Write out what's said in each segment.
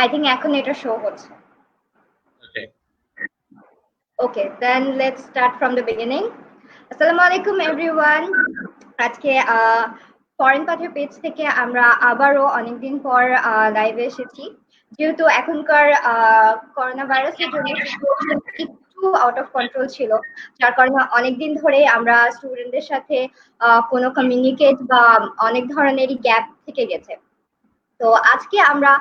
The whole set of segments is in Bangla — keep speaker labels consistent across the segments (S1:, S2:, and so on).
S1: I think এখন এটা শো হচ্ছে।
S2: Okay.
S1: Okay, then let's start from the beginning. Assalamu alaikum everyone. আজকে ফরেন পাথের পেজ থেকে আমরা আবারও অনেকদিন পর লাইভে এসেছি। যেহেতু এখনকার করোনা ভাইরাসের জন্য সিচুয়েশন একটু আউট অফ কন্ট্রোল ছিল, যার কারণে অনেকদিন ধরে আমরা স্টুডেন্টদের সাথে কোনো কমিউনিকেট বা অনেক ধরনেরই গ্যাপ থেকে গেছে। তো আজকে আমরা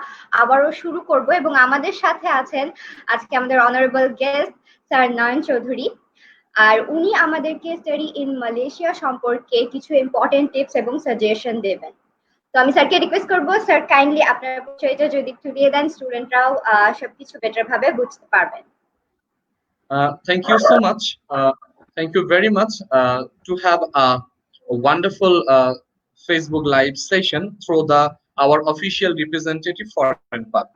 S1: আবারও শুরু করব এবং আমাদের সাথে আছেন আজকে আমাদের অনারেবল গেস্ট স্যার নয়ন চৌধুরী। আর উনি আমাদেরকে স্টাডি ইন মালয়েশিয়া সম্পর্কে কিছু ইম্পর্টেন্ট টিপস এবং সাজেশন দেবেন। তো আমি স্যারকে রিকোয়েস্ট করব, স্যার কাইন্ডলি আপনার পরিচয়টা যদি একটু দিয়ে দেন, স্টুডেন্টরাও সবকিছু বেটার ভাবে বুঝতে পারবেন।
S2: Thank you so much. Thank you very much to have a wonderful Facebook live session through our official representative Foreign Path.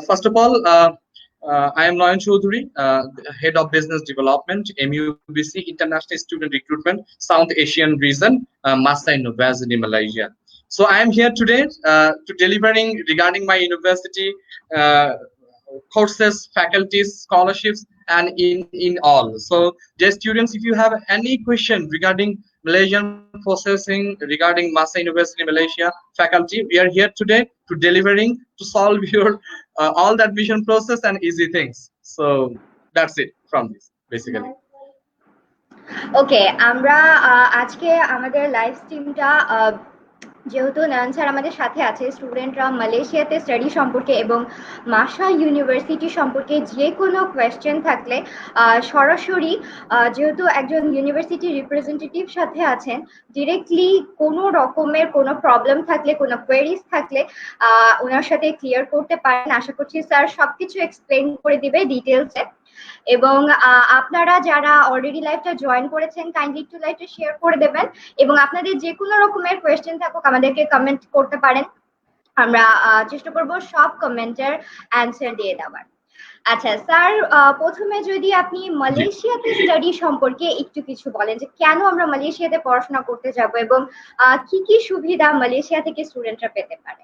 S2: First of all, I am Noyan Choudhury, Head of Business Development, MUBC International Student Recruitment, South Asian Region, Masa University, Malaysia. So I am here today to delivering regarding my university courses, faculties, scholarships, and in all. So dear students, if you have any question regarding Malaysian processing, regarding Masa University Malaysia faculty, we are here today to delivering to solve your all the admission process and easy things. So that's it from this basically.
S1: ওকে, আমরা আজকে আমাদের লাইভ স্ট্রিমটা যেহেতু নয়ন স্যার আমাদের সাথে আছে, স্টুডেন্টরা মালয়েশিয়াতে স্টাডি সম্পর্কে এবং মাসা ইউনিভার্সিটি সম্পর্কে যে কোনো কোয়েশ্চেন থাকলে সরাসরি, যেহেতু একজন ইউনিভার্সিটি রিপ্রেজেন্টেটিভ সাথে আছেন, ডিরেক্টলি কোনো রকমের কোনো প্রবলেম থাকলে, কোনো কোয়েরিজ থাকলে ওনার সাথে ক্লিয়ার করতে পারেন। আশা করছি স্যার সবকিছু এক্সপ্লেন করে দিবে ডিটেলসে। এবং আপনারা যারা অলরেডি লাইভটা জয়েন করেছেন, কাইন্ডলি একটু লাইভটা শেয়ার করে দেবেন এবং আপনাদের যে কোনো রকমের কোয়েশ্চেন থাকুক আমাদেরকে কমেন্ট করতে পারেন। আমরা চেষ্টা করব সব কমেন্টের অ্যান্সার দিয়ে দেওয়ার। আচ্ছা স্যার, প্রথমে যদি আপনি মালয়েশিয়াতে স্টাডি সম্পর্কে একটু কিছু বলেন, যে কেন আমরা মালয়েশিয়াতে পড়াশোনা করতে যাব এবং কি কি সুবিধা মালয়েশিয়া থেকে স্টুডেন্টরা পেতে পারে,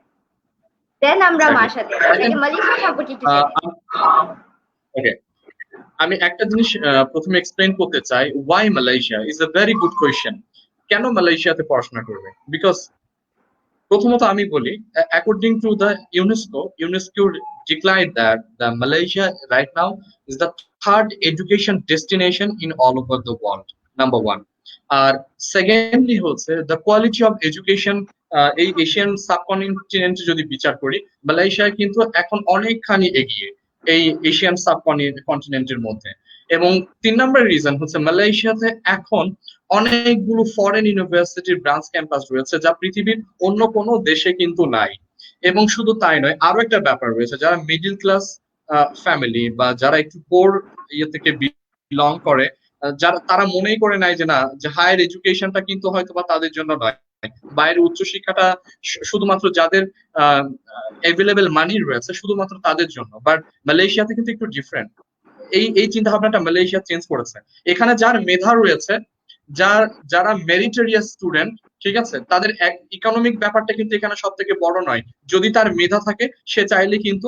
S1: দেন আমরা মাসাতে মালয়েশিয়া সম্পর্কে একটু জেনে।
S2: ওকে, আমি একটা জিনিস প্রথমে এক্সপ্লেইন করতে চাই, why Malaysia is a very good question. কেন মালয়েশিয়াতে পড়াশোনা করবে? বিকজ প্রথমত আমি বলি, according to the UNESCO declared that the Malaysia right now is the third education destination in all over the world, number one. আর সেকেন্ডলি হচ্ছে দ্য কোয়ালিটি অফ এডুকেশন। এই এশিয়ান সাবকন্টিনেন্টে যদি বিচার করি, মালয়েশিয়া কিন্তু এখন অনেকখানি এগিয়ে এই এশিয়ান সাবকন্টিনেন্টের মধ্যে। এবং 3 নম্বর রিজন হচ্ছে মালয়েশিয়াতে এখন অনেকগুলো ফরেন ইউনিভার্সিটির ব্রাঞ্চ ক্যাম্পাস রয়েছে, যা পৃথিবীর অন্য কোনো দেশে কিন্তু নাই। এবং শুধু তাই নয়, আরো একটা ব্যাপার রয়েছে, যারা মিডল ক্লাস ফ্যামিলি বা যারা একটু পোর ইয়ে থেকে বিলং করে, যারা তারা মনেই করে নাই যে না, যে হায়ার এডুকেশনটা কিন্তু হয়তো বা তাদের জন্য নয়, বাইরের উচ্চশিক্ষাটা শুধুমাত্র যাদের অ্যাভেলেবেল মানি রয়েছে শুধুমাত্র তাদের জন্য। বাট মালয়েশিয়াতে কিন্তু একটু ডিফারেন্ট। এই চিন্তা ভাবনাটা মালয়েশিয়া চেঞ্জ করেছে। এখানে যার মেধা রয়েছে, যারা মেরিটোরিয়াস স্টুডেন্ট, ঠিক আছে, তাদের ইকোনমিক ব্যাপারটা কিন্তু এখানে সব থেকে বড় নয়। যদি তার মেধা থাকে, সে চাইলে কিন্তু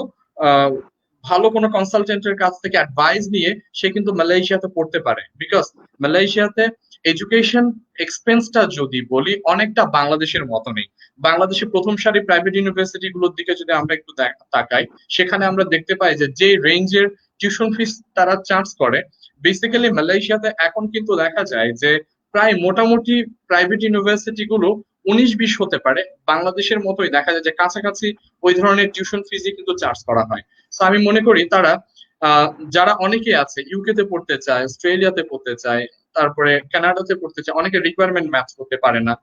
S2: ভালো কোনো কনসালটেন্টের কাছ থেকে অ্যাডভাইস নিয়ে সে কিন্তু মালয়েশিয়াতে পড়তে পারে। বিকজ মালয়েশিয়াতে এডুকেশন এক্সপেন্সটা যদি বলি, অনেকটা বাংলাদেশের মতো নেই। বাংলাদেশের প্রথম সারি প্রাইভেট ইউনিভার্সিটি গুলোর দিকে যদি আমরা একটু তাকাই, সেখানে আমরা দেখতে পাই যে রেঞ্জের টিউশন ফিস তারা চার্জ করে, বেসিক্যালি মালয়েশিয়াতে এখন কিন্তু দেখা যায় যে প্রায় মোটামুটি প্রাইভেট ইউনিভার্সিটি গুলো 19-20 হতে পারে, বাংলাদেশের মতোই দেখা যায় যে কাছাকাছি ওই ধরনের টিউশন ফিজই কিন্তু চার্জ করা হয়। তো আমি মনে করি তারা যারা অনেকে আছে ইউকে তে পড়তে চায়, অস্ট্রেলিয়াতে পড়তে চায়, তারপরে কানাডাতে পড়তে চায়, অনেকে রিকোয়ারমেন্ট ম্যাচ করতে পারে না,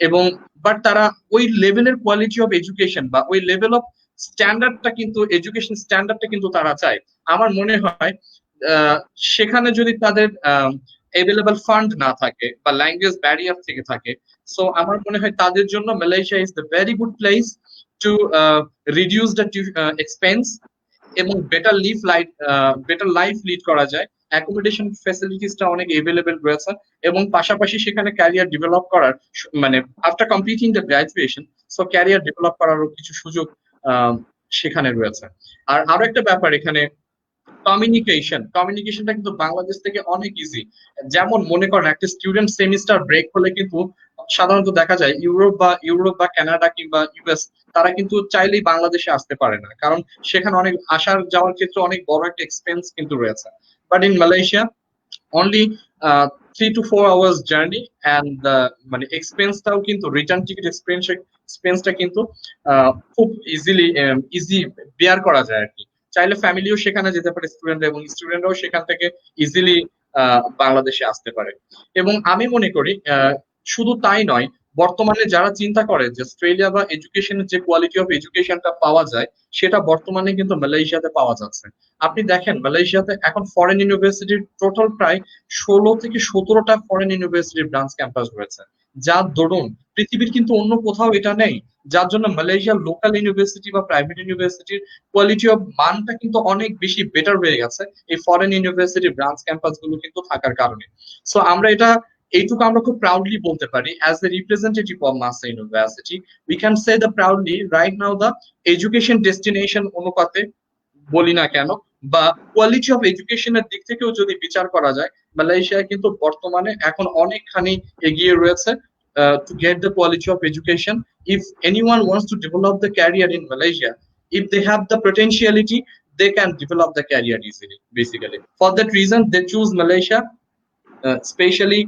S2: এবং বাট তারা ওই লেভেলের কোয়ালিটি অফ এডুকেশন বা ওই লেভেল অফ স্ট্যান্ডার্ডটা কিন্তু, এডুকেশন স্ট্যান্ডার্ডটা কিন্তু তারা চায়। আমার মনে হয় সেখানে যদি তাদের অ্যাভেলেবল ফান্ড না থাকে বা ল্যাঙ্গুয়েজ ব্যারিয়ার থেকে থাকে, সো আমার মনে হয় তাদের জন্য Malaysia is the very good place to reduce the expense এবং বেটার লাইফ লিড করা যায়। অ্যাকোমোডেশন ফ্যাসিলিটিসটা অনেক এভেলেবেল রয়েছে এবং পাশাপাশি সেখানে ক্যারিয়ার ডেভেলপ করার, মানে after completing the graduation, so career develop করারও কিছু সুযোগ সেখানে রয়েছে। আর আরো একটা ব্যাপার এখানে, কমিউনিকেশনটা কিন্তু বাংলাদেশ থেকে অনেক ইজি। যেমন মনে করেন একটা স্টুডেন্ট সেমিস্টার ব্রেক হলে কিন্তু সাধারণত দেখা যায় ইউরোপ বা কানাডা কিংবা ইউএস, তারা কিন্তু চাইলেই বাংলাদেশে আসতে পারে না, কারণ সেখানে অনেক আসার যাওয়ার ক্ষেত্রে অনেক বড় একটা এক্সপেন্স কিন্তু রয়েছে। But in Malaysia only 3 to 4 hours journey, and মানে এক্সপেন্সটাও কিন্তু রিটার্ন টিকিট এক্সপেন্সটা কিন্তু খুব ইজি বেয়ার করা যায় আর কি। চাইলে ফ্যামিলিও সেখানে যেতে পারে স্টুডেন্ট, এবং স্টুডেন্টরাও সেখান থেকে ইজিলি বাংলাদেশে আসতে পারে। এবং আমি মনে করি শুধু তাই নয়, বর্তমানে যারা চিন্তা করে যে অস্ট্রেলিয়া বা এডুকেশনের যে কোয়ালিটি অফ এডুকেশনটা পাওয়া যায়, সেটা বর্তমানে কিন্তু মালয়েশিয়াতে পাওয়া যাচ্ছে। আপনি দেখেন মালয়েশিয়াতে এখন ফরেন ইউনিভার্সিটির টোটাল প্রায় 16 থেকে 17টা ফরেন ইউনিভার্সিটির ব্রাঞ্চ ক্যাম্পাস রয়েছে, যার দরুন পৃথিবীর কিন্তু অন্য কোথাও এটা নেই। যার জন্য মালয়েশিয়ার লোকাল ইউনিভার্সিটি বা প্রাইভেট ইউনিভার্সিটির কোয়ালিটি অফ মানটা কিন্তু অনেক বেশি বেটার হয়ে গেছে এই ফরেন ইউনিভার্সিটি ব্রাঞ্চ ক্যাম্পাস গুলো কিন্তু থাকার কারণে। সো আমরা এইটুকু আমরা খুব প্রাউডলি বলতে পারি as a representative of MAHSA university, we can say the proudly right now the education destination অনুপাতে বলি না কেন, বা কোয়ালিটি অফ এডুকেশনের দিক থেকেও যদি বিচার করা যায়, মালয়েশিয়া কিন্তু বর্তমানে এখন অনেকখানি এগিয়ে রয়েছে to get the quality of education. If anyone wants to develop the career in Malaysia, if they have the potentiality, they can develop the career easily, basically. For that reason, they choose Malaysia, especially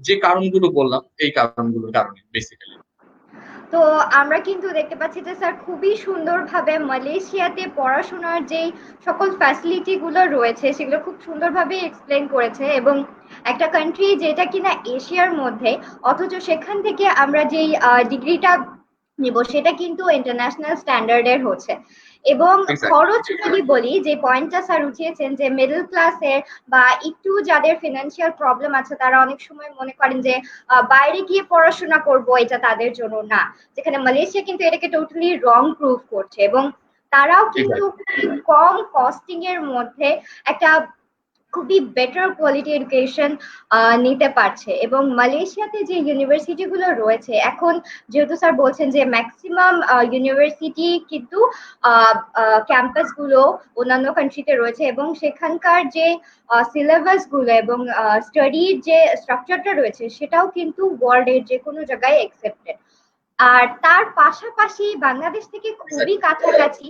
S2: যে কারণগুলো বললাম, এই কারণগুলোর কারণে বেসিক্যালি।
S1: তো আমরা কিন্তু দেখতে পাচ্ছি যে স্যার খুবই সুন্দরভাবে মালয়েশিয়াতে পড়াশোনার যেই সকল ফ্যাসিলিটি গুলো রয়েছে সেগুলো খুব সুন্দরভাবে এক্সপ্লেন করেছে, এবং একটা কান্ট্রি যেটা কিনা এশিয়ার মধ্যে, অথচ সেখান থেকে আমরা যেই ডিগ্রিটা নিব সেটা কিন্তু ইন্টারন্যাশনাল স্ট্যান্ডার্ডের হচ্ছে। এবং খরচ যদি বলি, যে পয়েন্টটা স্যার উঠিয়েছেন যে মিডল ক্লাসের বা একটু যাদের ফিনান্সিয়াল প্রবলেম আছে তারা অনেক সময় মনে করেন যে বাইরে গিয়ে পড়াশোনা করব, এটা তাদের জন্য না, যেখানে মালয়েশিয়া কিন্তু এটাকে টোটালি রং প্রুভ করছে, এবং তারাও কিন্তু কম কস্টিং এর মধ্যে একটা খুবই বেটার কোয়ালিটি এডুকেশন নিতে পারছে। এবং মালয়েশিয়াতে যে ইউনিভার্সিটি গুলো রয়েছে এখন, যেহেতু স্যার বলছেন যে ম্যাক্সিমাম ইউনিভার্সিটি কিন্তু ক্যাম্পাস গুলো অন্যান্য কান্ট্রিতে রয়েছে, এবং সেখানকার যে সিলেবাস গুলো এবং স্টাডির যে স্ট্রাকচারটা রয়েছে সেটাও কিন্তু ওয়ার্ল্ডের যে কোনো জায়গায় একসেপ্টেড। আর তার পাশাপাশি বাংলাদেশ থেকে খুবই কাছাকাছি,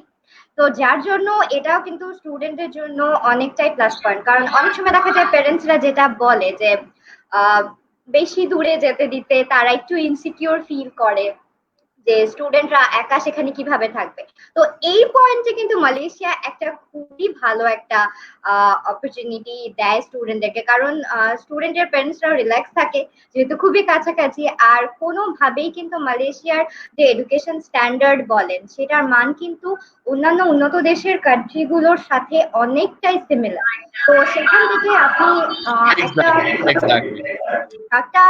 S1: তো যার জন্য এটাও কিন্তু স্টুডেন্টের জন্য অনেকটাই প্লাস পয়েন্ট। কারণ অনেক সময় দেখা যায় প্যারেন্টসরা যেটা বলে যে বেশি দূরে যেতে দিতে তারা একটু ইনসিকিউর ফিল করে যে স্টুডেন্টরা একা সেখানে কিভাবে থাকবে। তো এই পয়েন্টে কিন্তু মালয়েশিয়া একটা খুবই ভালো একটা অপরচুনিটি দেয় স্টুডেন্টদেরকে, কারণ স্টুডেন্টের প্যারেন্টসরাও রিল্যাক্স থাকে যেহেতু খুবই কাছাকাছি। আর কোনোভাবেই কিন্তু মালয়েশিয়ার যে এডুকেশন স্ট্যান্ডার্ড বলেন সেটার মান কিন্তু অন্যান্য উন্নত দেশের কান্ট্রিগুলোর সাথে অনেকটাই সিমিলার। তো সেখান থেকে আপনি একটা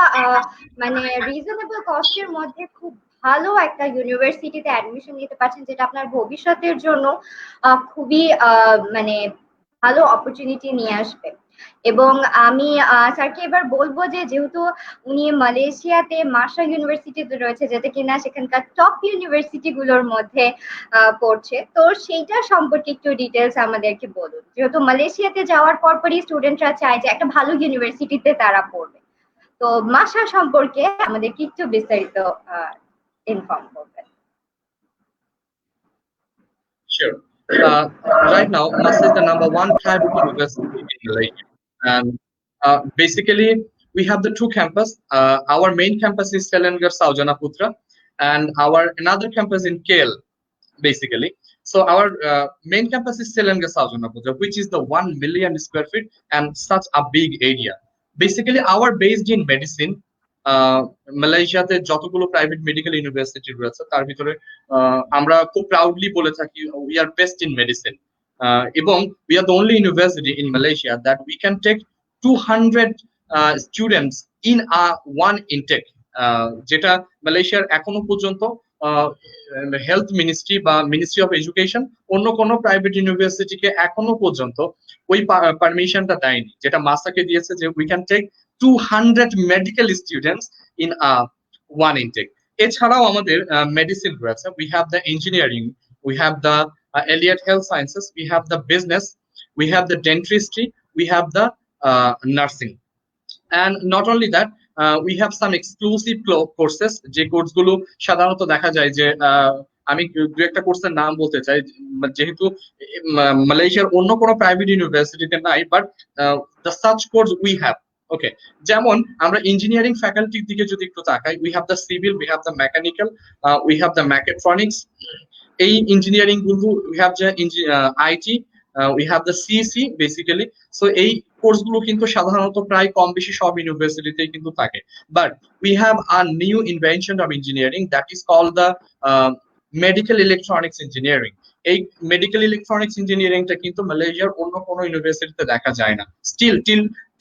S1: মানে রিজনেবল কস্টের মধ্যে খুব ভালো একটা ইউনিভার্সিটিতে অ্যাডমিশন নিতে পারছেন, যেটা আপনার ভবিষ্যতের জন্য খুবই মানে ভালো অপরচুনিটি নিয়ে আসবে। এবং আমি স্যারকে এবার বলবো যে যেহেতু উনি মালয়েশিয়াতে মাসা ইউনিভার্সিটিতে রয়েছে, যেটা কিনা সেখানকার টপ ইউনিভার্সিটি গুলোর মধ্যে পড়ছে, তো সেইটা সম্পর্কে একটু ডিটেলস আমাদেরকে বলুন, যেহেতু মালয়েশিয়াতে যাওয়ার পরপরই স্টুডেন্টরা চায় যে একটা ভালো ইউনিভার্সিটিতে তারা পড়বে। তো মাসা সম্পর্কে আমাদেরকে একটু বিস্তারিত ইনফর্ম করবেন।
S2: Sure. Right now, Masa is the #1 private university in Malaysia, and basically we have the two campus. Our main campus is Selangor Saujana Putra, and our another campus in KL, basically. So our main campus is Selangor Saujana Putra, which is the 1 million square feet and such a big area. Basically, our based in medicine. মালয়েশিয়াতে যতগুলো প্রাইভেট মেডিকেল ইউনিভার্সিটি রয়েছে তার ভিতরে আমরা খুব প্রাউডলি বলে থাকি we are best in medicine, এবং we are the only university in Malaysia that we can take 200 students in one intake, যেটা মালয়েশিয়ার এখনো পর্যন্ত হেলথ মিনিস্ট্রি বা মিনিস্ট্রি অফ এডুকেশন অন্য কোনো প্রাইভেট ইউনিভার্সিটিকে এখনো পর্যন্ত ওই পারমিশনটা দেয়নি, যেটা মাসাকে দিয়েছে যে we can take 200 medical students in one intake. এছাড়াও আমাদের মেডিসিন রয়েছে, we have the engineering, we have the Elliott Health Sciences, we have the business, we have the dentistry, we have the nursing. And not only that, we have some exclusive courses, যে কোর্সগুলো সাধারণত দেখা যায় যে আমি দু একটা কোর্সের নাম বলতে চাই, যেহেতু মালয়েশিয়ার অন্য কোনো প্রাইভেট ইউনিভার্সিটিতে নাই, but the such course we have. Okay, যেমন আমরা ইঞ্জিনিয়ারিং ফ্যাকাল্টির দিকে যদি একটু তাকাই, we have the civil, we have the mechanical, we have the mechatronics. এই ইঞ্জিনিয়ারিং গুলো, we have the IT, we have the CEC basically. So এই কোর্সগুলো কিন্তু সাধারণত প্রায় কম বেশি সব ইউনিভার্সিটিতেই কিন্তু থাকে। But we have a new invention of engineering that is called the medical electronics engineering. এই মেডিকেল ইলেকট্রনিক্স ইঞ্জিনিয়ারিংটা কিন্তু মালয়েশিয়ার অন্য কোনো ইউনিভার্সিটিতে দেখা যায় না,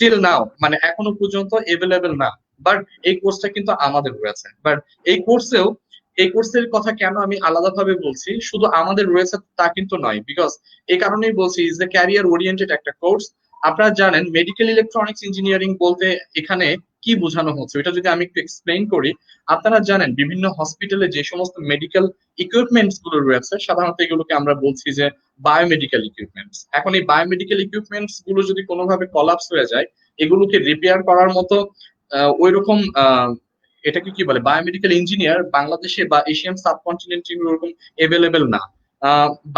S2: টিল নাও, মানে এখনো পর্যন্ত এভেলেবেল না। বাট এই কোর্সটা কিন্তু আমাদের রয়েছে। বাট এই কোর্সের কথা কেন আমি আলাদাভাবে বলছি, শুধু আমাদের রয়েছে তা কিন্তু নয়, বিকজ এই কারণেই বলছি ইজ এ ক্যারিয়ার ওরিয়েন্টেড একটা কোর্স। আপনারা জানেন মেডিকেল ইলেকট্রনিক্স ইঞ্জিনিয়ারিং বলতে এখানে কি বোঝানো হচ্ছে, এটা যদি আমি একটু এক্সপ্লেইন করি। আপনারা জানেন বিভিন্ন হসপিটালে যে সমস্ত মেডিকেল ইকুইপমেন্টস গুলো রয়েছে, সাধারণত এগুলোকে আমরা বলছি যে বায়োমেডিক্যাল ইকুইপমেন্টস। এখন এই বায়োমেডিক্যাল ইকুইপমেন্টস গুলো যদি কোনোভাবে কলাপস হয়ে যায়, এগুলোকে রিপেয়ার করার মতো ওই রকম এটাকে কি বলে, বায়োমেডিক্যাল ইঞ্জিনিয়ার বাংলাদেশে বা এশিয়ান সাবকন্টিনেন্টে ওরকম এভেলেবেল না।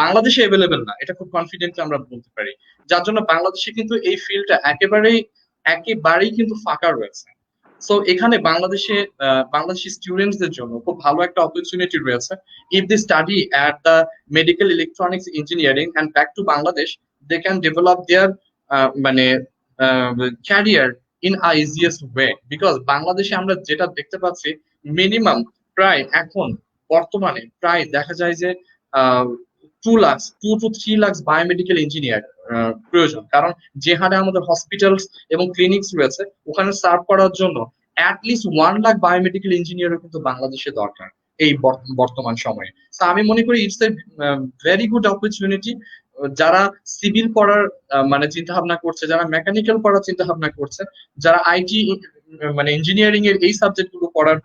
S2: বাংলাদেশে এভেলেবেল না, এটা খুব কনফিডেন্টলি আমরা বলতে পারি। যার জন্য বাংলাদেশে কিন্তু এই ফিল্ডটা একেবারেই কিন্তু ফাঁকা রয়েছে। সো এখানে বাংলাদেশি স্টুডেন্টসদের জন্য খুব ভালো একটা অপরচুনিটি রয়েছে। If they study at the medical electronics engineering and back to Bangladesh, they can develop their মানে career in a easiest way. Because বাংলাদেশে আমরা যেটা দেখতে পাচ্ছি, মিনিমাম প্রায় এখন বর্তমানে প্রায় দেখা যায় যে 2 to 3 লাখ বায়োমেডিক্যাল ইঞ্জিনিয়ার প্রয়োজন। কারণ যে হারে আমাদের হসপিটালস এবং ক্লিনিক্স রয়েছে, ওখানে সার্ভ করার জন্য অ্যাটলিস্ট 1 লাখ বায়োমেডিক্যাল ইঞ্জিনিয়ারও কিন্তু বাংলাদেশে দরকার এই বর্তমান সময়ে। তো আমি মনে করি it's a very good opportunity. যারা সিভিল পড়ার মানে চিন্তা ভাবনা করছে, যারা মেকানিক্যাল পড়ার চিন্তা ভাবনা করছে, যারা আইটি মানে ইঞ্জিনিয়ারিং এর এই সাবজেক্ট গুলো পড়ার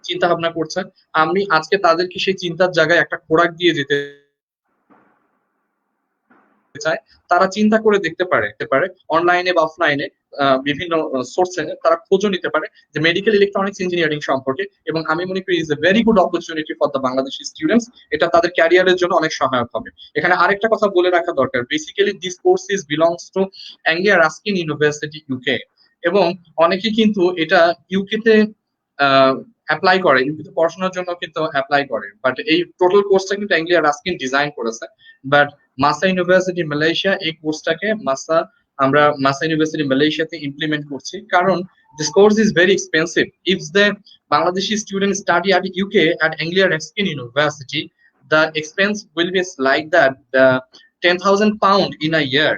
S2: চিন্তা ভাবনা করছে, আমি আজকে তাদেরকে সেই চিন্তার জায়গায় একটা খোরাক দিয়ে যেতে চায়। তারা চিন্তা করে দেখতে পারে অনলাইনে বা অফলাইনে বিভিন্ন সোর্সে তারা খোঁজও নিতে পারে যে মেডিকেল ইলেকট্রনিক্স ইঞ্জিনিয়ারিং সম্পর্কে। এবং আমি মনে করি is a very good opportunity for the Bangladeshi students. এটা তাদের ক্যারিয়ারের জন্য অনেক সহায়ক হবে। এখানে আরেকটা কথা বলে রাখা দরকার, basically this course is belongs to Anglia Ruskin university UK, এবং অনেকে কিন্তু এটা ইউকে তে অ্যাপ্লাই করে, ইউকে পড়াশোনার জন্য কিন্তু অ্যাপ্লাই করে। বাট এই টোটাল কোর্সটা কিন্তু অ্যাংলিয়া রাস্কিন ডিজাইন করেছে। বাট মাসা ইউনিভার্সিটি মালয়েশিয়া এই কোর্সটাকে আমরা মাসা ইউনিভার্সিটি মালয়েশিয়াতে ইমপ্লিমেন্ট করছি, কারণ this course is very expensive. If the Bangladeshi students study at UK at Anglia Ruskin University, the expense will be like that, the 10,000 pound in a year.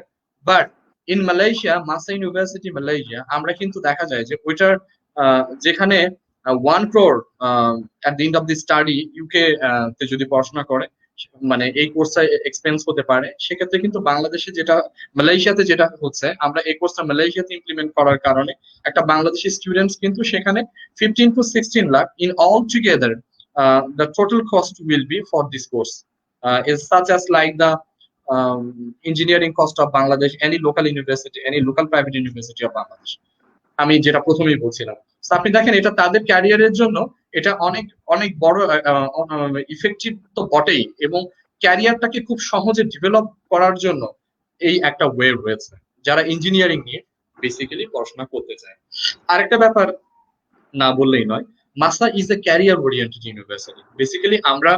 S2: But in Malaysia, Masa University Malaysia, আমরা কিন্তু দেখা যায় যে ওইটার যেখানে 1 crore at the end of the study UK তে যদি পড়াশোনা করে, মানে এই কোর্সটা এক্সপেন্স হতে পারে, সেক্ষেত্রে কিন্তু বাংলাদেশে যেটা মালয়েশিয়াতে যেটা হচ্ছে, আমরা এই কোর্সটা মালয়েশিয়াতে ইমপ্লিমেন্ট করার কারণে একটা বাংলাদেশি স্টুডেন্টস কিন্তু সেখানে 15 to 16 lakh in all together the total cost will be for this course is such as like the engineering cost of Bangladesh, any local university, any local private university of Bangladesh, আমি যেটা প্রথমেই বলছিলাম। আপনি দেখেন এটা তাদের ক্যারিয়ারের জন্য এটা অনেক অনেক বড় ইফেক্টিভ তো বটেই, এবং ক্যারিয়ারটাকে খুব সহজে ডেভেলপ করার জন্য এই একটা ওয়ে রয়েছে যারা ইঞ্জিনিয়ারিং নিয়ে বেসিক্যালি পড়াশোনা করতে চায়। আরেকটা ব্যাপার না বললেই নয়, মাসা is a career oriented university. Basically আমরা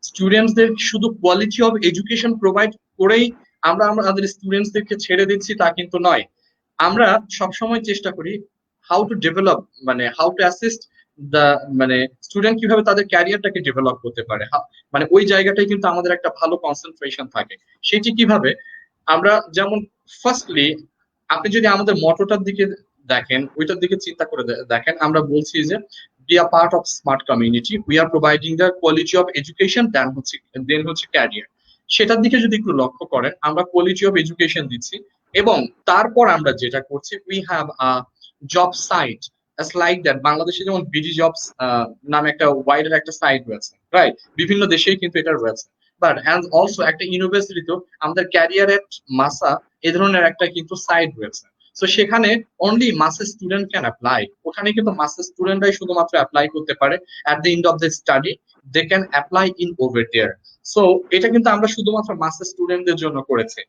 S2: স্টুডেন্টসদের শুধু কোয়ালিটি অফ এডুকেশন প্রোভাইড করেই আমরা আমাদের স্টুডেন্টসদেরকে ছেড়ে দিচ্ছি তা কিন্তু নয়। আমরা সবসময় চেষ্টা করি হাউ টু ডেভেলপ, মানে হাউ টু অ্যাসিস্ট দ্য মানে স্টুডেন্ট কিভাবে তাদের ক্যারিয়ারটাকে ডেভেলপ করতে পারে, মানে ওই জায়গাটাই কিন্তু আমাদের একটা ভালো কনসেন্ট্রেশন থাকে। সেটি কিভাবে, আমরা যেমন ফার্স্টলি আপনি যদি আমাদের মটোটার দিকে দেখেন, ওইটার দিকে চিন্তা করে দেখেন, আমরা বলছি যে be a part of smart community, we are providing the quality of education, দেন হচ্ছে ক্যারিয়ার। সেটার দিকে যদি একটু লক্ষ্য করেন, আমরা কোয়ালিটি অফ এডুকেশন দিচ্ছি, এবং তারপর আমরা যেটা করছি we have a job site like that. বাংলাদেশে যেমন বিডি জবস নামে একটা ওয়াইডার একটা সাইট রয়েছে, রাইট, বিভিন্ন দেশেই কিন্তু এটা রয়েছে। বাট অ্যান্ড অলসো একটা ইউনিভার্সিটিতেও আমাদের ক্যারিয়ার এট মাসা এই ধরনের একটা কিন্তু সাইড রয়েছে। তো সেখানে only master student can apply, ওখানে কিন্তু মাস্টার স্টুডেন্টরাই শুধুমাত্র অ্যাপ্লাই করতে পারে at the end of the study, they can apply in over there. So এটা কিন্তু আমরা শুধুমাত্র মাস্টার স্টুডেন্টদের জন্য করেছি।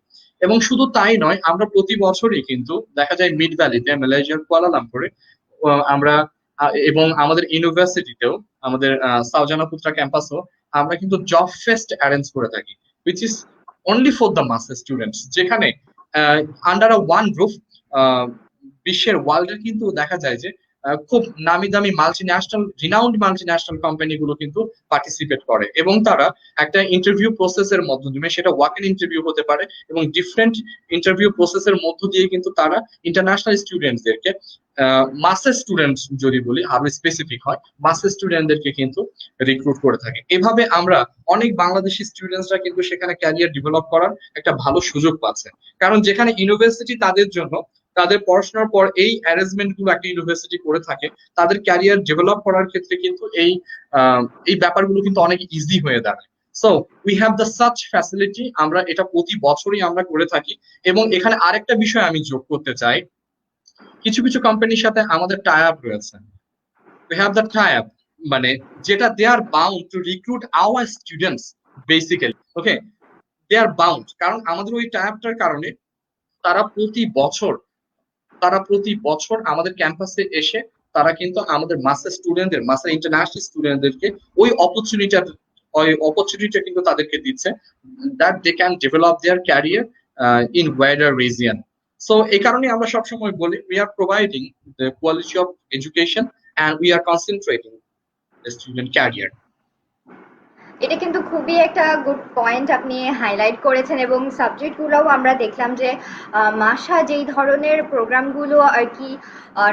S2: এবং শুধু তাই নয়, আমরা প্রতি বছরই কিন্তু দেখা যায় মিড ভ্যালিতে মালয়েশিয়ার কুয়ালালামপুরে আমরা এবং আমাদের ইউনিভার্সিটিতেও আমাদের সাউজানা পুত্রা ক্যাম্পাসও আমরা কিন্তু জব ফেস্ট অ্যারেঞ্জ করে থাকি, which is only for the master students, যেখানে আন্ডার আ ওয়ান রুফ বিশ্বের ওয়ার্ল্ডের কিন্তু দেখা যায় যে খুব নামি দামি মাল্টিন্যাশনাল রিনাউন্ড মাল্টিন্যাশনাল কোম্পানিগুলো কিন্তু পার্টিসিপেট করে এবং তারা একটা ইন্টারভিউ প্রসেসের মধ্য দিয়ে, সেটা ওয়াক ইন ইন্টারভিউ হতে পারে এবং ডিফারেন্ট ইন্টারভিউ প্রসেসের মধ্য দিয়ে কিন্তু তারা ইন্টারন্যাশনাল স্টুডেন্টদেরকে মাস্টার স্টুডেন্ট যদি বলি আরো স্পেসিফিক হয়, মাস্টার স্টুডেন্টদেরকে কিন্তু রিক্রুট করে থাকে। এভাবে আমরা অনেক বাংলাদেশি স্টুডেন্টসরা কিন্তু সেখানে ক্যারিয়ার ডেভেলপ করার একটা ভালো সুযোগ পাচ্ছে, কারণ যেখানে ইউনিভার্সিটি তাদের জন্য তাদের পড়াশোনার পর এই অ্যারেঞ্জমেন্ট গুলো একটা ইউনিভার্সিটি করে থাকে, তাদের ক্যারিয়ার ডেভেলপ করার ক্ষেত্রে কিন্তু এই ব্যাপারগুলো কিন্তু অনেক ইজি হয়ে দাঁড়ায়। So we have the such facility, আমরা এটা প্রতি বছরই আমরা করে থাকি। এবং এখানে আরেকটা বিষয় আমি যোগ করতে চাই, কিছু কিছু কোম্পানির সাথে আমাদের টাই আপ রয়েছে। We have the tie up, মানে যেটা they are bound to recruit our students basically, okay, they are bound, কারণ আমাদের ওই টাই আপটার কারণে তারা প্রতি বছর আমাদের ক্যাম্পাসে এসে তারা কিন্তু আমাদের মাস্টার ইন্টারন্যাশনাল স্টুডেন্টদেরকে ওই অপরচুনিটিটা কিন্তু তাদেরকে দিচ্ছে, that they can develop their career in wider region. So এই কারণে আমরা সবসময় বলি we are providing the quality of education and we are concentrating the student career.
S1: এটা কিন্তু খুবই একটা গুড পয়েন্ট আপনি হাইলাইট করেছেন, এবং সাবজেক্টগুলোও আমরা দেখলাম যে মাসা যেই ধরনের প্রোগ্রামগুলো আর কি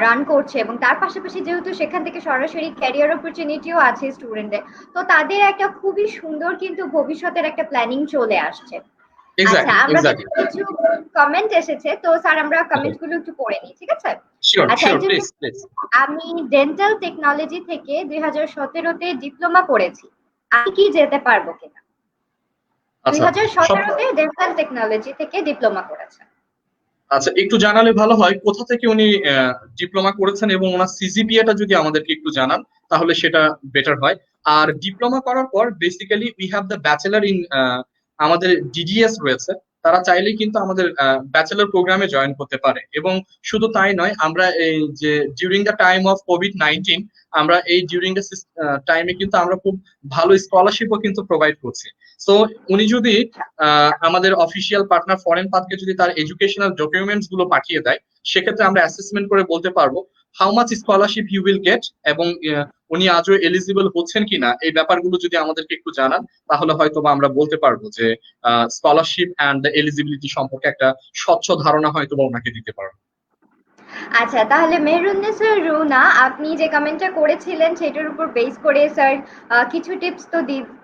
S1: রান করছে, এবং তার পাশাপাশি যেহেতু সেখান থেকে সরাসরি ক্যারিয়ার অপরচুনিটিও আছে স্টুডেন্টদের, তো তাদের একটা খুবই সুন্দর কিন্তু ভবিষ্যতের একটা প্ল্যানিং চলে আসছে। আচ্ছা, আমরা কিছু কমেন্ট এসেছে, তো স্যার আমরা কমেন্ট গুলো একটু পড়ে নিই, ঠিক আছে? আচ্ছা, আমি ডেন্টাল টেকনোলজি থেকে 2017-তে ডিপ্লোমা করেছি, আমি কি যেতে পারবো কিনা? 2017-তে ডেন্টাল টেকনোলজি থেকে ডিপ্লোমা করেছেন।
S2: আচ্ছা, একটু জানালে ভালো হয় কোথা থেকে উনি ডিপ্লোমা করেছেন এবং ওনার সিজিপিএটা যদি আমাদেরকে একটু জানান তাহলে সেটা বেটার হয়। আর ডিপ্লোমা করার পর basically we have the bachelor in, আমাদের ডিডিএস রয়েছে, তারা চাইলেই কিন্তু আমাদের ব্যাচেলর প্রোগ্রামে জয়েন করতে পারে। এবং শুধু তাই নয়, আমরা এই যে during the time of COVID-19 আমরা এই ডিউরিং দ্য টাইমে কিন্তু আমরা খুব ভালো স্কলারশিপও কিন্তু প্রোভাইড করছি। সো উনি যদি আমাদের অফিসিয়াল পার্টনার ফরেন পাথকে যদি তার এডুকেশনাল ডকুমেন্টস গুলো পাঠিয়ে দেয়, সেক্ষেত্রে আমরা অ্যাসেসমেন্ট করে বলতে পারবো how much scholarship you will get, এবং উনি আজও এলিজিবল হচ্ছেন কিনা এই ব্যাপারগুলো যদি আমাদেরকে একটু জানান তাহলে হয়তো আমরা বলতে পারবো যে স্কলারশিপ অ্যান্ড দ্য এলিজিবিলিটি সম্পর্কে একটা স্বচ্ছ ধারণা হয়তো বা ওনাকে দিতে পারবো।
S1: আচ্ছা, তাহলে মেহরুন্নেসা রুনা, আপনি যে কমেন্টটা করেছিলেন সেটার উপর বেস করে স্যার কিছু টিপস তো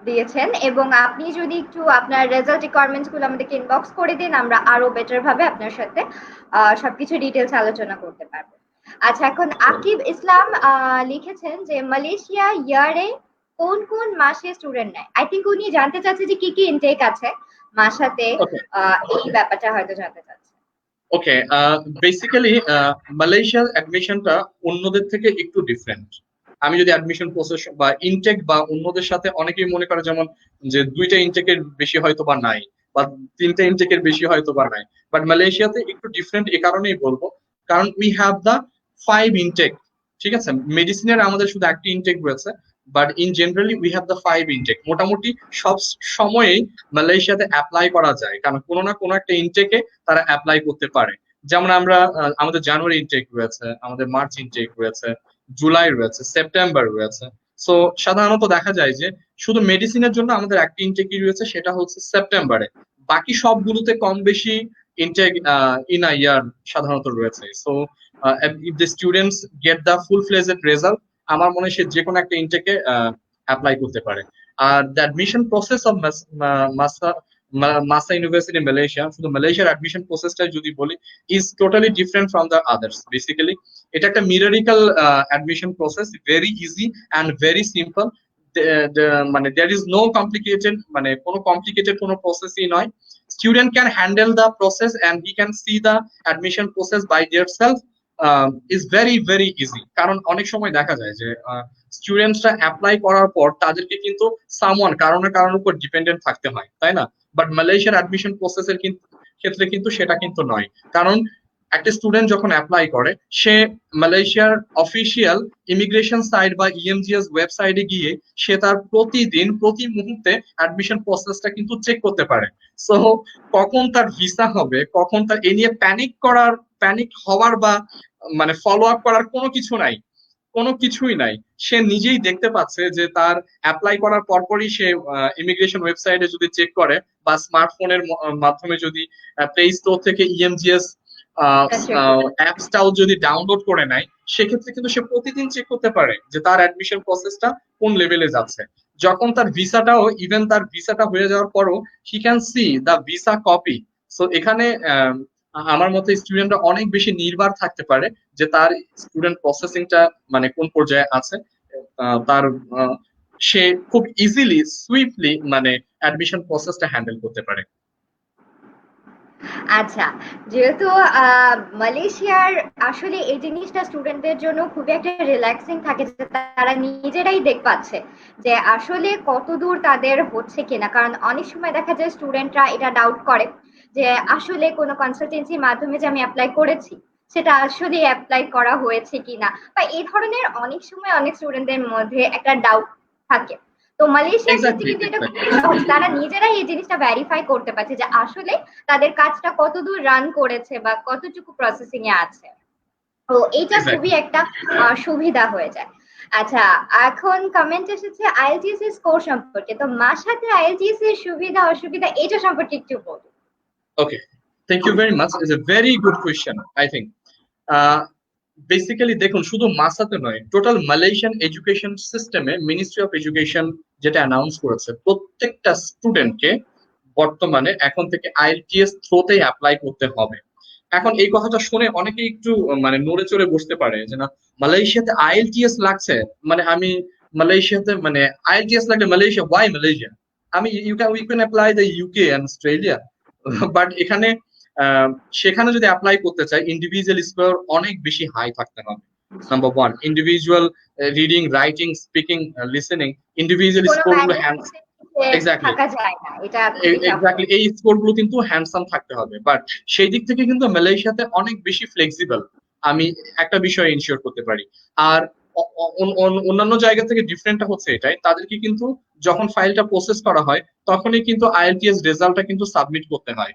S1: দিয়েছেন, এবং আপনি যদি একটু আপনার রেজাল্ট রিকোয়ারমেন্টস গুলো আমাদেরকে ইনবক্স করে দিন, আমরা আরো বেটার ভাবে আপনার সাথে সবকিছু ডিটেলস আলোচনা করতে পারবো। আচ্ছা, এখন আকিব ইসলাম লিখেছেন যে মালয়েশিয়া ইয়ারে কোন কোন মাসে স্টুডেন্ট নেয়। আই থিঙ্ক উনি জানতে চাচ্ছে যে কি কি ইনটেক আছে মাসাতে, এই ব্যাপারটা হয়তো জানতে চাচ্ছে।
S2: ওকে, বেসিক্যালি মালয়েশিয়ার অ্যাডমিশনটা অন্যদের থেকে একটু ডিফারেন্ট। আমি যদি অ্যাডমিশন প্রসেস বা ইনটেক বা অন্যদের সাথে, অনেকেই মনে করে যেমন যে 2টা ইনটেকের বেশি হয়তো বা নাই বা 3টা ইনটেকের বেশি হয়তো বা নাই, বাট মালয়েশিয়াতে একটু ডিফারেন্ট এ কারণেই বলবো কারণ উই হ্যাভ দ্য 5 ইনটেক, ঠিক আছে? মেডিসিনের আমাদের শুধু একটা ইনটেক রয়েছে, but in generally we have the 5 intake. মোটামুটি সব সময়েই মালয়েশিয়াতে অ্যাপ্লাই করা যায়, কারণ কোনো না কোনো একটা ইনটেকে তারা অ্যাপ্লাই করতে পারে। যেমন আমরা আমাদের জানুয়ারি ইনটেক রয়েছে, আমাদের মার্চ ইনটেক রয়েছে, জুলাই রয়েছে, সেপ্টেম্বর রয়েছে। সো সাধারণত দেখা যায় যে শুধু মেডিসিনের জন্য আমাদের একটা ইনটেকই রয়েছে, সেটা হচ্ছে সেপ্টেম্বরে। বাকি সবগুলোতে কম বেশি ইনটেক ইন আ ইয়ার সাধারণত রয়েছে। So if the students get the full fledged result, আমার মনে হয় সে যে কোনো একটা ইনটেকে অ্যাপ্লাই করতে পারে। আর the admission process of MAHSA university Malaysia, শুধু মালয়েশিয়ার অ্যাডমিশন প্রসেসটা যদি বলি, is totally different from the others. Basically এটা একটা মিরারিক্যাল admission process, very easy and very simple. মানে there is no complicated মানে কোনো complicated কোনো প্রসেসই নয়। Student can handle the process and he can see the admission process by themselves, is very very easy। কারণ অনেক সময় দেখা যায় যে স্টুডেন্টসরা অ্যাপ্লাই করার পর তাদেরকে কিন্তু সামওয়ান কারণের উপর ডিপেন্ডেন্ট থাকতে হয়, তাই না? বাট মালয়েশিয়ার অ্যাডমিশন প্রসেসের ক্ষেত্রে কিন্তু সেটা কিন্তু নয়। কারণ একটা স্টুডেন্ট যখন অ্যাপ্লাই করে, সে মালয়েশিয়ার অফিসিয়াল ইমিগ্রেশন সাইট বা ইএমজিএস ওয়েবসাইটে গিয়ে সে তার প্রতিদিন প্রতি মুহূর্তে অ্যাডমিশন প্রসেসটা কিন্তু চেক করতে পারে। সো কখন তার ভিসা হবে, কখন তার এ নিয়ে প্যানিক হওয়ার বা মানে ফলো আপ করার কোনো কিছু নাই, কোনো কিছুই নাই। সে নিজেই দেখতে পাচ্ছে যে তার অ্যাপ্লাই করার পরপরই সে ইমিগ্রেশন ওয়েবসাইটে যদি চেক করে বা স্মার্টফোনের মাধ্যমে যদি প্লে স্টোর থেকে ইএমজিএস অ্যাপসটাও যদি ডাউনলোড করে নেয়, সেক্ষেত্রে কিন্তু সে প্রতিদিন চেক করতে পারে যে তার অ্যাডমিশন প্রসেসটা কোন লেভেলে যাচ্ছে। যখন তার ভিসাটাও ইভেন তার ভিসাটা হয়ে যাওয়ার পরও he can see the visa copy. So এখানে আমার মতে স্টুডেন্টরা অনেক বেশি নির্ভর থাকতে পারে যে তার স্টুডেন্ট প্রসেসিংটা মানে কোন পর্যায়ে আছে। তার সে খুব ইজিলি সুইফটলি মানে অ্যাডমিশন প্রসেসটা হ্যান্ডেল করতে পারে।
S1: আচ্ছা, যেহেতু মালয়েশিয়ার আসলে এই জিনিসটা স্টুডেন্টদের জন্য খুবই একটা রিল্যাক্সিং থাকে যে তারা নিজেরাই দেখতে পাচ্ছে যে আসলে কতদূর তাদের হচ্ছে কিনা। কারণ অনেক সময় দেখা যায় স্টুডেন্টরা এটা ডাউট করে যে আসলে কোনো কনসালটেন্সির মাধ্যমে যে আমি অ্যাপ্লাই করেছি সেটা আসলে অ্যাপ্লাই করা হয়েছে কিনা, বা এই ধরনের অনেক সময় অনেক স্টুডেন্টদের মধ্যে একটা ডাউট থাকে। তো মালয়েশিয়ার ক্ষেত্রে কিন্তু এটা খুবই সহজ, তারা নিজেরাই এই জিনিসটা ভেরিফাই করতে পারছে যে আসলে তাদের কাজটা কতদূর রান করেছে বা কতটুকু প্রসেসিং এ আছে। তো এইটা খুবই একটা সুবিধা হয়ে যায়। আচ্ছা, এখন কমেন্ট এসেছে আইএলটিএস এর স্কোর সম্পর্কে। তো মাসাতে আইএলটিএস এর সুবিধা অসুবিধা এটা সম্পর্কে একটু বলুন।
S2: Okay, thank you very much, it's a very good question. I think basically দেখুন, শুধু মাসাতে নয়, টোটাল মালয়েশিয়ান এডুকেশন সিস্টেমে মিনিস্ট্রি অফ এডুকেশন যেটা অ্যানাউন্স করেছে, প্রত্যেকটা স্টুডেন্টকে বর্তমানে এখন থেকে আইএলটিএস থ্রোতেই অ্যাপ্লাই করতে হবে। এখন এই কথাটা শুনে অনেকে একটু মানে নড়ে চড়ে বসতে পারে যে না, মালয়েশিয়াতে আইএলটিএস লাগছে, মানে আমি মালয়েশিয়াতে মানে আইএলটিএস লাগলে মালয়েশিয়া, ওয়াই মালয়েশিয়া? আমি we can apply the UK and Australia. But এখানে সেখানে যদি অ্যাপ্লাই করতে চাই, ইন্ডিভিজুয়াল স্কোর অনেক বেশি হাই থাকতে হবে। Number one, individual reading, writing, speaking, listening, individual score গুলো এক্স্যাক্টলি এই স্কোর গুলো কিন্তু হ্যান্ডসাম থাকতে হবে। বাট সেই দিক থেকে কিন্তু মালয়েশিয়াতে অনেক বেশি ফ্লেক্সিবল, আমি একটা বিষয় ইনশিওর করতে পারি। আর অন্যান্য জায়গা থেকে ডিফারেন্টটা হচ্ছে এটাই, তাদেরকে কিন্তু যখন ফাইলটা প্রসেস করা হয় তখনই কিন্তু আইএলটিএস রেজাল্টটা কিন্তু সাবমিট করতে হয়।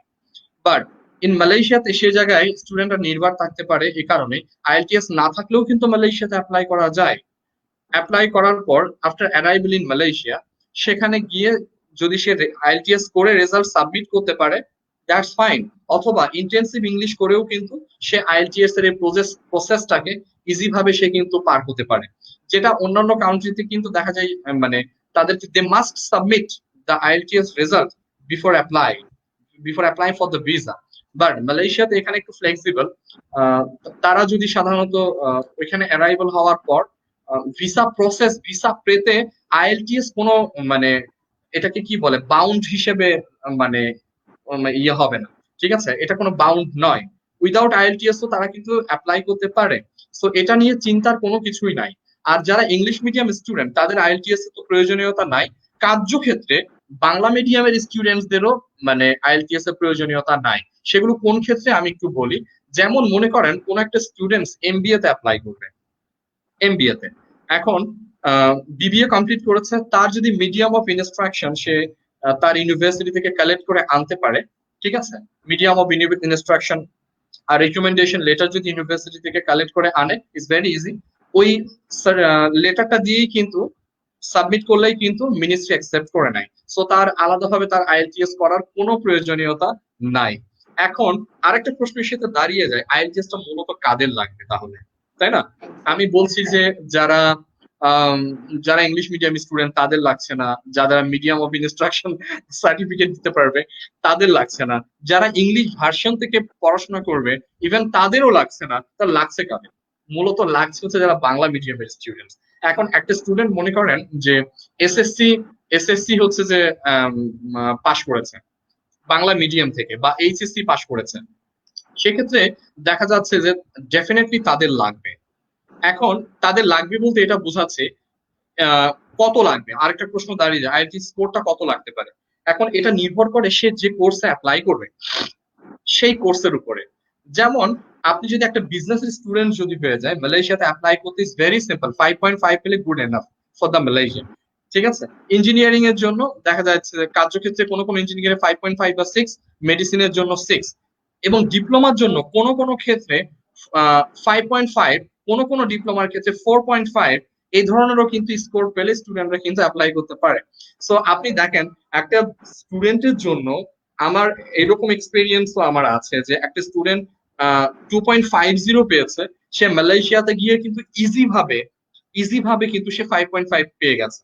S2: বাট ইন মালয়েশিয়াতে সে জায়গায় স্টুডেন্টরা নির্ভর থাকতে পারে এই কারণে, আইএলটিএস না থাকলেও কিন্তু মালয়েশিয়াতে অ্যাপ্লাই করা যায়। অ্যাপ্লাই করার পর আফটার অ্যারাইভাল ইন মালয়েশিয়া, সেখানে গিয়ে যদি সে আইএলটিএস করে রেজাল্ট সাবমিট করতে পারে, দ্যাটস ফাইন। অথবা ইন্টেন্সিভ ইংলিশ করেও কিন্তু সে আইএলটিএস এর এই প্রসেসটাকে ইজি ভাবে সে কিন্তু পার হতে পারে। যেটা অন্যান্য কান্ট্রিতে কিন্তু দেখা যায় মানে তাদেরকে they must submit the IELTS result before apply for the visa. But মালয়েশিয়াতে এখানে একটু ফ্লেক্সিবল। তারা যদি সাধারণত ওইখানে অ্যারাইভাল হওয়ার পর ভিসা পেতে আইএলটিএস কোনো মানে এটাকে কি বলে বাউন্ড হিসেবে মানে ইয়ে হবে না, ঠিক আছে? এটা কোনো বাউন্ড নয়। উইদাউট আইএলটিএস তো তারা কিন্তু অ্যাপ্লাই করতে পারে। সো এটা নিয়ে চিন্তার কোনো কিছুই নাই। আর যারা ইংলিশ মিডিয়াম স্টুডেন্ট তাদের আইএলটিএস তো প্রয়োজনীয়তা নাই। কার্যক্ষেত্রে বাংলা মিডিয়ামের স্টুডেন্টসদেরও মানে আইএলটিএস এর প্রয়োজনীয়তা নাই। সেগুলো কোন ক্ষেত্রে আমি একটু বলি। যেমন মনে করেন কোন একটা স্টুডেন্টস এমবিএ তে অ্যাপ্লাই করবে, এমবিএ তে এখন বিবিএ কমপ্লিট করেছে, তার যদি মিডিয়াম অফ ইনস্ট্রাকশন সে তার ইউনিভার্সিটি থেকে কালেক্ট করে আনতে পারে, ঠিক আছে? মিডিয়াম অফ ইনস্ট্রাকশন আর রিকমেন্ডেশন লেটার যদি ইউনিভার্সিটি থেকে কালেক্ট করে আনে, ইজ ভেরি ইজি। ওই লেটারটা দিয়েই কিন্তু সাবমিট করলেই কিন্তু মিনিস্ট্রি অ্যাকসেপ্ট করে নেয়। সো তার আলাদাভাবে তার আইএলটিএস করার কোনো প্রয়োজনীয়তা নাই। এখন আরেকটা প্রশ্ন সাথে দাঁড়িয়ে যায়, আইএলটিএসটা মূলত কাদের লাগবে তাহলে, তাই না? আমি বলছি যে যারা যারা ইংলিশ মিডিয়াম স্টুডেন্ট তাদের লাগছে না, যারা মিডিয়াম অফ ইনস্ট্রাকশন সার্টিফিকেট দিতে পারবে তাদের লাগছে না, যারা ইংলিশ ভার্সন থেকে পড়াশোনা করবে ইভেন তাদেরও লাগছে না। তার লাগছে কাদের? মূলত লাগছে হচ্ছে যারা বাংলা মিডিয়ামের স্টুডেন্ট। এখন একটা স্টুডেন্ট মনে করেন যে এসএসসি এসএসসি হচ্ছে যে পাশ করেছে বাংলা মিডিয়াম থেকে, বা এইচএসসি পাশ করেছে, সেক্ষেত্রে দেখা যাচ্ছে যে ডেফিনেটলি তাদের লাগবে। এখন তাদের লাগবে বলতে এটা বোঝাচ্ছে কত লাগবে। আরেকটা প্রশ্ন দাঁড়িয়ে যায়, আইএলটিএস স্কোরটা কত লাগতে পারে। এখন এটা নির্ভর করে সে যে কোর্সে অ্যাপ্লাই করবে সেই কোর্সের উপরে। যেমন আপনি যদি একটা বিজনেস স্টুডেন্ট যদি হয়ে যায়, মালয়েশিয়াতে অ্যাপ্লাই করতে ইজ ভেরি সিম্পল, 5.5 পেলে good enough for the Malaysia. ঠিক আছে, ইঞ্জিনিয়ারিং এর জন্য দেখা যাচ্ছে কার্যক্ষেত্রে কোনো কোনো ইঞ্জিনিয়ারিং 5.5 বা 6, মেডিসিনের জন্য 6, এবং ডিপ্লোমার জন্য কোনো কোনো ক্ষেত্রে 5.5, কোনো কোনো ডিপ্লোমার ক্ষেত্রে 4.5, এই ধরনেরও কিন্তু স্কোর পেলে স্টুডেন্টরা কিন্তু অ্যাপ্লাই করতে পারে। সো আপনি দেখেন একটা স্টুডেন্টের জন্য, আমার এরকম এক্সপিরিয়েন্সও আমার আছে যে একটা স্টুডেন্ট 2.50 পেয়েছে, সে মালয়েশিয়াতে গিয়ে কিন্তু ইজি ভাবে কিন্তু সে 5.5 পেয়ে গেছে।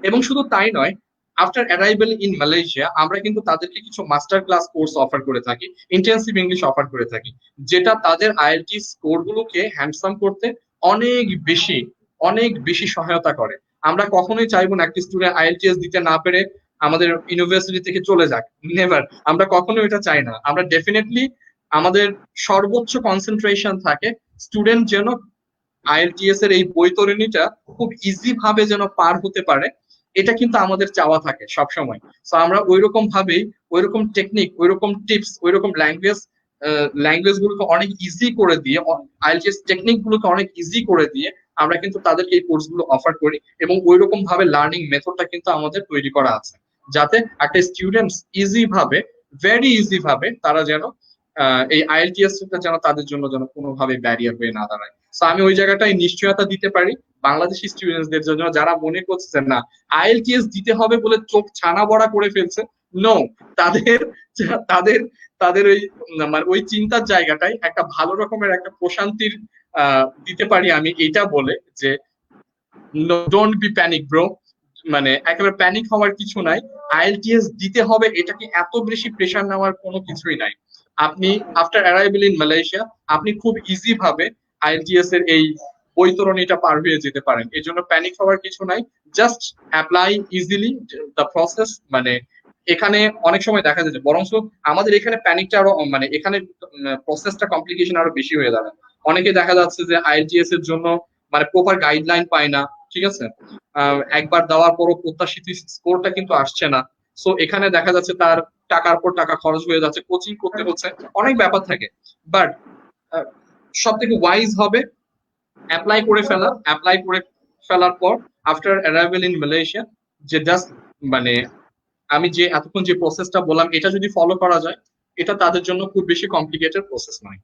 S2: এবং শুধু তাই নয়, আফটার অ্যারাইভেল ইন মালয়েশিয়া আমরা কিন্তু তাদেরকে কিছু মাস্টার ক্লাস কোর্স অফার করে থাকি, ইন্টেন্সিভ ইংলিশ অফার করে থাকি, যেটা তাদের আইএলটি স্কোর গুলোকে হ্যান্ডসাম করতে অনেক বেশি অনেক বেশি সহায়তা করে। আমরা কখনোই চাইবো না একটা স্টুডেন্ট আইএলটিএস দিতে না পেরে আমাদের ইউনিভার্সিটি থেকে চলে যাক, নেভার। আমরা কখনো এটা চাই না। আমরা ডেফিনেটলি আমাদের সর্বোচ্চ কনসেন্ট্রেশন থাকে স্টুডেন্ট যেন আইএলটিএস এর এই বৈতরণীটা খুব ইজি ভাবে যেন পার হতে পারে, এটা কিন্তু আমাদের চাওয়া থাকে সবসময়। তো আমরা ওইরকম ভাবেই, ওইরকম টেকনিক, ওইরকম টিপস, ওইরকম ল্যাঙ্গুয়েজ গুলোকে অনেক ইজি করে দিয়ে, আইএলটিএস টেকনিক গুলোকে অনেক ইজি করে দিয়ে আমরা কিন্তু তাদেরকে এই কোর্স গুলো অফার করি, এবং ওইরকম ভাবে লার্নিং মেথডটা কিন্তু আমাদের তৈরি করা আছে, যাতে একটা স্টুডেন্টস ভেরি ইজি ভাবে তারা যেন এই আইএলটিএস টা যেন তাদের জন্য যেন কোনোভাবে ব্যারিয়ার হয়ে না দাঁড়ায়। তো আমি ওই জায়গাটায় নিশ্চয়তা দিতে পারি বাংলাদেশি স্টুডেন্টসদের জন্য, যারা মনে করছে যে না আইএলটিএস দিতে হবে বলে চোখ ছানা বড়া করে ফেলছে। নো, তাদের তাদের তাদের ওই মানে ওই চিন্তার জায়গাটাই একটা ভালো রকমের একটা প্রশান্তির দিতে পারি আমি এটা বলে যে ডোন্ট বি প্যানিক ব্রো, মানে একেবারে প্যানিক হওয়ার কিছু নাই। আইএলটিএস দিতে হবে এটাকে এত বেশি প্রেশার নেওয়ার কোনো কিছুই নাই। আপনি আফটার অ্যারাইভেল ইন মালয়েশিয়া আপনি খুব ইজি ভাবে আইএলটিএস এর এই বৈতরণীটা পার হয়ে যেতে পারেন, এই জন্য প্যানিক হওয়ার কিছু নাই। Just apply easily the process. মানে এখানে অনেক সময় দেখা যায় বরং আমাদের এখানে প্যানিকটা আরো মানে এখানে প্রসেসটা কমপ্লিকেশন আরো বেশি হয়ে দাঁড়ায়। অনেকে দেখা যাচ্ছে যে আইএলটিএস এর জন্য মানে প্রপার গাইডলাইন পায় না, ঠিক আছে, একবার দেওয়ার পরও প্রত্যাশিত স্কোরটা কিন্তু আসছে না। সো এখানে দেখা যাচ্ছে তার টাকার পর টাকা খরচ হয়ে যাচ্ছে, কোচিং করতে হচ্ছে, অনেক ব্যাপার থাকে। বাট সব থেকে ওয়াইজ হবে অ্যাপ্লাই করে ফেলার পর আফটার অ্যারাইভেল ইন মালয়েশিয়া যে জাস্ট মানে আমি যে এতক্ষণ যে প্রসেসটা বললাম এটা যদি ফলো করা যায়, এটা তাদের জন্য খুব বেশি কমপ্লিকেটেড প্রসেস নয়।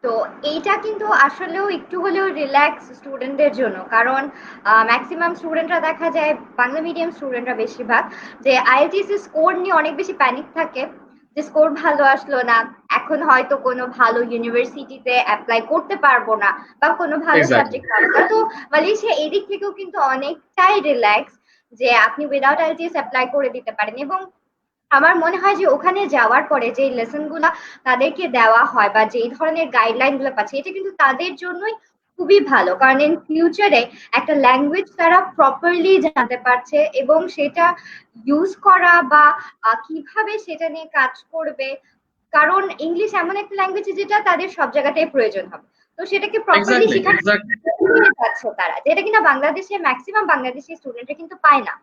S1: তো এইটা কিন্তু আসলেও একটু হলেও রিল্যাক্স স্টুডেন্টদের জন্য, কারণ ম্যাক্সিমাম স্টুডেন্টরা দেখা যায় বাংলা মিডিয়াম স্টুডেন্টরা বেশিরভাগ যে আইএলটিএস স্কোর নিয়ে অনেক বেশি প্যানিক থাকে, যে স্কোর ভালো আসলো না, এখন হয়তো কোনো ভালো ইউনিভার্সিটিতে অ্যাপ্লাই করতে পারবো না, বা কোনো ভালো
S2: এক্স্যাক্টলি।
S1: সাবজেক্ট পাবো না। তো মালয়েশিয়া এই দিক থেকেও কিন্তু অনেকটাই রিল্যাক্স, যে আপনি উইদাউট আইএলটিএস অ্যাপ্লাই করে দিতে পারেন। এবং আমার মনে হয় যে ওখানে যাওয়ার পরে যে লেসন গুলা তাদেরকে দেওয়া হয় বা যেই ধরনের গাইডলাইন গুলো পাচ্ছে, এটা কিন্তু তাদের জন্যই খুবই ভালো, কারণ ইন ফিউচারে একটা ল্যাঙ্গুয়েজ তারা প্রপারলি জানতে পারছে, এবং সেটা ইউজ করা বা কিভাবে সেটা নিয়ে কাজ করবে। কারণ ইংলিশ এমন একটা ল্যাঙ্গুয়েজ যেটা তাদের সব জায়গাতেই প্রয়োজন হবে, তো সেটাকে প্রপারলি
S2: এক্স্যাক্টলি।
S1: শেখার
S2: এক্স্যাক্টলি।
S1: পাচ্ছে তারা, যেটা কিনা বাংলাদেশে ম্যাক্সিমাম বাংলাদেশি স্টুডেন্টরা কিন্তু পায় না।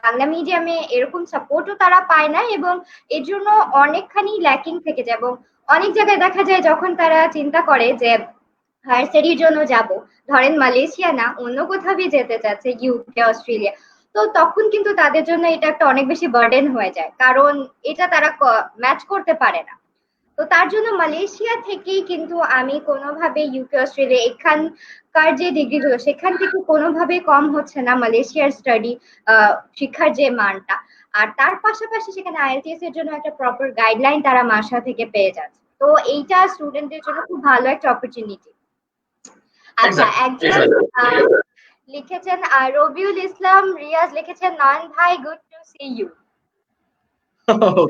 S1: বাংলা মিডিয়ামে এরকম সাপোর্টও তারা পায় না, এবং এর জন্য অনেকখানি ল্যাকিং থেকে যায়। এবং অনেক জায়গায় দেখা যায় যখন তারা চিন্তা করে যে হায়ার স্টাডির জন্য যাব, ধরেন মালয়েশিয়া না অন্য কোথাও যেতে চাচ্ছে, ইউকে, অস্ট্রেলিয়া, তো তখন কিন্তু তাদের জন্য এটা একটা অনেক বেশি বার্ডেন হয়ে যায়, কারণ এটা তারা ম্যাচ করতে পারে না। তো তার জন্য মালয়েশিয়া থেকেই কিন্তু আমি কোনোভাবে ইউকে, অস্ট্রেলিয়া এখানকার যে ডিগ্রিগুলো সেখান থেকে কোনোভাবে কম হচ্ছে না মালয়েশিয়ার স্টাডি শিক্ষার যে মানটা। আর তার পাশাপাশি সেখানে আইএলটিএস এর জন্য একটা প্রপার গাইডলাইন তারা মাসা থেকে পেয়ে যাচ্ছে। তো এইটা স্টুডেন্টদের জন্য খুব ভালো একটা অপরচুনিটি। আচ্ছা,
S2: এক্স্যাক্টলি।
S1: একজন
S2: এক্স্যাক্টলি।
S1: লিখেছেন রবিউল ইসলাম রিয়াজ লিখেছেন, নয়ন ভাই good to see you.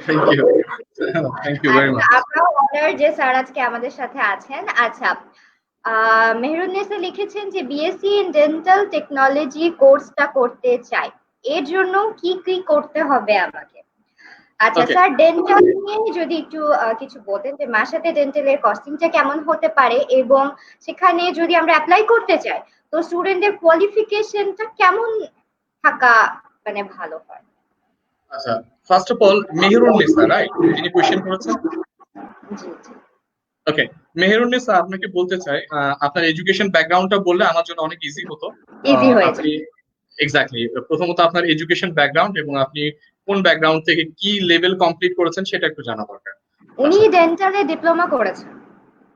S2: Thank you. Thank you very
S1: আচ্ছা,
S2: মাচ।
S1: আমরাও অনার যে স্যার আজকে আমাদের সাথে আছেন। আচ্ছা, মেহরুন্নেসা লিখেছেন যে বিএসসি ইন ডেন্টাল টেকনোলজি কোর্সটা করতে চাই, এর জন্য কি কি করতে হবে আমাকে? আচ্ছা
S2: ওকে,
S1: স্যার, ডেন্টাল নিয়ে যদি একটু কিছু বলতেন যে মাসাতে ডেন্টালের কস্টিংটা কেমন হতে পারে, এবং সেখানে যদি আমরা অ্যাপ্লাই করতে চাই তো স্টুডেন্টের কোয়ালিফিকেশনটা কেমন থাকা মানে ভালো হয়?
S2: আচ্ছা, first of all Meherunnesa right, যিনি কোয়েশ্চেন করেছেন।
S1: জি জি।
S2: ওকে, মেহেরুন্নেসা আপনাকে বলতে চাই, আপনার এডুকেশন ব্যাকগ্রাউন্ডটা বললে আমার জন্য অনেক ইজি হতো।
S1: ইজি হয়ে
S2: আপনি
S1: যায়।
S2: এক্স্যাক্টলি, প্রথমত আপনার এডুকেশন ব্যাকগ্রাউন্ড এবং আপনি কোন ব্যাকগ্রাউন্ড থেকে কি লেভেল কমপ্লিট করেছেন সেটা একটু জানা দরকার।
S1: উনি
S2: আচ্ছা,
S1: ডেন্টালে ডিপ্লোমা করেছেন।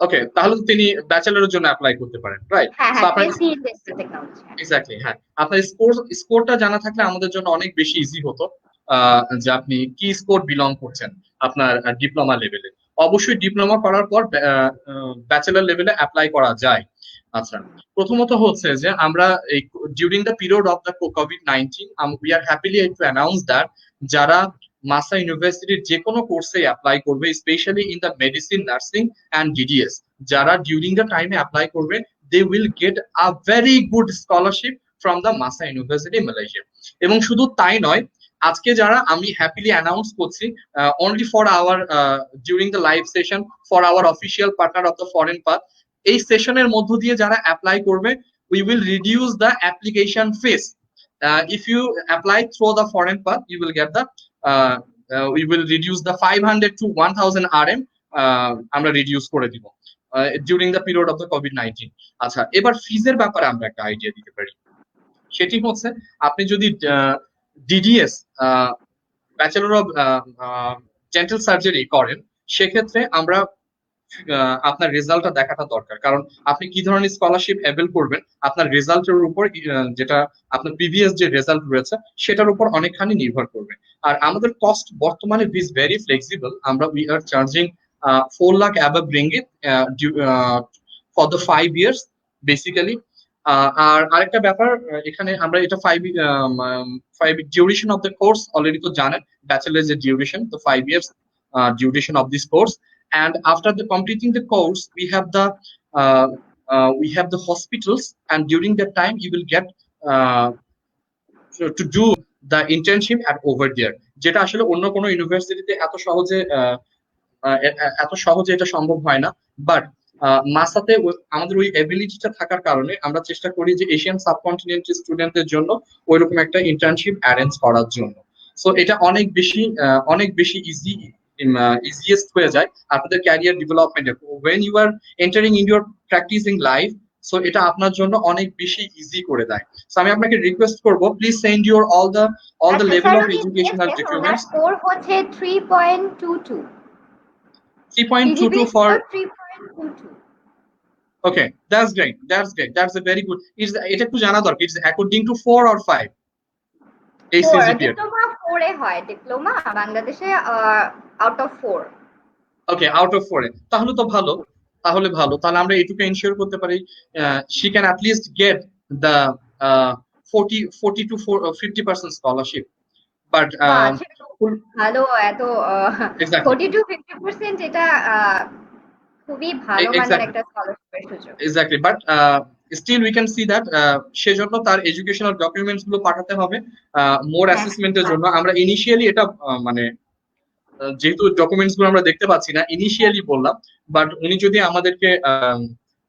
S2: ওকে, তাহলে তো তিনি ব্যাচেলরের জন্য অ্যাপ্লাই করতে পারেন, রাইট?
S1: হ্যাঁ
S2: সো
S1: হ্যাঁ,
S2: আপনার
S1: BSc in dental technology.
S2: Exactly, হ্যাঁ, আপনার স্কোরটা জানা থাকলে আমাদের জন্য অনেক বেশি ইজি হতো, যে আপনি কি স্কোর বিলং করছেন আপনার ডিপ্লোমা লেভেলে। অবশ্যই ডিপ্লোমা করার পর ব্যাচেলর লেভেলে অ্যাপ্লাই করা যায়। আচ্ছা, প্রথমত হচ্ছে যে আমরা এই during the period of the COVID-19 we are happily to announce that যারা মাসা ইউনিভার্সিটির যে কোনো কোর্সে অ্যাপ্লাই করবে, specially in the medicine, nursing and DDS, যারা ডিউরিং দ্য টাইমে অ্যাপ্লাই করবে, they will get a very good scholarship from the Masa University Malaysia। এবং শুধু তাই নয়, আজকে যারা আমি হ্যাপিলি অ্যানাউন্স করছি, only for our during the live session for our official partner of the foreign path, এই সেশনের মধ্য দিয়ে যারা অ্যাপ্লাই করবে, we will reduce the application fees. If you apply through the foreign path, you will get the we will reduce the 500 to 1000 RM, আমরা রিডিউস করে দিব during the period of the COVID-19. আচ্ছা, এবার ফিজের ব্যাপারে আমরা একটা আইডিয়া দিতে পারি। সেটি হচ্ছে, আপনি যদি DDS, bachelor of dental surgery করেন, সেক্ষেত্রে আমরা আপনার রেজাল্টটা দেখাটা দরকার, কারণ আপনি কি ধরনের স্কলারশিপ অ্যাভেল করবেন আপনার রেজাল্টের উপর, যেটা আপনার প্রিভিয়াস যে রেজাল্ট রয়েছে সেটার উপর অনেকখানি নির্ভর করবে। আর আমাদের কস্ট বর্তমানে ইজ ভেরি ফ্লেক্সিবল, আমরা we are charging 4 lakh above ringgit for the 5 years basically. আর আরেকটা ব্যাপার, এখানে আমরা এটা 5 duration of the course already তো জানেন, ব্যাচেলার যে ডিউরেশন, তো 5 years duration of this course, and after the completing the course we have the hospitals, and during that time you will get uh, to do the internship at over there, যেটা আসলে অন্য কোনো ইউনিভার্সিটিতে এত সহজে এটা সম্ভব হয় না। বাট মাসাতে আমাদের ওই এবিলিটিটা থাকার কারণে আমরা চেষ্টা করি যে এশিয়ান সাবকন্টিনেন্টের স্টুডেন্টদের জন্য ওইরকম একটা ইন্টার্নশিপ অ্যারেঞ্জ করার জন্য। সো এটা অনেক বেশি ইজিয়েস্ট হয়ে যায় আপনাদের ক্যারিয়ার ডেভেলপমেন্টে when you are entering in your practising life. So এটা আপনার জন্য অনেক বেশি ইজি করে দেয়। সো আমি আপনাকে রিকোয়েস্ট করবো, please send your all the
S1: আচ্ছা
S2: লেভেল
S1: স্যার,
S2: অফ
S1: উনি
S2: এডুকেশনাল
S1: দিয়েছেন ওনার
S2: ডকুমেন্টস।
S1: স্কোর হচ্ছে 3.22,
S2: 3.22
S1: সিজিপিএ
S2: for,
S1: ছিল 3.22।
S2: okay, that's a very good, এটা একটু জানা দরকার, ইটস অ্যাকর্ডিং টু 4 or 5 এই
S1: 4,
S2: সিজিপিএ।
S1: ডিপ্লোমা 4 এ হয়, ডিপ্লোমা বাংলাদেশে out of 4।
S2: Okay, out of 4 তাহলে তো ভালো, তাহলে আমরা এটুকু এনশিওর করতে পারি she can at least get the 40 to 50% scholarship. But
S1: বাহ, সেটা তো ভালো। এত
S2: এক্স্যাক্টলি,
S1: 40 to 50%, এটা খুবই ভালো মানের
S2: এক্স্যাক্টলি,
S1: একটা স্কলারশিপের সুযোগ।
S2: Exactly, but still we can see that সেজন্য তার এডুকেশনাল ডকুমেন্টস গুলো পাঠাতে হবে মোর
S1: হ্যাঁ
S2: অ্যাসেসমেন্টের
S1: হ্যাঁ।
S2: জন্য। আমরা ইনিশিয়ালি এটা মানে যেহেতু ডকুমেন্টস গুলো আমরা দেখতে পাচ্ছি না, ইনিশিয়ালি বললাম, বাট উনি যদি আমাদেরকে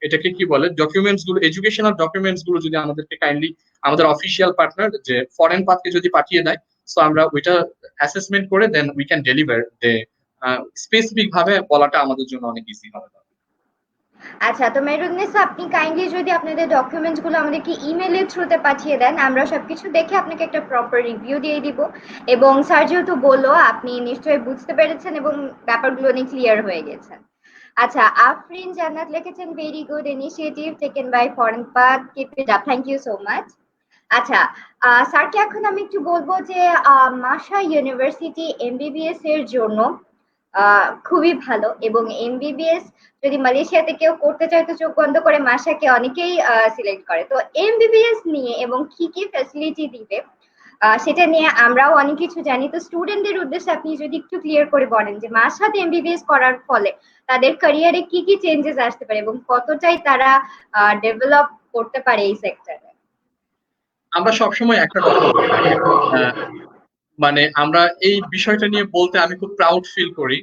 S2: এটাকে কি বলে, ডকুমেন্টস গুলো, এডুকেশনাল ডকুমেন্টস গুলো যদি আমাদেরকে কাইন্ডলি আমাদের অফিসিয়াল পার্টনার যে ফরেন পাথকে যদি পাঠিয়ে দেয়, সো আমরা ওইটা অ্যাসেসমেন্ট করে then we can deliver they, specific ভাবে বলাটা আমাদের জন্য অনেক ইজি হবে।
S1: আচ্ছা, তো মেহরুন্নেসা, আপনি কাইন্ডলি যদি আপনাদের ডকুমেন্টস গুলো আমাদেরকে ইমেলের থ্রুতে পাঠিয়ে দেন, আমরা সবকিছু দেখে আপনাকে একটা প্রপার রিভিউ দিয়ে দিব। এবং স্যার যেহেতু বললো, আপনি নিশ্চয়ই বুঝতে পেরেছেন এবং ব্যাপারগুলো অনেক ক্লিয়ার হয়ে গেছেন। আচ্ছা, আফরিন জান্নাত লিখেছেন, very good initiative taken by Foreign Path, keep it up, thank you so much. আচ্ছা, স্যারকে এখন আমি একটু বলবো যে মাসা ইউনিভার্সিটি এমবিবিএস এর জন্য খুবই ভালো, এবং এমবিবিএস যদি মালয়েশিয়াতে কেউ করতে চায় তো চোখ বন্ধ করে মাসাকে অনেকেই সিলেক্ট করে। তো এমবিবিএস নিয়ে এবং কি কি ফ্যাসিলিটি দিবে সেটা নিয়ে আমরাও অনেক কিছু জানি। তো স্টুডেন্টদের উদ্দেশ্যে আপনি যদি একটু ক্লিয়ার করে বলেন যে মাসাতে এমবিবিএস করার ফলে তাদের ক্যারিয়ারে কি কি চেঞ্জেস আসতে পারে এবং কতটাই তারা ডেভেলপ করতে পারে এই সেক্টরে।
S2: আমরা সবসময় একটা কথা বলি, দেখেন, মানে আমরা এই বিষয়টা নিয়ে বলতে আমি খুব প্রাউড ফিল করি,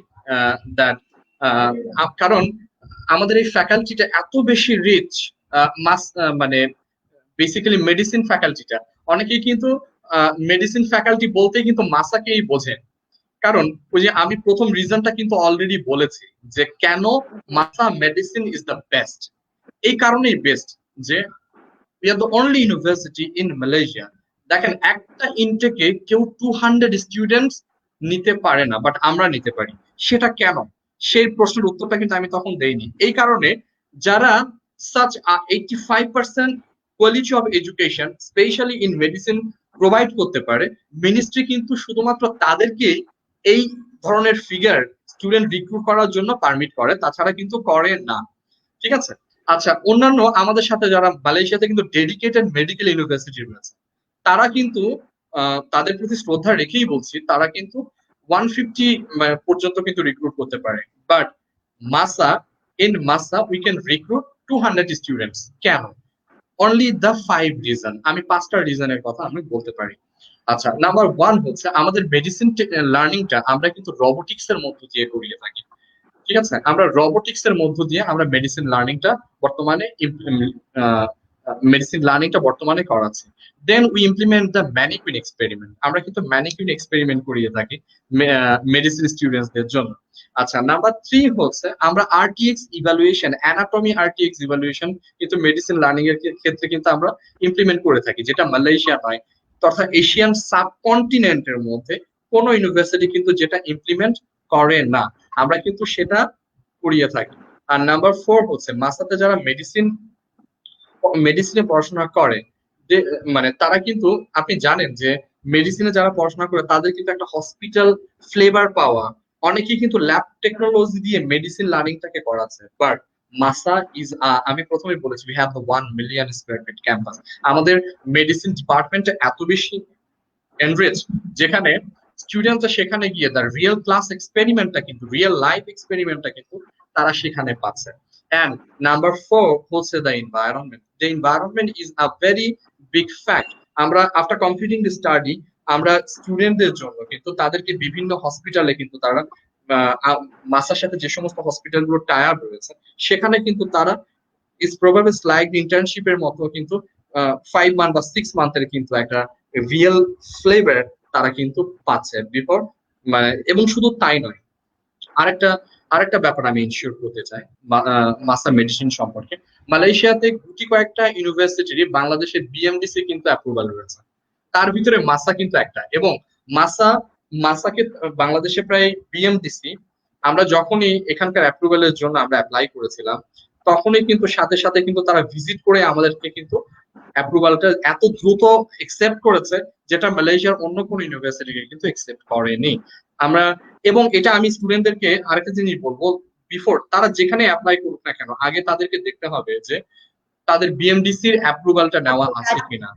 S2: দ্যাট কারণ আমাদের এই ফ্যাকাল্টিটা এত বেশি রিচ, মানে বেসিক্যালি মেডিসিন ফ্যাকাল্টিটা, অনেকেই কিন্তু মেডিসিন ফ্যাকাল্টি বলতে কিন্তু মাসাকেই বোঝেন। কারণ ওই যে আমি প্রথম রিজনটা কিন্তু অলরেডি বলেছি যে কেন মাসা মেডিসিন ইজ দ্য বেস্ট। এই কারণেই বেস্ট যে we are the only university in Malaysia, দেখেন একটা ইনটেকে কেউ 200 স্টুডেন্টস নিতে পারে না, বাট আমরা নিতে পারি। সেটা কেন? সেই প্রশ্নের উত্তরটা কিন্তু আমি তখন দেইনি। এই কারণে যারা such a 85% quality of education specially in medicine provide করতে পারে, মিনিস্ট্রি কিন্তু শুধুমাত্র তাদেরকে এই ধরনের ফিগার স্টুডেন্ট রিক্রুট করার জন্য পারমিট করে, তাছাড়া কিন্তু করে না। ঠিক আছে। আচ্ছা, অন্যান্য আমাদের সাথে যারা মালয়েশিয়াতে কিন্তু ডেডিকেটেড মেডিকেল ইউনিভার্সিটি রয়েছে, তারা কিন্তু তাদের প্রতি শ্রদ্ধা রেখেই বলছি, তারা কিন্তু 150 পর্যন্ত কিন্তু রিক্রুট করতে পারে। বাট মাসা, ইন মাসা উই ক্যান রিক্রুট 200 স্টুডেন্টস। কেন? অনলি দ্য 5 রিজন, আমি 5টা রিজনের কথা আমি বলতে পারি। আচ্ছা, নাম্বার 1 হচ্ছে আমাদের মেডিসিন লার্নিংটা আমরা কিন্তু রোবোটিক্স এর মধ্য দিয়ে করিয়ে থাকি। ঠিক আছে, আমরা রোবোটিক্স এর মধ্য দিয়ে আমরা মেডিসিন লার্নিংটা বর্তমানে করাচ্ছি। Then we implement the mannequin experiment, আমরা কিন্তু ম্যানিকুইন এক্সপেরিমেন্ট করিয়ে থাকি মেডিসিন স্টুডেন্টসদের জন্য। আচ্ছা, নাম্বার 3 হচ্ছে আমরা RTX evaluation, anatomy RTX evaluation কিন্তু মেডিসিন লার্নিং এর ক্ষেত্রে কিন্তু আমরা ইমপ্লিমেন্ট করে থাকি, যেটা মালয়েশিয়া নয় তথা এশিয়ান সাবকন্টিনেন্টের মধ্যে কোন ইউনিভার্সিটি কিন্তু যেটা ইমপ্লিমেন্ট করে না, আমরা কিন্তু সেটা করিয়ে থাকি। আর নাম্বার 4 হচ্ছে মাসাতে যারা মেডিসিনে পড়াশোনা করে, যে মানে তারা কিন্তু, আপনি জানেন যে মেডিসিনে যারা পড়াশোনা করে তাদের কিন্তু একটা হসপিটাল ফ্লেভার পাওয়া, অনেকেই কিন্তু ল্যাব টেকনোলজি দিয়ে মেডিসিন লার্নিংটাকে করাচ্ছে। বাট মাসা ইজ, আমি প্রথমে বলেছি, we have the 1 million square feet campus. আমাদের মেডিসিন ডিপার্টমেন্টে এত বেশি এনরিচ, যেখানে স্টুডেন্টরা সেখানে গিয়ে তার রিয়েল ক্লাস এক্সপেরিমেন্টটা কিন্তু, রিয়েল লাইফ এক্সপেরিমেন্টটা কিন্তু তারা সেখানে পাচ্ছে। And number 4 হচ্ছে the environment. The environment is a very big fact. আমরা আফটার কমপ্লিটিং দি স্টাডি, আমরা স্টুডেন্টদের জন্য কিন্তু তাদেরকে বিভিন্ন হসপিটালে কিন্তু তারা মাসার সাথে যে সমস্ত হসপিটালগুলো টাই আপ রয়েছে, সেখানে কিন্তু তারা ইজ প্রবাবলি লাইক ইন্টার্নশিপের মতো কিন্তু 5 মান্থ বা 6 মান্থের কিন্তু একটা রিয়েল ফ্লেভার তারা কিন্তু পাচ্ছে বিফোর। মানে এবং শুধু তাই নয়, আরেকটা আরেকটা ব্যাপার আমি ইনশিওর করতে চাই মাসা মেডিসিন সম্পর্কে। মালয়েশিয়াতে গুটি কয়েকটা ইউনিভার্সিটির বাংলাদেশের বিএমডিসি কিন্তু অ্যাপ্রুভাল রয়েছে, তার ভিতরে মাসা কিন্তু একটা। এবং মাসা মাসাকে বাংলাদেশে প্রায় বিএমডিসি, আমরা যখনই এখানকার অ্যাপ্রুভালের জন্য আমরা অ্যাপ্লাই করেছিলাম, তখনই কিন্তু সাথে সাথে কিন্তু তারা ভিজিট করে আমাদেরকে কিন্তু অ্যাপ্রুভালটা এত দ্রুত একসেপ্ট করেছে, যেটা মালয়েশিয়ার অন্য কোনো ইউনিভার্সিটি কিন্তু একসেপ্ট করেনি। আমরা, এবং এটা আমি স্টুডেন্টদেরকে আরেকটা জিনিস বলবো, বিফোর তারা যেখানে অ্যাপ্লাই করুক না কেন, আগে তাদেরকে দেখতে হবে যে তাদের বিএমডিসির অ্যাপ্রুভালটা নেওয়া আছে কিনা।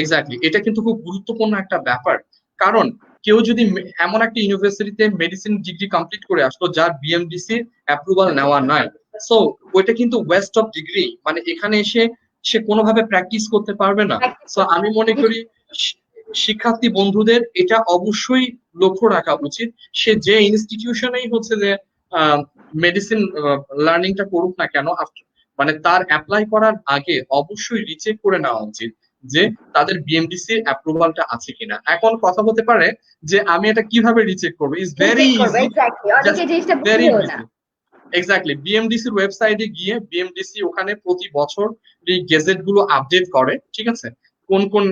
S2: এক্স্যাক্টলি, এটা কিন্তু খুব গুরুত্বপূর্ণ একটা ব্যাপার। কারণ কেউ যদি এমন একটা ইউনিভার্সিটিতে মেডিসিন ডিগ্রি কমপ্লিট করে আসলো যার বিএমডিসির অ্যাপ্রুভাল নেওয়া নাই, সো ওইটা কিন্তু ওয়েস্ট অফ ডিগ্রি, মানে এখানে এসে সে কোনোভাবে প্র্যাকটিস করতে পারবে না। সো আমি মনে করি শিক্ষার্থী বন্ধুদের এটা অবশ্যই লক্ষ্য রাখা উচিত, সে যে ইনস্টিটিউশনেই হচ্ছে যে মেডিসিন লার্নিংটা করুক না কেন, মানে তার অ্যাপ্লাই করার আগে অবশ্যই রিচেক করে নেওয়া উচিত যে তাদের বিএমডিসি অ্যাপ্রুভালটা আছে কিনা। এখন কথা হতে পারে যে আমি এটা কিভাবে রিচেক করবো, is very easy, very easy. Exactly, বিএমডিসির ওয়েবসাইটে গিয়ে বিএমডিসি ওখানে প্রতি বছর এই গেজেট গুলো আপডেট করে। ঠিক আছে, কোন কোন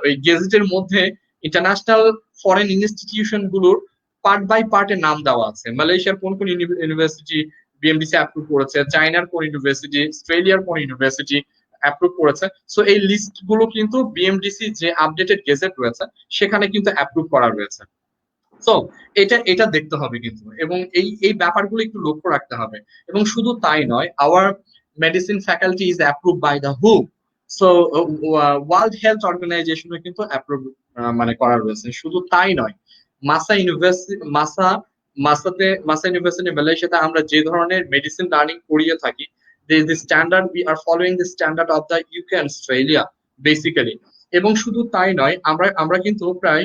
S2: ওই গেজেটের মধ্যে ইন্টারন্যাশনাল ফরেন ইনস্টিটিউশন গুলোর পার্ট বাই পার্টের নাম দেওয়া আছে, মালয়েশিয়ার কোন কোন ইউনিভার্সিটি বিএমডিসি অ্যাপ্রুভ করেছে, চায়নার কোন ইউনিভার্সিটি, অস্ট্রেলিয়ার কোন ইউনিভার্সিটি অ্যাপ্রুভ করেছে। সো এই লিস্ট গুলো কিন্তু বিএমডিসি যে আপডেটেড গেজেট রয়েছে সেখানে কিন্তু অ্যাপ্রুভ করা রয়েছে। সো এটা এটা দেখতে হবে কিন্তু, এবং এই এই ব্যাপারগুলো একটু লক্ষ্য রাখতে হবে। এবং শুধু তাই নয়, our medicine faculty is approve by the হু, সো ওয়ার্ল্ড হেলথ অর্গানাইজেশনে কিন্তু অ্যাপ্রুভ মানে করা রয়েছে। শুধু তাই নয়, মাসা ইউনিভার্সিটি মাসা ইউনিভার্সিটি মালয়েশিয়াতে আমরা যে ধরনের মেডিসিন লার্নিং করিয়ে থাকি, the standard we are following the standard of the UK and Australia basically। এবং শুধু তাই নয়, আমরা কিন্তু প্রায়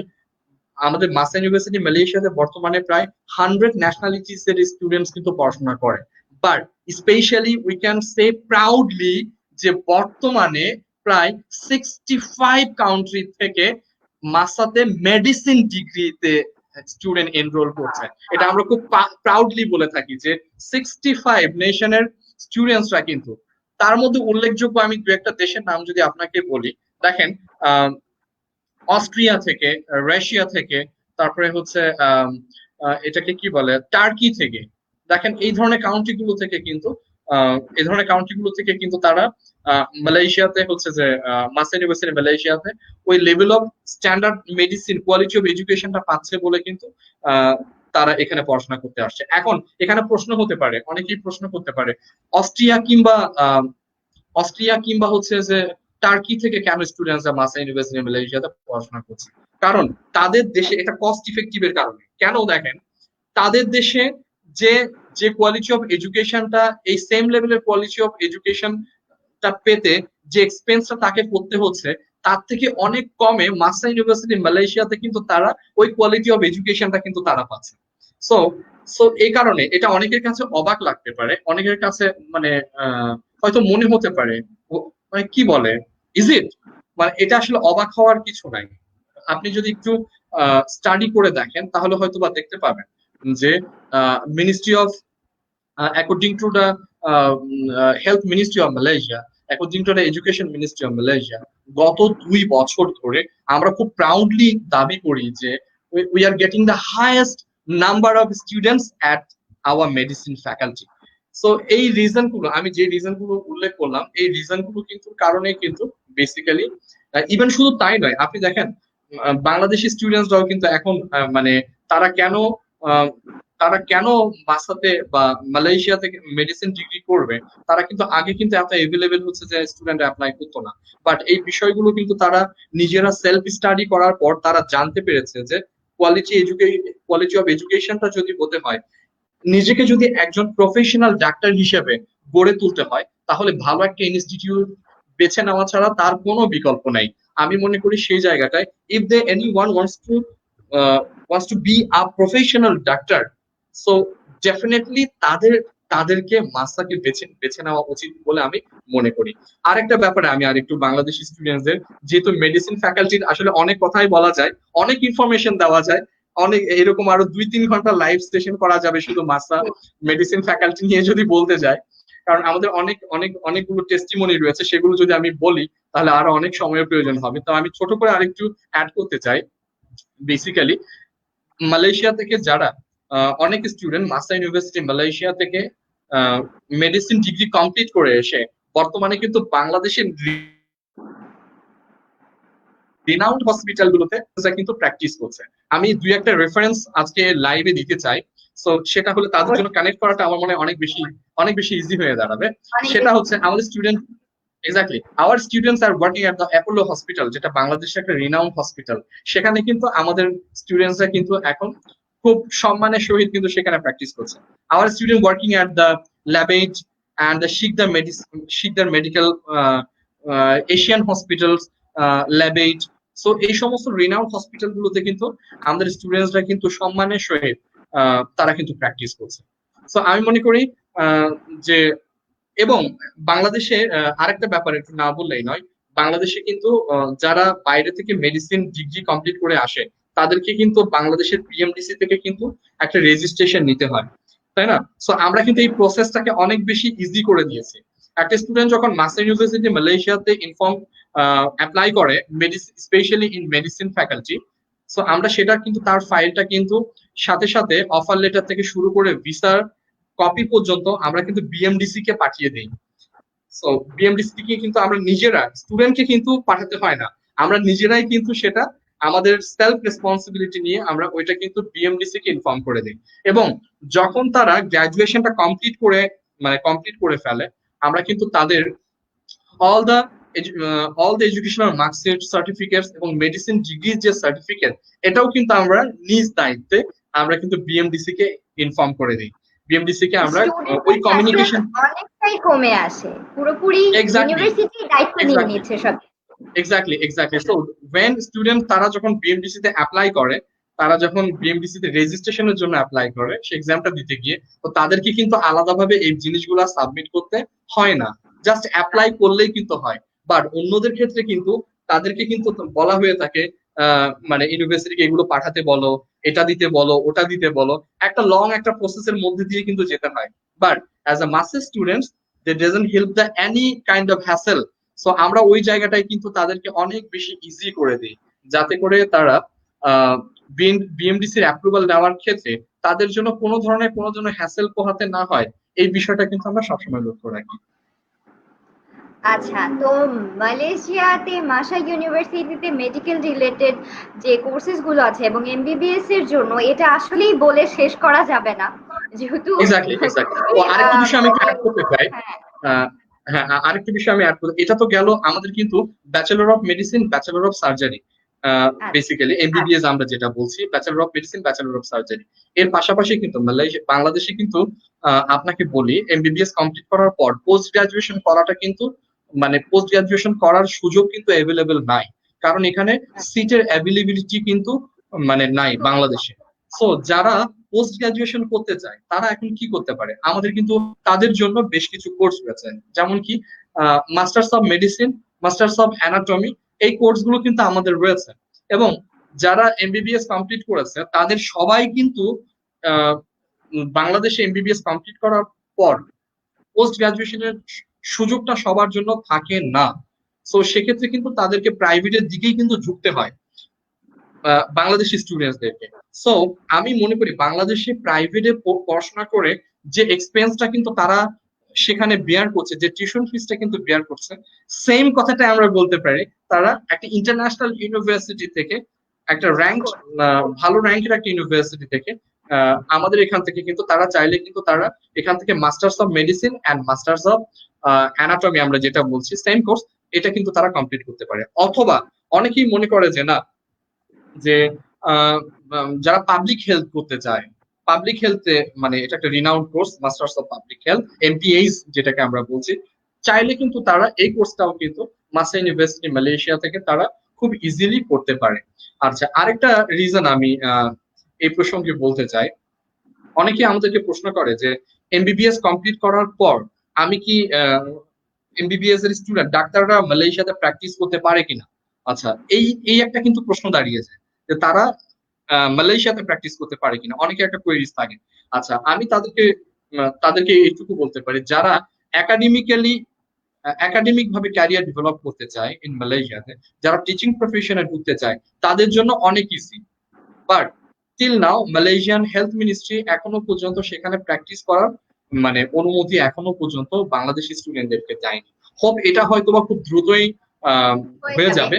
S2: আমাদের মাসা ইউনিভার্সিটি মালয়েশিয়াতে বর্তমানে প্রায় 100 ন্যাশনালিটিস এর স্টুডেন্টস কিন্তু পড়াশোনা করে। But specially we can say proudly যে বর্তমানে প্রায় 65 কান্ট্রি থেকে মাসাতে মেডিসিন ডিগ্রিতে স্টুডেন্ট এনরোল করছে। এটা আমরা খুব প্রাউডলি বলে থাকি যে 65 নেশনের স্টুডেন্টসরা কিন্তু। তার মধ্যে উল্লেখযোগ্য আমি দু একটা দেশের নাম যদি আপনাকে বলি, দেখেন অস্ট্রিয়া থেকে, রাশিয়া থেকে, তারপরে হচ্ছে এটাকে কি বলে, টার্কি থেকে। দেখেন এই ধরনের কান্ট্রি গুলো থেকে কিন্তু এই ধরনের কান্ট্রি গুলো থেকে কিন্তু তারা মালয়েশিয়াতে হচ্ছে যে মাসা ইউনিভার্সিটি মালয়েশিয়াতে ওই level of standard medicine quality of এডুকেশনটা পাচ্ছে বলে কিন্তু তারা এখানে পড়াশোনা করতে আসছে। এখন এখানে প্রশ্ন হতে পারে, অনেকেই প্রশ্ন করতে পারে, অস্ট্রিয়া কিংবা হচ্ছে যে টার্কি থেকে কেন স্টুডেন্টসরা মাসা ইউনিভার্সিটি মালয়েশিয়াতে পড়াশোনা করছে? কারণ তাদের দেশে এটা কস্ট ইফেক্টিভ এর কারণে। কেন? দেখেন, তাদের দেশে যে যে কোয়ালিটি অফ এডুকেশনটা, এই সেম লেভেলের কোয়ালিটি অফ এডুকেশনটা পেতে যে এক্সপেন্সটা তাকে করতে হচ্ছে, তার থেকে অনেক কমে মাসা ইউনিভার্সিটি মালয়েশিয়াতে কিন্তু তারা ওই কোয়ালিটি অফ এডুকেশনটা কিন্তু তারা পাচ্ছে। সো সো এই কারণে এটা অনেকের কাছে অবাক লাগতে পারে, অনেকের কাছে মানে হয়তো মনে হতে পারে মানে কি বলে, ইজ ইট, মানে এটা আসলে অবাক হওয়ার কিছু নাই। আপনি যদি একটু স্টাডি করে দেখেন তাহলে হয়তো বা দেখতে পাবেন যে ministry of according to the health ministry of Malaysia, according to the education ministry of Malaysia, গত 2 বছর ধরে আমরা খুব প্রাউডলি দাবি করি যে we are getting the highest number of students at our medicine faculty। So এই রিজন গুলো, আমি যে রিজন গুলো উল্লেখ করলাম, এই রিজন গুলো কিন্তু কারণে কিন্তু বেসিক্যালি ইভেন শুধু তাই নয়, আপনি দেখেন বাংলাদেশি স্টুডেন্টসরাও কিন্তু এখন মানে তারা কেন তারা কেন মাসাতে বা মালয়েশিয়া থেকে মেডিসিন ডিগ্রি করবে, তারা কিন্তু আগে কিন্তু এত এভেলেবেল হচ্ছে যে স্টুডেন্ট অ্যাপ্লাই করতো না। বাট এই বিষয়গুলো কিন্তু তারা নিজেরা সেলফ স্টাডি করার পর তারা জানতে পেরেছে যে কোয়ালিটি অফ এডুকেশনটা যদি হতে হয়, নিজেকে যদি একজন প্রফেশনাল ডাক্তার হিসেবে গড়ে তুলতে হয়, তাহলে ভালো একটা ইনস্টিটিউট বেছে নেওয়া ছাড়া তার কোনো বিকল্প নাই। আমি মনে করি সেই জায়গাটায় if they anyone wants to be a professional doctor, so definitely তাদেরকে মাসাকে বেছে নেওয়া উচিত বলে আমি মনে করি। আরেকটা ব্যাপারে আমি আরেকটু বাংলাদেশি স্টুডেন্টদের, যেহেতু মেডিসিন ফ্যাকাল্টির আসলে অনেক কথাই বলা যায়, অনেক ইনফরমেশন দেওয়া যায়, অনেক এরকম আরো 2-3 ঘন্টা লাইভ সেশন করা যাবে শুধু মাসা মেডিসিন ফ্যাকাল্টি নিয়ে যদি বলতে যাই। কারণ আমাদের অনেকগুলো টেস্টিমনি রয়েছে, সেগুলো যদি আমি বলি তাহলে আরো অনেক সময়ের প্রয়োজন হবে। তো আমি ছোট করে আরেকটু অ্যাড করতে চাই। বেসিক্যালি মালয়েশিয়া থেকে যারা অনেক স্টুডেন্ট মাসা ইউনিভার্সিটি মালয়েশিয়া থেকে মেডিসিন ডিগ্রি কমপ্লিট করে এসে বর্তমানে কিন্তু বাংলাদেশের রিনাউন্ড হসপিটাল গুলোতে কিন্তু প্র্যাকটিস করছে। আমি 2-একটা রেফারেন্স আজকে লাইভে দিতে চাই। সো সেটা হলে তাদের জন্য কানেক্ট করাটা আমার মনে হয় অনেক বেশি ইজি হয়ে দাঁড়াবে। সেটা হচ্ছে আমাদের student, exactly hour students are working at the Apollo hospital, যেটা বাংলাদেশের একটা রিনাউন্ড হসপিটাল। সেখানে কিন্তু আমাদের স্টুডেন্টসরা কিন্তু এখন খুব সম্মানের সহিত কিন্তু সেখানে প্র্যাকটিস করছে। Our student working at the Labaid and the Sikdar medical Asian hospitals, Labaid. So এই সমস্ত রিনাউন্ড হসপিটাল গুলোতে কিন্তু আমাদের স্টুডেন্টসরা কিন্তু সম্মানের সহিত তারা কিন্তু প্র্যাকটিস করছে। সো আমি মনে করি যে, এবং বাংলাদেশে আরেকটা ব্যাপার একটু না বললেই নয়, বাংলাদেশে কিন্তু যারা বাইরে থেকে মেডিসিন ডিগ্রি কমপ্লিট করে আসে তাদেরকে কিন্তু বাংলাদেশের পিএমডিসি থেকে কিন্তু একটা রেজিস্ট্রেশন নিতে হয়, তাই না? সো আমরা কিন্তু এই প্রসেসটাকে অনেক বেশি ইজি করে দিয়েছি। একটা স্টুডেন্ট যখন মাসা ইউনিভার্সিটি মালয়েশিয়াতে ইনফর্ম অ্যাপ্লাই করে specially in medicine faculty, so আমরা সেটা কিন্তু তার ফাইলটা কিন্তু সাথে সাথে অফার লেটার থেকে শুরু করে ভিসার কপি পর্যন্ত আমরা কিন্তু বিএমডিসি কে পাঠিয়ে দিই। সো বিএমডিসি কে কিন্তু আমরা নিজেরা, স্টুডেন্টকে কিন্তু পাঠাতে হয় না, আমরা নিজেরাই কিন্তু সেটা আমাদের সেলফ রেসপন্সিবিলিটি নিয়ে আমরা ওইটা কিন্তু বিএমডিসি কে ইনফর্ম করে দিই। এবং যখন তারা গ্রাজুয়েশনটা কমপ্লিট করে ফেলে, আমরা কিন্তু তাদের all the all the educational marksheet certificates এবং মেডিসিন ডিগ্রি যে সার্টিফিকেট, এটাও কিন্তু আমরা নিজ দায়িত্বে আমরা কিন্তু বিএমডিসি কে ইনফর্ম করে দিই। বিএমডিসি কে আমরা ওই
S1: স্টুডেন্টদের
S2: কমিউনিকেশন
S1: অনেকটাই কমে আসে, পুরোপুরি
S2: এক্স্যাক্টলি
S1: ইউনিভার্সিটি দায়িত্ব নিয়ে
S2: এক্স্যাক্টলি
S1: নিচ্ছে সব।
S2: এক্স্যাক্টলি সো ওয়েন স্টুডেন্ট তারা যখন বিএমডিসি তে অ্যাপ্লাই করে, তারা যখন বিএমডিসি তে রেজিস্ট্রেশনের জন্য অ্যাপ্লাই করে সে এক্সামটা দিতে গিয়ে, তো তাদেরকে কিন্তু আলাদাভাবে এই জিনিসগুলো সাবমিট করতে হয় না, জাস্ট অ্যাপ্লাই করলেই কিন্তু হয়। বাট অন্যদের ক্ষেত্রে কিন্তু তাদেরকে কিন্তু বলা হয়ে থাকে মানে ইউনিভার্সিটিকে এগুলো পাঠাতে বলো, এটা দিতে বলো, ওটা দিতে বলো, একটা লং একটা প্রসেসের মধ্যে দিয়ে কিন্তু যেতে হয়। But as a master students they doesn't help the any kind of hassle. So আমরা ওই জায়গাটায় কিন্তু তাদেরকে অনেক বেশি ইজি করে দিই, যাতে করে তারা বিএমডিসির অ্যাপ্রুভাল নেওয়ার ক্ষেত্রে তাদের জন্য কোনো ধরনের হ্যাসেল পোহাতে না হয়, এই বিষয়টা কিন্তু আমরা সবসময় লক্ষ্য রাখি।
S1: আচ্ছা, তো মালয়েশিয়াতে মাসা ইউনিভার্সিটিতে মেডিকেল রিলেটেড যে কোর্সেস গুলো আছে এবং এমবিবিএস এর জন্য এটা আসলেই বলে শেষ করা যাবে না, যেহেতু
S2: এক্স্যাক্টলি ও
S1: খুবই,
S2: আরেকটা বিষয় আমি একটু
S1: বড়।
S2: অ্যাড করতে চাই।
S1: হ্যাঁ।
S2: আহ, হ্যাঁ, আরেকটা বিষয় আমি অ্যাড করতে, এটা তো গেল আমাদের কিন্তু bachelor of medicine, bachelor of surgery,
S1: আচ্ছা।
S2: বেসিক্যালি এমবিবিএস আমরা যেটা বলছি, bachelor of medicine, bachelor of surgery. এর পাশাপাশি কিন্তু বাংলাদেশে কিন্তু আপনাকে বলি এমবিবিএস কমপ্লিট করার পর পোস্ট গ্রাজুয়েশন করাটা কিন্তু, মানে পোস্ট গ্রাজুয়েশন করার সুযোগ কিন্তু অ্যাভেলেবেল নাই, কারণ এখানে সিটের অ্যাভেলেবিলিটি কিন্তু মানে নাই বাংলাদেশে। সো যারা পোস্ট গ্রাজুয়েশন করতে চায় তারা এখন কি করতে পারে, আমাদের কিন্তু তাদের জন্য বেশ কিছু কোর্স রয়েছে, যেমন কি masters of medicine, masters of anatomy, এই কোর্স গুলো কিন্তু আমাদের রয়েছে। এবং যারা এমবিবিএস কমপ্লিট করেছে তাদের সবাই কিন্তু আহ, বাংলাদেশে এমবিবিএস কমপ্লিট করার পর পোস্ট গ্রাজুয়েশনের সুযোগটা সবার জন্য থাকে না। তো সেক্ষেত্রে কিন্তু তাদেরকে প্রাইভেটের দিকেই কিন্তু ঝুঁকতে হয় বাংলাদেশি স্টুডেন্টসদেরকে। সো আমি মনে করি বাংলাদেশে প্রাইভেটে পড়াশোনা করে যে এক্সপেন্সটা কিন্তু তারা সেখানে বেয়ার করছে, যে টিউশন ফিসটা কিন্তু বেয়ার করছে, সেম কথাটা আমরা বলতে পারি তারা একটা ইন্টারন্যাশনাল ইউনিভার্সিটি থেকে, একটা র্যাঙ্ক, ভালো র্যাঙ্কের একটা ইউনিভার্সিটি থেকে, আমাদের এখান থেকে কিন্তু তারা চাইলে কিন্তু তারা এখান থেকে masters of medicine and masters of anatomy আমরা যেটা বলছি সেম কোর্স, এটা কিন্তু তারা কমপ্লিট করতে পারে। অথবা অনেকেই মনে করে যে না, যে যারা পাবলিক হেলথ করতে চায়, পাবলিক হেলথে মানে এটা একটা renowned course, masters of public health, MPH যেটাকে আমরা বলছি, চাইলে কিন্তু তারা এই কোর্সটাও কিন্তু মাসা ইউনিভার্সিটি মালয়েশিয়া থেকে তারা খুব ইজিলি করতে পারে। আচ্ছা, আরেকটা রিজন আমি এই প্রসঙ্গে বলতে চাই, অনেকে আমাদেরকে প্রশ্ন করে যে এমবিবিএস কমপ্লিট করার পর আমি কি এমবিবিএস এর স্টুডেন্ট, ডাক্তাররা মালয়েশিয়াতে প্র্যাকটিস করতে পারে কিনা। আচ্ছা, এই এই একটা কিন্তু প্রশ্ন দাঁড়িয়েছে যে তারা মালয়েশিয়াতে প্র্যাকটিস করতে পারে কিনা, অনেকে একটা কোয়েরিজ থাকে। আচ্ছা, আমি তাদেরকে এইটুকু বলতে পারি, যারা একাডেমিক ভাবে ক্যারিয়ার ডেভেলপ করতে চায় ইন মালয়েশিয়াতে, যারা টিচিং প্রফেশনে ঢুকতে চায়, তাদের জন্য অনেক easy. But till now Malaysian health ministry এখনো পর্যন্ত সেখানে প্র্যাকটিস করার মানে অনুমতি এখনো পর্যন্ত বাংলাদেশি স্টুডেন্টদেরকে দেয়নি। হোপ এটা হয়তো বা খুব দ্রুতই হয়ে যাবে।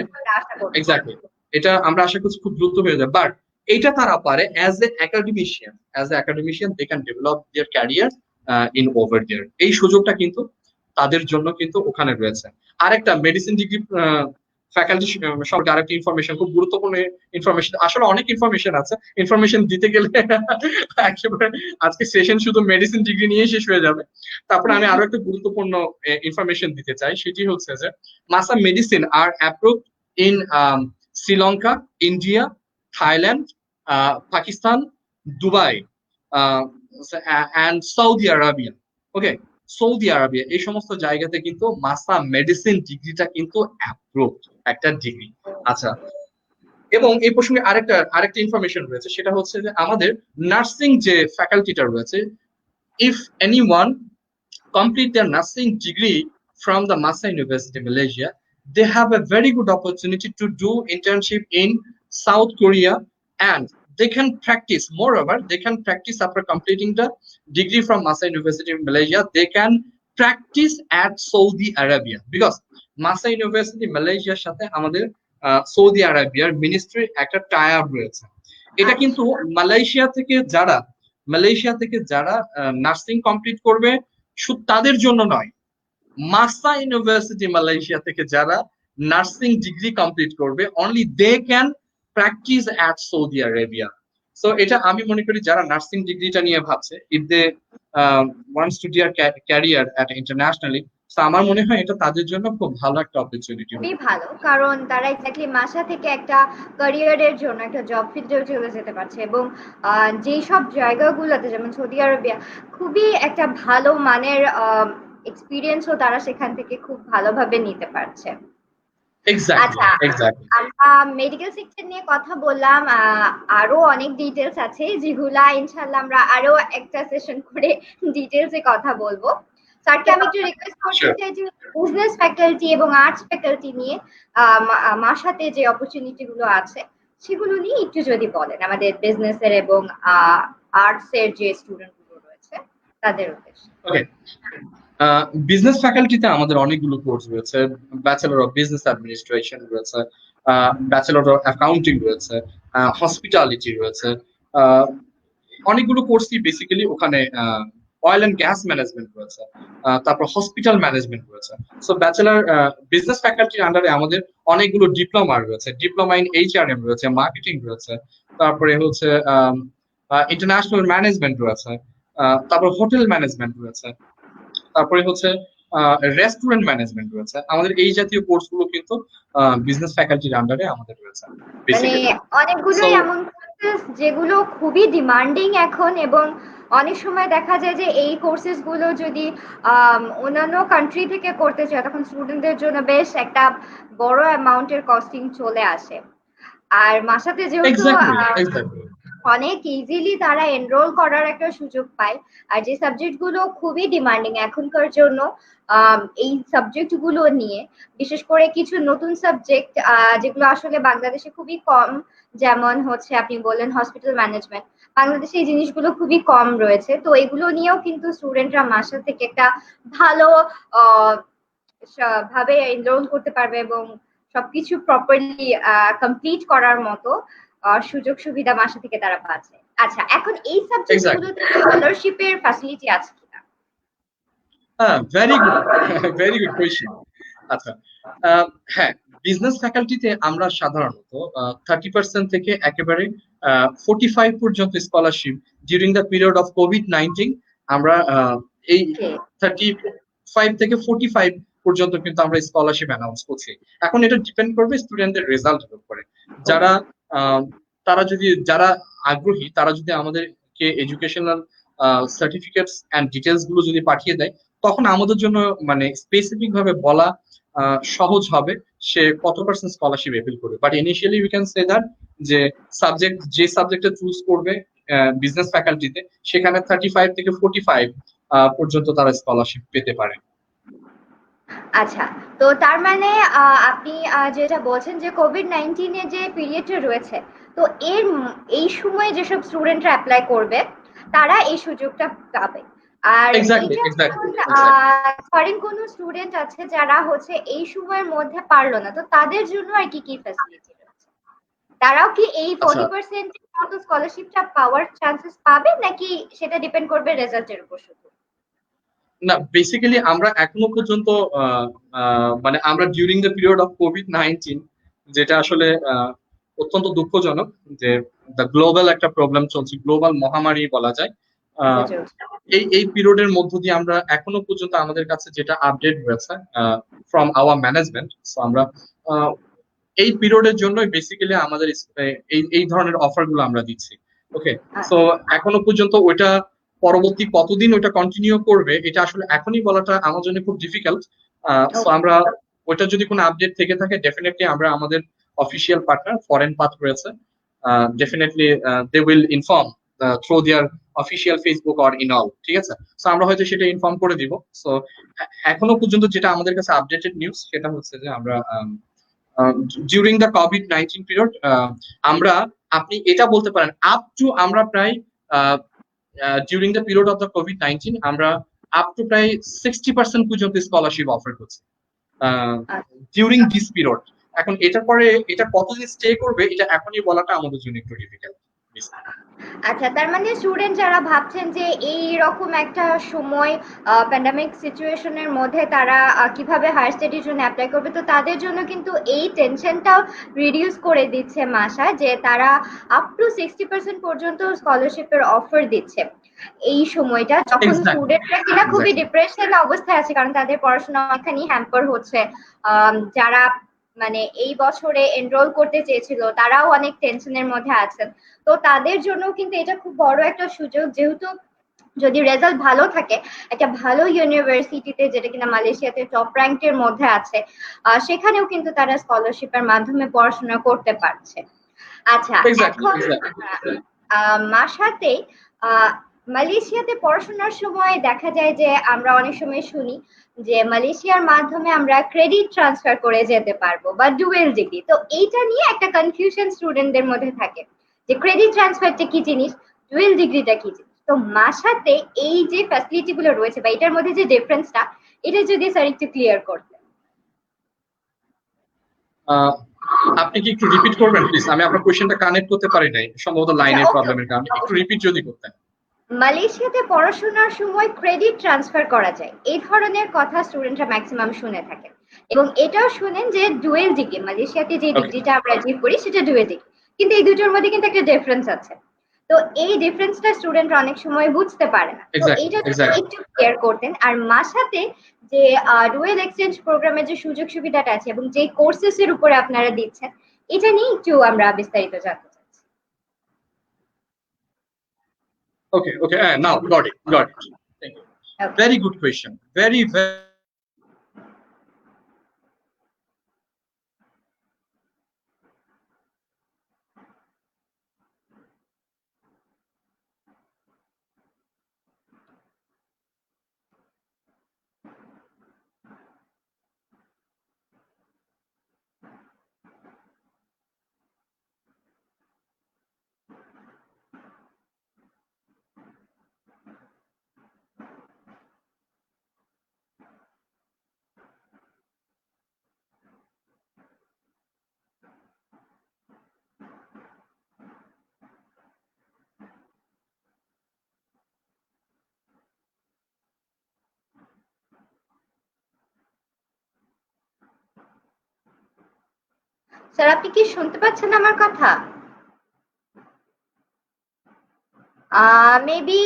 S2: এক্স্যাক্টলি, এটা আমরা আশা করছি খুব দ্রুত হয়ে যাবে। বাট এটা তারা পারে as a academician they can develop their career in over there, এই সুযোগটা কিন্তু তাদের জন্য কিন্তু ওখানে রয়েছে। আরেকটা মেডিসিন ডিগ্রি ফ্যাকাল্টি সম্পর্কে আরেকটা ইনফরমেশন, খুব গুরুত্বপূর্ণ ইনফরমেশন, আসলে অনেক ইনফরমেশন আছে, ইনফরমেশন দিতে গেলে একেবারে আজকে সেশন শুধু মেডিসিন ডিগ্রি নিয়ে শেষ হয়ে যাবে। তারপরে আমি আরো একটা গুরুত্বপূর্ণ ইনফরমেশন দিতে চাই, সেটি হচ্ছে যে MAHSA medicine are approved in Sri Lanka, India, Thailand, Pakistan, Dubai and Saudi Arabia. Okay, Saudi Arabia এই সমস্ত জায়গাতে কিন্তু মাসা মেডিসিন ডিগ্রিটা কিন্তু অ্যাপ্রুভড একটা ডিগ্রি। আচ্ছা, এবং এই প্রসঙ্গে আরেকটা ইনফরমেশন রয়েছে, সেটা হচ্ছে যে আমাদের নার্সিং যে ফ্যাকাল্টিটা রয়েছে, if anyone complete their nursing degree from the Masa University, Malaysia, they have a very good opportunity to do internship in South Korea, and they can practice. Moreover, they can practice after completing the degree from Masa University in Malaysia. They can practice at Saudi Arabia because Masa University Malaysia সাথে আমাদের সৌদি আরবিয়ার মিনিস্ট্রির একটা টাই আপ রয়েছে। এটা কিন্তু মালয়েশিয়া থেকে যারা নার্সিং কমপ্লিট করবে শুধু তাদের জন্য নয়, মাসা ইউনিভার্সিটি মালয়েশিয়া থেকে যারা নার্সিং ডিগ্রি কমপ্লিট করবে, only they can practice at Saudi Arabia. So এটা আমি মনে করি যারা নার্সিং ডিগ্রিটা নিয়ে ভাবছে, if they wants to dear career at internationally, তো আমার মনে হয় এটা তাদের জন্য খুব ভালো একটা অপরচুনিটি
S1: খুবই
S2: হবে।
S1: ভালো, কারণ তারা এক্স্যাক্টলি মাসা থেকে একটা ক্যারিয়ারের জন্য একটা জব ফিল্ডেও চলে যেতে পারছে, এবং যেই সব জায়গাগুলোতে যেমন সৌদি আরবিয়া খুবই একটা ভালো মানের এক্সপিরিয়েন্সও তারা সেখান থেকে খুব ভালোভাবে নিতে পারছে।
S2: এক্স্যাক্টলি,
S1: আচ্ছা,
S2: এক্স্যাক্টলি।
S1: আমরা মেডিকেল সেক্টর নিয়ে কথা বললাম, আরো অনেক ডিটেলস আছে যেগুলা ইনশাল্লাহ আমরা আরো একটা সেশন করে ডিটেলসে কথা বলবো। স্যারকে আমি একটু রিকোয়েস্ট করতে
S2: শিওর।
S1: চাই যে বিজনেস ফ্যাকাল্টি এবং আর্টস ফ্যাকাল্টি নিয়ে মাসাতে যে অপরচুনিটি গুলো আছে সেগুলো নিয়ে একটু যদি বলেন আমাদের বিজনেসের এবং আর্টস এর যে স্টুডেন্ট গুলো রয়েছে তাদের উদ্দেশ্যে।
S2: ওকে, বিজনেস ফ্যাকাল্টিতে আমাদের অনেকগুলো কোর্স রয়েছে। ব্যাচেলর অফ বিজনেস অ্যাডমিনিস্ট্রেশন রয়েছে, ব্যাচেলর অফ অ্যাকাউন্টিং রয়েছে, হসপিটালিটি রয়েছে, আহ, অনেকগুলো কোর্সই বেসিক্যালি ওখানে, অয়েল অ্যান্ড গ্যাস ম্যানেজমেন্ট রয়েছে, তারপর হসপিটাল ম্যানেজমেন্ট রয়েছে। সো ব্যাচেলর বিজনেস ফ্যাকাল্টির আন্ডারে আমাদের অনেকগুলো ডিপ্লোমা রয়েছে, ডিপ্লোমা ইন এইচআরএম রয়েছে, মার্কেটিং রয়েছে, তারপরে হচ্ছে ইন্টারন্যাশনাল ম্যানেজমেন্ট রয়েছে, তারপর হোটেল ম্যানেজমেন্ট রয়েছে, তারপরে হচ্ছে রেস্টুরেন্ট ম্যানেজমেন্ট রয়েছে। আমাদের এই জাতীয় কোর্সগুলো কিন্তু বিজনেস ফ্যাকাল্টির আন্ডারে আমাদের রয়েছে
S1: মানে
S2: বেসিক্যালি। সো
S1: অনেকগুলোই এমন কোর্সেস যেগুলো খুবই ডিমান্ডিং এখন, এবং অনেক সময় দেখা যায় যে এই কোর্সেস গুলো যদি অন্যান্য কান্ট্রি থেকে করতে চায় তখন স্টুডেন্টদের জন্য বেশ একটা বড় অ্যামাউন্টের কস্টিং চলে আসে। আর মাসাতে যেহেতু
S2: এক্স্যাক্টলি, এক্স্যাক্টলি।
S1: অনেক ইজিলি তারা এনরোল করার একটা সুযোগ পায়, আর যে সাবজেক্ট গুলো খুবই ডিমান্ডিং এখনকার জন্য, এই সাবজেক্ট গুলো নিয়ে বিশেষ করে কিছু নতুন সাবজেক্ট যেগুলো আসলে বাংলাদেশে খুবই কম, যেমন হচ্ছে আপনি বললেন হসপিটাল ম্যানেজমেন্ট, বাংলাদেশে এই জিনিসগুলো খুবই কম রয়েছে, তো এগুলো নিয়েও কিন্তু স্টুডেন্টরা মাসা থেকে একটা ভালো আহ, ভাবে এনরোল করতে পারবে এবং সবকিছু প্রপারলি কমপ্লিট করার মতো সুযোগ সুবিধা মাসা থেকে তারা পাচ্ছে। আচ্ছা, এখন এই সাবজেক্ট
S2: এক্স্যাক্টলি।
S1: গুলোতে স্কলারশিপের ফ্যাসিলিটি আছে কিনা?
S2: হ্যাঁ, very good, very good question. আচ্ছা, হ্যাঁ, বিজনেস ফ্যাকাল্টিতে আমরা সাধারণত 30% থেকে একেবারে 45 পর্যন্ত scholarship during the period of COVID-19, আমরা এই
S1: ওকে,
S2: 35 থেকে 45 পর্যন্ত কিন্তু আমরা স্কলারশিপ অ্যানাউন্স করছি। এখন এটা ডিপেন্ড করবে স্টুডেন্টদের রেজাল্টের উপরে। যারা আহ, যারা আগ্রহী তারা যদি আমাদেরকে এডুকেশনাল সার্টিফিকেটস অ্যান্ড ডিটেলস গুলো যদি পাঠিয়ে দেয়, তখন আমাদের জন্য মানে স্পেসিফিক ভাবে বলা সহজ হবে সে কত পার্সেন্ট স্কলারশিপ অ্যাপিল করবে। But initially we can say that যে যে সাবজেক্টে চুজ করবে বিজনেস ফ্যাকাল্টিতে, সেখানে 35 থেকে 45 পর্যন্ত তারা স্কলারশিপ পেতে পারে।
S1: আচ্ছা, তো তার মানে আপনি যেটা বলছেন যে কোভিড-19 এর যে পিরিয়ডটা রয়েছে, তো এই সময়ে যেসব স্টুডেন্টরা অ্যাপ্লাই করবে তারা এই সুযোগটা পাবে। আর
S2: এক্স্যাক্টলি,
S1: এইটা
S2: এক্স্যাক্টলি,
S1: যখন
S2: এক্স্যাক্টলি।
S1: ফরেন কোনো স্টুডেন্ট আছে যারা হচ্ছে এই সময়ের মধ্যে পারলো না, তো তাদের জন্য আর কি কি ফ্যাসিলিটি রয়েছে? তারাও কি এই
S2: আচ্ছা,
S1: 40% মতো স্কলারশিপটা পাওয়ার চান্সেস পাবে, নাকি সেটা ডিপেন্ড করবে রেজাল্টের উপর শুধু?
S2: না, বেসিক্যালি আমরা এখনো পর্যন্ত মানে আমরা during the period of COVID-19, যেটা আসলে অত্যন্ত দুঃখজনক যে দ্য গ্লোবাল একটা প্রবলেম চলছে, গ্লোবাল মহামারী বলা যায়।
S1: এটা
S2: আহ,
S1: চলছে।
S2: এই পিরিয়ডের মধ্য দিয়ে আমরা এখনো পর্যন্ত আমাদের কাছে যেটা আপডেট রয়েছে ফ্রম আওয়ার ম্যানেজমেন্ট, আমরা আহ, এই পিরিয়ডের জন্য বেসিক্যালি আমাদের এই ধরনের অফার গুলো আমরা দিচ্ছি। ওকে, সো এখনো পর্যন্ত ওইটা পরবর্তী কতদিন ওইটা কন্টিনিউ করবে এটা আসলে এখনই বলাটা আমার জন্য খুব ডিফিকাল্ট। সো আমরা ওইটা যদি কোনো আপডেট থেকে থাকে, ডেফিনেটলি আমরা আমাদের অফিসিয়াল পার্টনার ফরেন পাথ রয়েছে, definitely they will inform through their official Facebook or in all. ঠিক আছে, সো আমরা হয়তো সেটা ইনফর্ম করে দিব। সো এখনো পর্যন্ত যেটা আমাদের কাছে আপডেটেড নিউজ সেটা হচ্ছে যে আমরা ডিউরিং দ্য কোভিড-19 পিরিয়ড আমরা, আপনি এটা বলতে পারেন আপ টু, আমরা প্রায় during the period of the COVID-19 আমরা আপ টু প্রায় 60% পর্যন্ত স্কলারশিপ অফার করছি ডিউরিং দিস পিরিয়ড। এখন এটার পরে এটা কতদিন স্টে করবে এটা এখনই বলাটা আমাদের জন্য একটু ডিফিকাল্ট।
S1: আচ্ছা, তার মানে স্টুডেন্ট যারা ভাবছেন যে এই রকম একটা সময় প্যান্ডামিক সিচুয়েশনের মধ্যে তারা কিভাবে হায়ার স্টাডির জন্য অ্যাপ্লাই করবে, তো তাদের জন্য কিন্তু এই টেনশনটাও রিডিউস করে দিচ্ছে মাসা, যে তারা আপ টু 60% পর্যন্ত স্কলারশিপের অফার দিচ্ছে এই সময়টা, যখন
S2: এক্স্যাক্টলি,
S1: স্টুডেন্টরা কিনা খুবই
S2: এক্স্যাক্টলি।
S1: ডিপ্রেশন অবস্থায় আছে, কারণ তাদের পড়াশোনা অনেকখানি হ্যাম্পার হচ্ছে। যারা মানে এই বছরে এনরোল করতে চেয়েছিল তারাও অনেক টেনশনের মধ্যে আছেন। তো তাদের জন্য কিন্তু এটা খুব বড় একটা সুযোগ, যেহেতু যদি রেজাল্ট ভালো থাকে একটা ভালো ইউনিভার্সিটিতে, যেটা কিনা মালয়েশিয়াতে টপ র্যাঙ্কের মধ্যে আছে, সেখানেও কিন্তু তারা স্কলারশিপের মাধ্যমে পড়াশোনা করতে পারছে। আচ্ছা,
S2: এক্স্যাক্টলি,
S1: এখন
S2: এক্স্যাক্টলি।
S1: মাসাতে আহ, মালয়েশিয়াতে পড়াশোনার সময় দেখা যায় যে আমরা অনেক সময় শুনি যে মালয়েশিয়ার মাধ্যমে আমরা ক্রেডিট ট্রান্সফার করে যেতে পারবো বা ডুয়েল ডিগ্রি, তো এইটা নিয়ে একটা কনফিউশন স্টুডেন্টদের মধ্যে থাকে যে ক্রেডিট ট্রান্সফারটা কি জিনিস, ডুয়েল ডিগ্রিটা কি জিনিস। তো মাসাতে এই যে ফ্যাসিলিটি গুলো রয়েছে বা এটার মধ্যে যে ডিফারেন্সটা, এটা যদি স্যার একটু ক্লিয়ার করতেন।
S2: আহ, আপনি কি একটু রিপিট করবেন প্লিজ? আমি আপনার কোয়েশ্চেনটা কানেক্ট করতে পারি নাই, সম্ভবত
S1: আচ্ছা,
S2: লাইনের
S1: ওকে
S2: প্রবলেমের
S1: ওকে,
S2: কারণে। একটু
S1: অবশ্যই।
S2: রিপিট যদি করতেন।
S1: মালয়েশিয়াতে পড়াশোনার সময় ক্রেডিট ট্রান্সফার করা যায়, এই ধরনের কথা স্টুডেন্টরা ম্যাক্সিমাম শুনে থাকেন, এবং এটাও শুনেন যে ডুয়েল ডিগ্রি, মালয়েশিয়াতে যে
S2: ওকে।
S1: ডিগ্রিটা আমরা অ্যাচিভ করি সেটা ডুয়েল ডিগ্রি, কিন্তু এই দুটোর মধ্যে কিন্তু একটা ডিফারেন্স আছে। তো এই ডিফারেন্সটা স্টুডেন্টরা অনেক সময় বুঝতে পারে না, তো
S2: এক্স্যাক্টলি,
S1: এইটা যদি
S2: এক্স্যাক্টলি।
S1: একটু ক্লিয়ার করতেন। আর মাসাতে যে ডুয়েল এক্সচেঞ্জ প্রোগ্রামের যে সুযোগ সুবিধাটা আছে এবং যে কোর্সেস এর উপরে আপনারা দিচ্ছেন, এটা নিয়ে একটু আমরা বিস্তারিত জানতে চাচ্ছি।
S2: Okay, okay. Now got it, got it. Thank you.
S1: Okay.
S2: Very good question. Very, very.
S1: Sir, আপনি কি শুনতে পাচ্ছেন আমার কথা? মেবি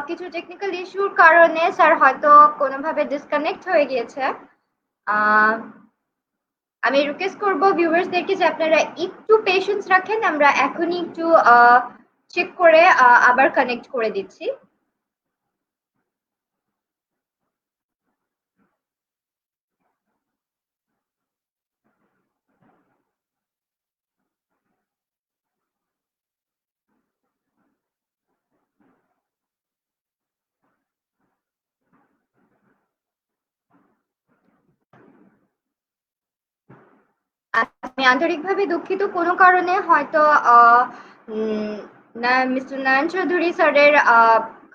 S1: কিছু টেকনিক্যাল ইস্যুর কারণে স্যার হয়তো কোনোভাবে ডিসকানেক্ট হয়ে গিয়েছে। আহ, আমি রিকোয়েস্ট করব ভিউয়ার্সদেরকে যে আপনারা একটু পেশেন্স রাখেন, আমরা এখনই একটু চেক করে আবার কানেক্ট করে দিচ্ছি। আমি আন্তরিকভাবে দুঃখিত, কোনো কারণে হয়তো আহ, উম, না মিস্টার নয়ন চৌধুরী স্যারের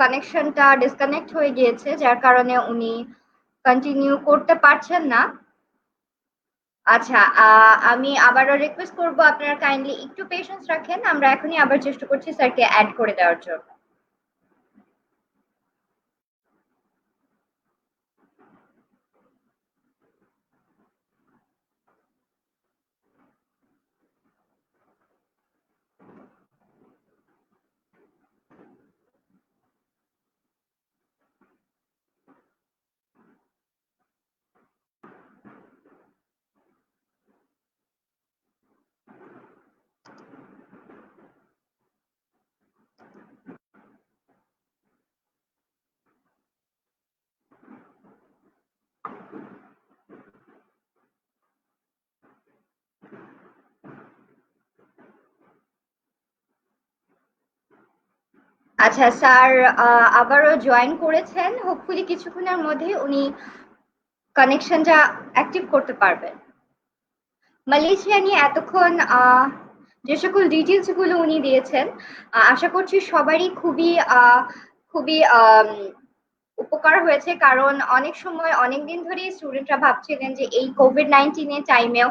S1: কানেকশনটা ডিসকানেক্ট হয়ে গিয়েছে, যার কারণে উনি কন্টিনিউ করতে পারছেন না। আচ্ছা, আমি আবারও রিকোয়েস্ট করব আপনারা কাইন্ডলি একটু পেশেন্স রাখেন, আমরা এখনই আবার চেষ্টা করছি স্যারকে অ্যাড করে দেওয়ার জন্য। আচ্ছা স্যার, আবারও জয়েন করেছেন, হোপফুলি কিছুক্ষণের মধ্যে উনি কানেকশনটা অ্যাক্টিভ করতে পারবেন। মালয়েশিয়া নিয়ে এতক্ষণ যে সকল ডিটেলস গুলো উনি দিয়েছেন, আশা করছি সবারই খুবই উপকার হয়েছে, কারণ অনেক সময় অনেক দিন ধরেই স্টুডেন্টরা ভাবছিলেন যে এই কোভিড-19 এর টাইমেও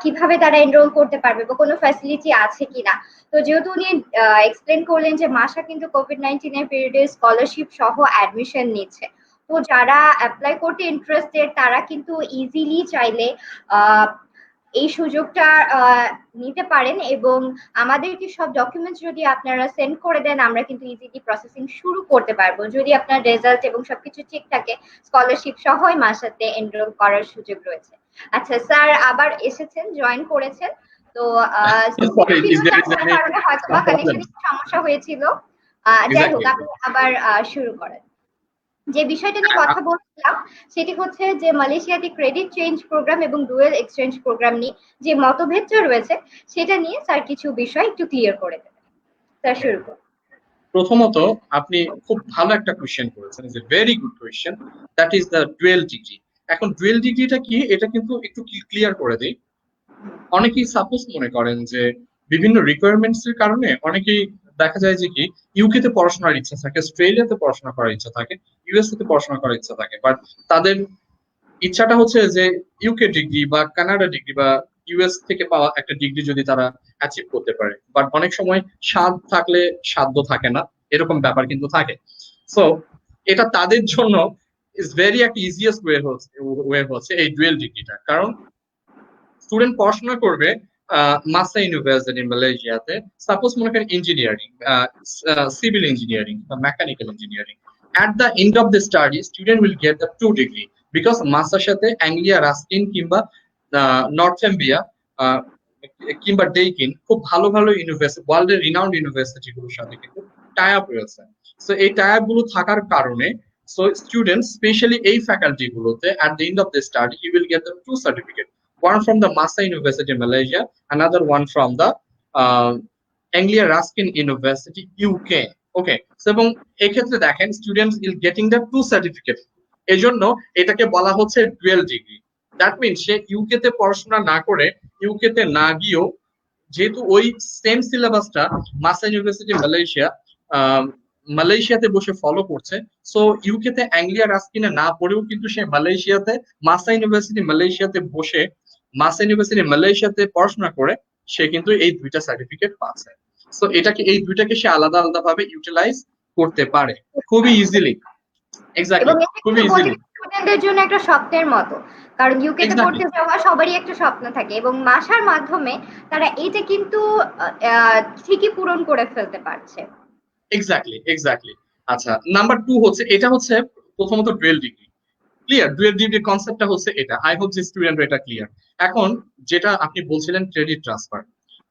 S1: কিভাবে তারা এনরোল করতে পারবে বা কোনো ফ্যাসিলিটি আছে কিনা। তো যেহেতু উনি এক্সপ্লেন করলেন যে মাসা কিন্তু কোভিড-19 এর পিরিয়ডে স্কলারশিপ সহ অ্যাডমিশন নিচ্ছে। তো যারা অ্যাপ্লাই করতে ইন্টারেস্টেড তারা কিন্তু ইজিলি চাইলে আহ এই সুযোগটা নিতে পারেন, এবং আমাদেরকে সব ডকুমেন্টস যদি আপনারা সেন্ড করে দেন আমরা কিন্তু ইজিলি প্রসেসিং শুরু করতে পারবো। যদি আপনার রেজাল্ট এবং সবকিছু ঠিক থাকে স্কলারশিপ সহই মাসাতে এনরোল করার সুযোগ রয়েছে। আচ্ছা স্যার আবার এসেছেন, জয়েন করেছেন। তো
S2: Sorry,
S1: ছিল
S2: there
S1: যার
S2: is any
S1: কারণে হয়তো বা
S2: some problem.
S1: কানেকশনে সমস্যা হয়েছিল। যাই হোক
S2: Exactly.
S1: আপনি আবার শুরু করেন। যে বিষয়টা নিয়ে কথা বলছিলাম সেটি হচ্ছে যে মালয়েশিয়াতে ক্রেডিট চেঞ্জ প্রোগ্রাম এবং ডুয়েল এক্সচেঞ্জ প্রোগ্রাম নিয়ে যে মতভেদটা রয়েছে সেটা নিয়ে স্যার কিছু বিষয় একটু ক্লিয়ার করে দেবেন। স্যার শুরু করুন।
S2: প্রথমত আপনি খুব ভালো একটা কোয়েশ্চেন করেছেন, is a very good question, that is the dual degree. এখন ডুয়েল ডিগ্রিটা কি এটা কিন্তু একটু ক্লিয়ার করে দিই। অনেকেই সাপোজ মনে করেন যে বিভিন্ন রিকোয়ারমেন্টস এর কারণে অনেকেই দেখা যায় যে কি ইউকে তে পড়াশোনার ইচ্ছা থাকে, অস্ট্রেলিয়াতে পড়াশোনা করার ইচ্ছা থাকে, ইউএসএ তে পড়াশোনা করার ইচ্ছা থাকে, বাট তাদের ইচ্ছাটা হচ্ছে যে ইউকে ডিগ্রি বা কানাডা ডিগ্রি বা ইউএস থেকে পাওয়া একটা ডিগ্রি যদি তারা অ্যাচিভ করতে পারে, বাট অনেক সময় স্বাদ থাকলে সাধ্য থাকে না, এরকম ব্যাপার কিন্তু থাকে। সো এটা তাদের জন্য ইজ ভেরি একটা ইজিয়েস্ট ওয়ে হচ্ছে এই ডুয়েল ডিগ্রিটা। কারণ স্টুডেন্ট পড়াশোনা করবে মাসা ইউনিভার্সিটি মালয়েশিয়াতে, সাপোজ মনে করেন ইঞ্জিনিয়ারিং, সিভিল ইঞ্জিনিয়ারিং বা mechanical engineering. At the end of the study student will get the two degree, because মাসার সাথে অ্যাংলিয়া রাস্কিন কিংবা নর্থেম্বিয়া কিংবা ডেইকিন খুব ভালো ভালো ইউনিভার্সিটি, ওয়ার্ল্ডের রিনাউন্ড ইউনিভার্সিটি গুলোর সাথে কিন্তু টাই আপ রয়েছে। সো এই টাই আপ গুলো থাকার কারণে সো স্টুডেন্ট স্পেশালি এই ফ্যাকাল্টি গুলোতে at the end of the study you will get the two certificate, one from the Masa University Malaysia, another one from the uh, Anglia Ruskin University UK. Okay, এবং এক্ষেত্রে দেখেন students will getting the two certificate, এজন্য এটাকে বলা হচ্ছে ডুয়েল ডিগ্রি। দ্যাট মিনস সে ইউকে তে পড়াশোনা না করে, ইউকে তে না গিয়েও, যেহেতু ওই সেম সিলেবাসটা মাসা ইউনিভার্সিটি মালয়েশিয়া মালয়েশিয়াতে বসে ফলো করছে, সো ইউকে তে অ্যাংলিয়া রাস্কিনে না পড়েও কিন্তু সে মালয়েশিয়াতে মাসা ইউনিভার্সিটি মালয়েশিয়াতে বসে মাসা ইউনিভার্সিটি মালয়েশিয়াতে পড়াশোনা করে সে কিন্তু এই দুইটা সার্টিফিকেট পাচ্ছে। সো এটাকে এই দুইটাকে সে আলাদা আলাদা ভাবে ইউটিলাইজ করতে পারে খুবই ইজিলি। এক্স্যাক্টলি,
S1: এবং এটা
S2: খুবই
S1: কিন্তু
S2: ইজিলি।
S1: প্রতিটা স্টুডেন্টের জন্য একটা স্বপ্নের মতো, কারণ ইউকে তে
S2: এক্স্যাক্টলি,
S1: পড়তে যাওয়া সবারই একটা স্বপ্ন থাকে, এবং মাসার মাধ্যমে তারা এইটা কিন্তু ঠিকই পূরণ করে ফেলতে পারছে।
S2: Exactly, exactly. আচ্ছা, নাম্বার টু হচ্ছে, এটা হচ্ছে প্রথমত dual degree. Clear, dual degree কনসেপ্টটা হচ্ছে এটা। আই হোপ যে স্টুডেন্ট এটা ক্লিয়ার। এখন যেটা আপনি বলছিলেন ক্রেডিট ট্রান্সফার,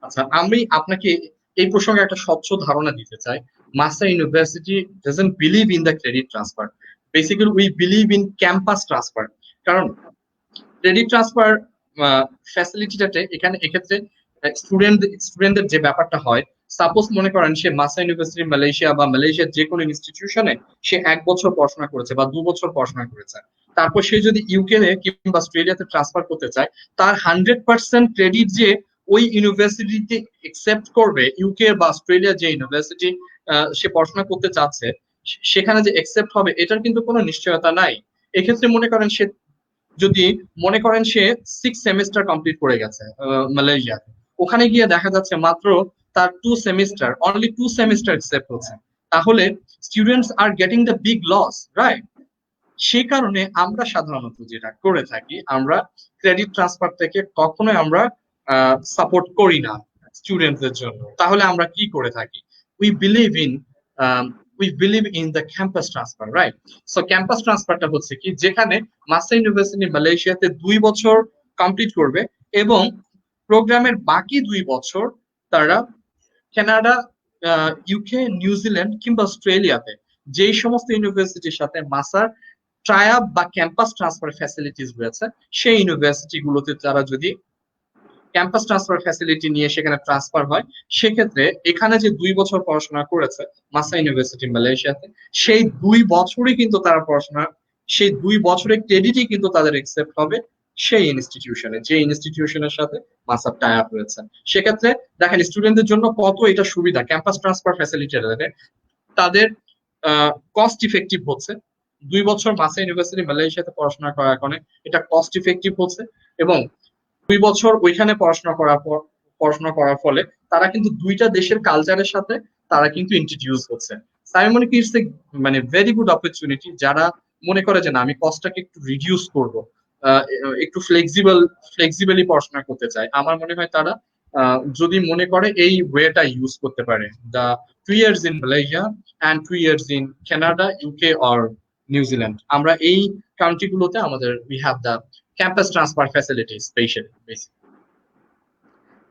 S2: আচ্ছা আমি আপনাকে এই প্রসঙ্গে একটা স্বচ্ছ ধারণা দিতে চাই। Master university doesn't believe in the credit transfer, basically we believe in campus transfer. কারণ ক্রেডিট ট্রান্সফার ফ্যাসিলিটিটাতে এখানে এক্ষেত্রে স্টুডেন্টদের যে ব্যাপারটা হয়, সাপোজ মনে করেন সে মাসা ইউনিভার্সিটি মালয়েশিয়া বা মালয়েশিয়ার যে কোনো ইনস্টিটিউশনে সে 1 বছর পড়াশোনা করেছে বা 2 বছর পড়াশোনা করেছে, তারপর সে যদি ইউকে কিংবা অস্ট্রেলিয়াতে ট্রান্সফার করতে চায়, তার 100% ক্রেডিট যে ওই ইউনিভার্সিটিতে একসেপ্ট করবে, ইউকে বা অস্ট্রেলিয়া যে ইউনিভার্সিটি সে পড়াশোনা করতে চাচ্ছে সেখানে যে একসেপ্ট হবে এটার কিন্তু কোনো নিশ্চয়তা নাই। এক্ষেত্রে মনে করেন সে যদি মনে করেন সে 6 সেমিস্টার কমপ্লিট করে গেছে মালয়েশিয়া, ওখানে গিয়ে দেখা যাচ্ছে মাত্র তার 2 সেমিস্টার, অনলি 2 সেমিস্টার অ্যাকসেপ্ট হচ্ছে, তাহলে students are getting the big loss, right? সেই কারণে আমরা সাধারণত যেটা করে থাকি, আমরা ক্রেডিট ট্রান্সফার থেকে কখনোই আমরা সাপোর্ট করি না স্টুডেন্টদের জন্য। তাহলে আমরা কি করে থাকি? We believe in we believe in the campus transfer, right? So campus ট্রান্সফারটা হচ্ছে কি, যেখানে মাস্টার ইউনিভার্সিটি মালয়েশিয়াতে 2 বছর কমপ্লিট করবে এবং প্রোগ্রামের বাকি 2 বছর তারা কানাডা, ইউকে, নিউজিল্যান্ড কিংবা অস্ট্রেলিয়াতে যেই সমস্ত ইউনিভার্সিটির সাথে মাসার ট্রায়াপ বা ক্যাম্পাস ট্রান্সফার ফ্যাসিলিটিস রয়েছে, সেই ইউনিভার্সিটি গুলোতে তারা যদি ক্যাম্পাস ট্রান্সফার ফ্যাসিলিটি নিয়ে সেখানে ট্রান্সফার হয়, সেক্ষেত্রে এখানে যে 2 বছর পড়াশোনা করেছে মাসা ইউনিভার্সিটি মালয়েশিয়াতে, সেই 2 বছরই কিন্তু তারা পড়াশোনা, সেই 2 বছরের ক্রেডিটই কিন্তু তাদের একসেপ্ট হবে সেই ইনস্টিটিউশনে, যে ইনস্টিটিউশনের সাথে মাসার টাই আপ রয়েছে। সেক্ষেত্রে দেখেন স্টুডেন্টদের জন্য কত এটা সুবিধা, ক্যাম্পাস ট্রান্সফার ফ্যাসিলিটি তাদের কস্ট ইফেক্টিভ হচ্ছে, 2 বছর মাসা ইউনিভার্সিটি মালয়েশিয়াতে পড়াশোনা করার কারণে এটা কস্ট ইফেক্টিভ হচ্ছে, এবং 2 বছর ওইখানে পড়াশোনা করার ফলে তারা কিন্তু দুইটা দেশের কালচারের সাথে তারা কিন্তু ইন্ট্রোডিউস হচ্ছে। তাই আমি মনে করি ইটস মানে ভেরি গুড অপরচুনিটি, যারা মনে করে যে না আমি কস্টটাকে একটু রিডিউস করব, একটু ফ্লেক্সিবলি পড়াশোনা করতে চায়, আমার মনে হয় তারা যদি মনে করে এই ওয়েটা ইউজ করতে পারে। The 2 years in Malaysia and 2 years in Canada, UK or New Zealand, আমরা এই কান্ট্রি গুলোতে আমাদের we have the campus transfer facility special basic.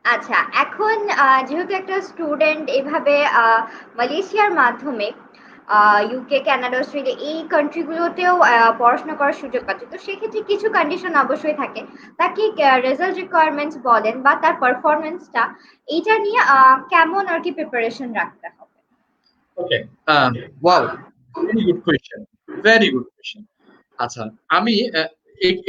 S1: আচ্ছা, এখন যেহেতু একটা স্টুডেন্ট এভাবে মালয়েশিয়ার মাধ্যমে ইউকে, কানাডা, অস্ট্রেলিয়া এই কান্ট্রিগুলোতেও পড়াশোনা করার সুযোগ পাচ্ছে, তো সেক্ষেত্রে কিছু কন্ডিশন অবশ্যই থাকে। তাকে রেজাল্ট রিকোয়ারমেন্টস বলেন বা তার পারফরমেন্সটা, এইটা নিয়ে কেমন আর কি প্রিপারেশন রাখতে হবে?
S2: Okay, wow, very good question, very good question. আচ্ছা, আমি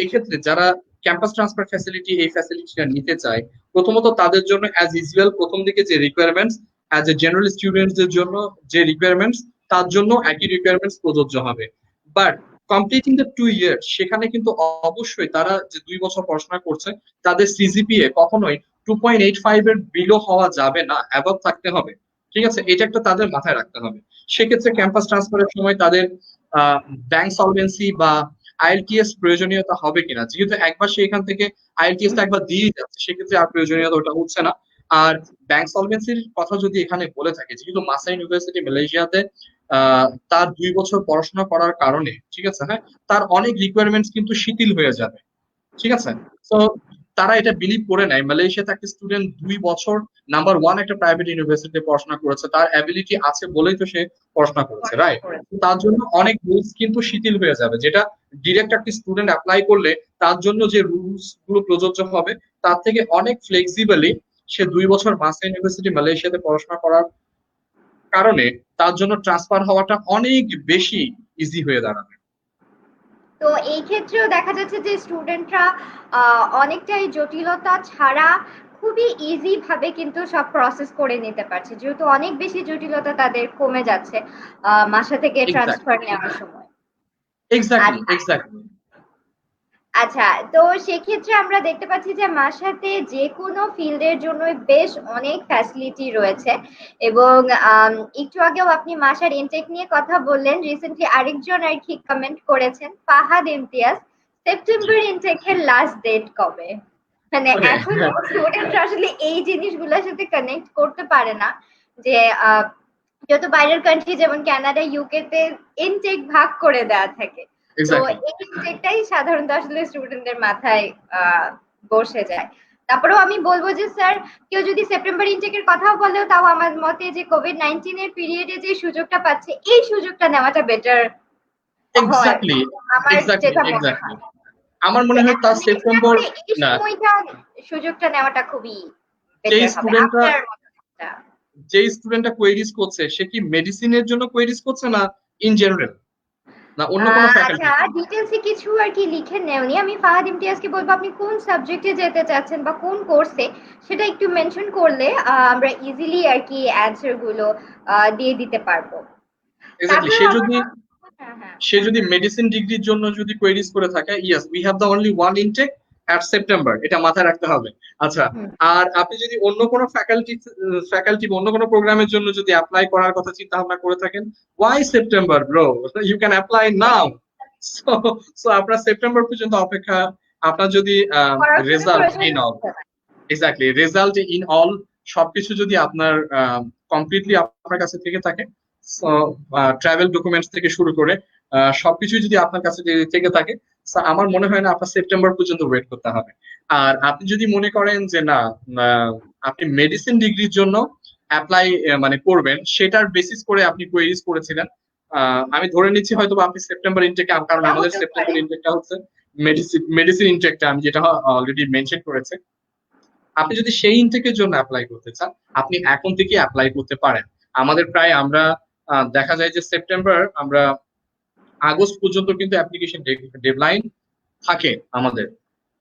S2: এক্ষেত্রে যারা ক্যাম্পাস ট্রান্সফার ফ্যাসিলিটি এই ফ্যাসিলিটিটা নিতে চায়, প্রথমত তাদের জন্য অ্যাজ ইউজুয়াল প্রথম দিকে যে রিকোয়ারমেন্টস অ্যাজ এ জেনারেল স্টুডেন্টসদের জন্য যে রিকোয়ারমেন্টস, তার জন্য একই রিকোয়ারমেন্টস প্রযোজ্য হবে। বাট কমপ্লিটিং দ্য 2 years, সেখানে কিন্তু অবশ্যই তারা যে 2 বছর পড়াশোনা করছে তাদের সিজিপিএ কখনোই 2.85 এর বিলো হওয়া যাবে না, অ্যাবভ থাকতে হবে। ঠিক আছে, এটা একটা তাদের মাথায় রাখতে হবে। সেক্ষেত্রে ক্যাম্পাস ট্রান্সফারের সময় তাদের ব্যাংক সলভেন্সি বা আইএলটিএস প্রয়োজনীয়তা হবে কিনা, যেহেতু একবার সে এখান থেকে আইএলটিএস একবার দিয়ে যাচ্ছে, সেক্ষেত্রে আর প্রয়োজনীয়তা ওটা হচ্ছে না। আর ব্যাংক সলভেন্সির কথা যদি এখানে বলে থাকে, যেহেতু মাসা ইউনিভার্সিটি মালয়েশিয়াতে তার 2 বছর পড়াশোনা করার কারণে, ঠিক আছে, হ্যাঁ, তার অনেক রিকোয়ারমেন্টস কিন্তু শিথিল হয়ে যাবে। ঠিক আছে, তো তারা এটা বিলিভ করে নেয় মালয়েশিয়াতে একটা স্টুডেন্ট 2 বছর নাম্বার ওয়ান একটা প্রাইভেট ইউনিভার্সিটিতে পড়াশোনা করেছে, তার অ্যাবিলিটি আছে বলেই তো সে পড়াশোনা করেছে, রাইট? তার জন্য অনেক রুলস কিন্তু শিথিল হয়ে যাবে, যেটা ডিরেক্ট একটা স্টুডেন্ট অ্যাপ্লাই করলে তার জন্য যে রুলস গুলো প্রযোজ্য হবে তার থেকে অনেক ফ্লেক্সিবলি সে 2 বছর মাস্টার ইউনিভার্সিটি মালয়েশিয়াতে পড়াশোনা করার কারণে তার জন্য ট্রান্সফার হওয়াটা অনেক বেশি ইজি হয়ে দাঁড়াবে।
S1: তো এই ক্ষেত্রেও দেখা যাচ্ছে যে স্টুডেন্টরা অনেকটাই জটিলতা ছাড়া খুবই ইজি ভাবে কিন্তু সব প্রসেস করে নিতে পারছে, যেহেতু অনেক বেশি জটিলতা তাদের কমে যাচ্ছে মাসা থেকে ট্রান্সফার
S2: এক্স্যাক্টলি,
S1: নেওয়ার সময়।
S2: এক্স্যাক্টলি,
S1: আচ্ছা,
S2: এক্স্যাক্টলি।
S1: আচ্ছা, তো সেক্ষেত্রে আমরা দেখতে পাচ্ছি যে মাসাতে যে কোনো ফিল্ডের জন্য বেশ অনেক ফ্যাসিলিটি রয়েছে, এবং একটু আগেও আপনি মাসার ইনটেক নিয়ে কথা বললেন। রিসেন্টলি আরেকজন আর কি কমেন্ট করেছেন, ফাহাদ ইমতিয়াজ, সেপ্টেম্বর ইনটেকের লাস্ট ডেট কবে? মানে
S2: ওকে,
S1: এখন স্টুডেন্টরা আসলে এই জিনিসগুলোর সাথে কানেক্ট করতে পারে না যে যেহেতু বাইরের কান্ট্রি যেমন কানাডা, ইউকে তে ইনটেক ভাগ করে দেওয়া থাকে, তো
S2: এক্স্যাক্টলি।
S1: এই ইনটেকটাই সাধারণত আসলে স্টুডেন্টদের মাথায় বসে যায়। তারপরেও আমি বলবো যে স্যার, কেউ যদি সেপ্টেম্বর ইনটেকের কথাও বলেও, তাও আমার মতে যে কোভিড-19 এর পিরিয়ডে যে সুযোগটা পাচ্ছে, এই সুযোগটা নেওয়াটা বেটার হয়,
S2: এক্স্যাক্টলি,
S1: আমার
S2: এক্স্যাক্টলি,
S1: যেটা মনে
S2: এক্স্যাক্টলি।
S1: হয়।
S2: আমার
S1: যে
S2: মনে হয়
S1: এখন
S2: তার
S1: থেকে না
S2: সেপ্টেম্বর,
S1: করে এই
S2: না,
S1: সময়টা, সুযোগটা নেওয়াটা খুবই
S2: যে
S1: বেটার হবে।
S2: স্টুডেন্টরা
S1: আপনার মতামতটা?
S2: যে স্টুডেন্টটা কোয়েরিজ করছে সে কি মেডিসিনের জন্য কোয়েরিজ করছে, না ইন জেনারেল, না অন্য কোনো
S1: আচ্ছা,
S2: ফ্যাকাল্টি?
S1: ডিটেলসে কিছু আর কি লিখে নেওনি। আমি ফাহাদ ইমতিয়াজকে বলবো আপনি কোন সাবজেক্টে যেতে চাচ্ছেন বা কোন কোর্সে, সেটা একটু মেনশন করলে আমরা ইজিলি আর কি অ্যান্সার গুলো দিয়ে দিতে পারবো।
S2: এক্স্যাক্টলি,
S1: তারপরেও
S2: সে
S1: আমার
S2: যদি
S1: হ্যাঁ, হ্যাঁ।
S2: সে যদি মেডিসিন ডিগ্রির জন্য যদি কোয়েরিজ করে থাকে, yes, we have the only one intake at September, এটা মাথায় রাখতে হবে। আচ্ছা,
S1: হুম।
S2: আর আপনি যদি অন্য কোনো ফ্যাকাল্টি অন্য কোনো প্রোগ্রামের জন্য যদি অ্যাপ্লাই করার কথা চিন্তা ভাবনা করে থাকেন, why September bro, you can apply now. So so আপনার সেপ্টেম্বর পর্যন্ত অপেক্ষা, আপনার যদি
S1: করার কোনো
S2: রেজাল্ট
S1: প্রয়োজন
S2: ইন অল,
S1: হচ্ছে না।
S2: এক্স্যাক্টলি, রেজাল্ট ইন অল সবকিছু যদি আপনার কমপ্লিটলি আপনার কাছে থেকে থাকে, ট্রাভেল ডকুমেন্টস থেকে শুরু করে সবকিছু যদি আপনার কাছে থেকে থাকে, আমার মনে হয় না আপনার সেপ্টেম্বর পর্যন্ত ওয়েট করতে হবে। আর আপনি যদি মনে করেন যে না, আহ, আপনি মেডিসিন ডিগ্রির জন্য অ্যাপ্লাই মানে করবেন, সেটার বেসিস করে আপনি কোয়েরিজ করেছিলেন, আমি ধরে নিচ্ছি হয়তো বা আপনি সেপ্টেম্বর ইনটেকে, কারণ
S1: এটা
S2: আমাদের
S1: হতেও পারে।
S2: সেপ্টেম্বর ইনটেকটা হচ্ছে মেডিসিন ইনটেকটা, আমি যেটা অলরেডি মেনশন করেছে। আপনি যদি সেই ইনটেকের জন্য অ্যাপ্লাই করতে চান, আপনি এখন থেকে অ্যাপ্লাই করতে পারেন। আমাদের প্রায় আমরা দেখা যায় যে সেপ্টেম্বর, আমরা আগস্ট পর্যন্ত কিন্তু অ্যাপ্লিকেশন ডেডলাইন থাকে আমাদের।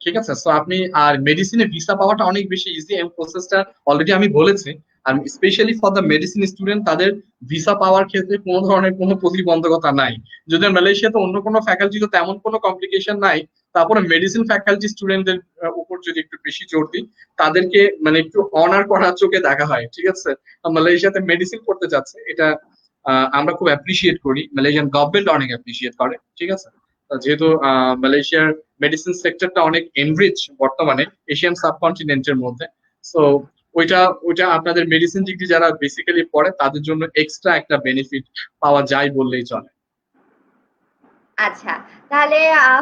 S2: ঠিক আছে, সো আপনি আর মেডিসিনে ভিসা পাওয়াটা অনেক বেশি ইজি, এবং প্রসেসটা অলরেডি আমি বলেছি। আর specially for the medicine student তাদের ভিসা পাওয়ার ক্ষেত্রে কোনো ধরনের কোনো প্রতিবন্ধকতা নাই। যদিও মালয়েশিয়াতে অন্য কোনো ফ্যাকাল্টিতে তেমন কোনো কমপ্লিকেশন নাই, তারপরে মেডিসিন ফ্যাকাল্টি স্টুডেন্টদের উপর যদি একটু বেশি জোর দিই, তাদেরকে মানে একটু অনার করার চোখে দেখা হয়, ঠিক আছে। মালয়েশিয়াতে মেডিসিন পড়তে যাচ্ছে, এটা আমরা খুব অ্যাপ্রিসিয়েট করি, মালয়েশিয়ান গভর্নমেন্ট অনেক অ্যাপ্রিসিয়েট করে, ঠিক আছে। যেহেতু মালয়েশিয়ার মেডিসিন সেক্টরটা অনেক এনরিচ বর্তমানে এশিয়ান সাবকন্টিনেন্টের মধ্যে, সো ওইটা ওইটা আপনাদের মেডিসিন ডিগ্রি যারা বেসিক্যালি পড়ে তাদের জন্য এক্সট্রা একটা বেনিফিট পাওয়া যায় বললেই চলে।
S1: আচ্ছা, তাহলে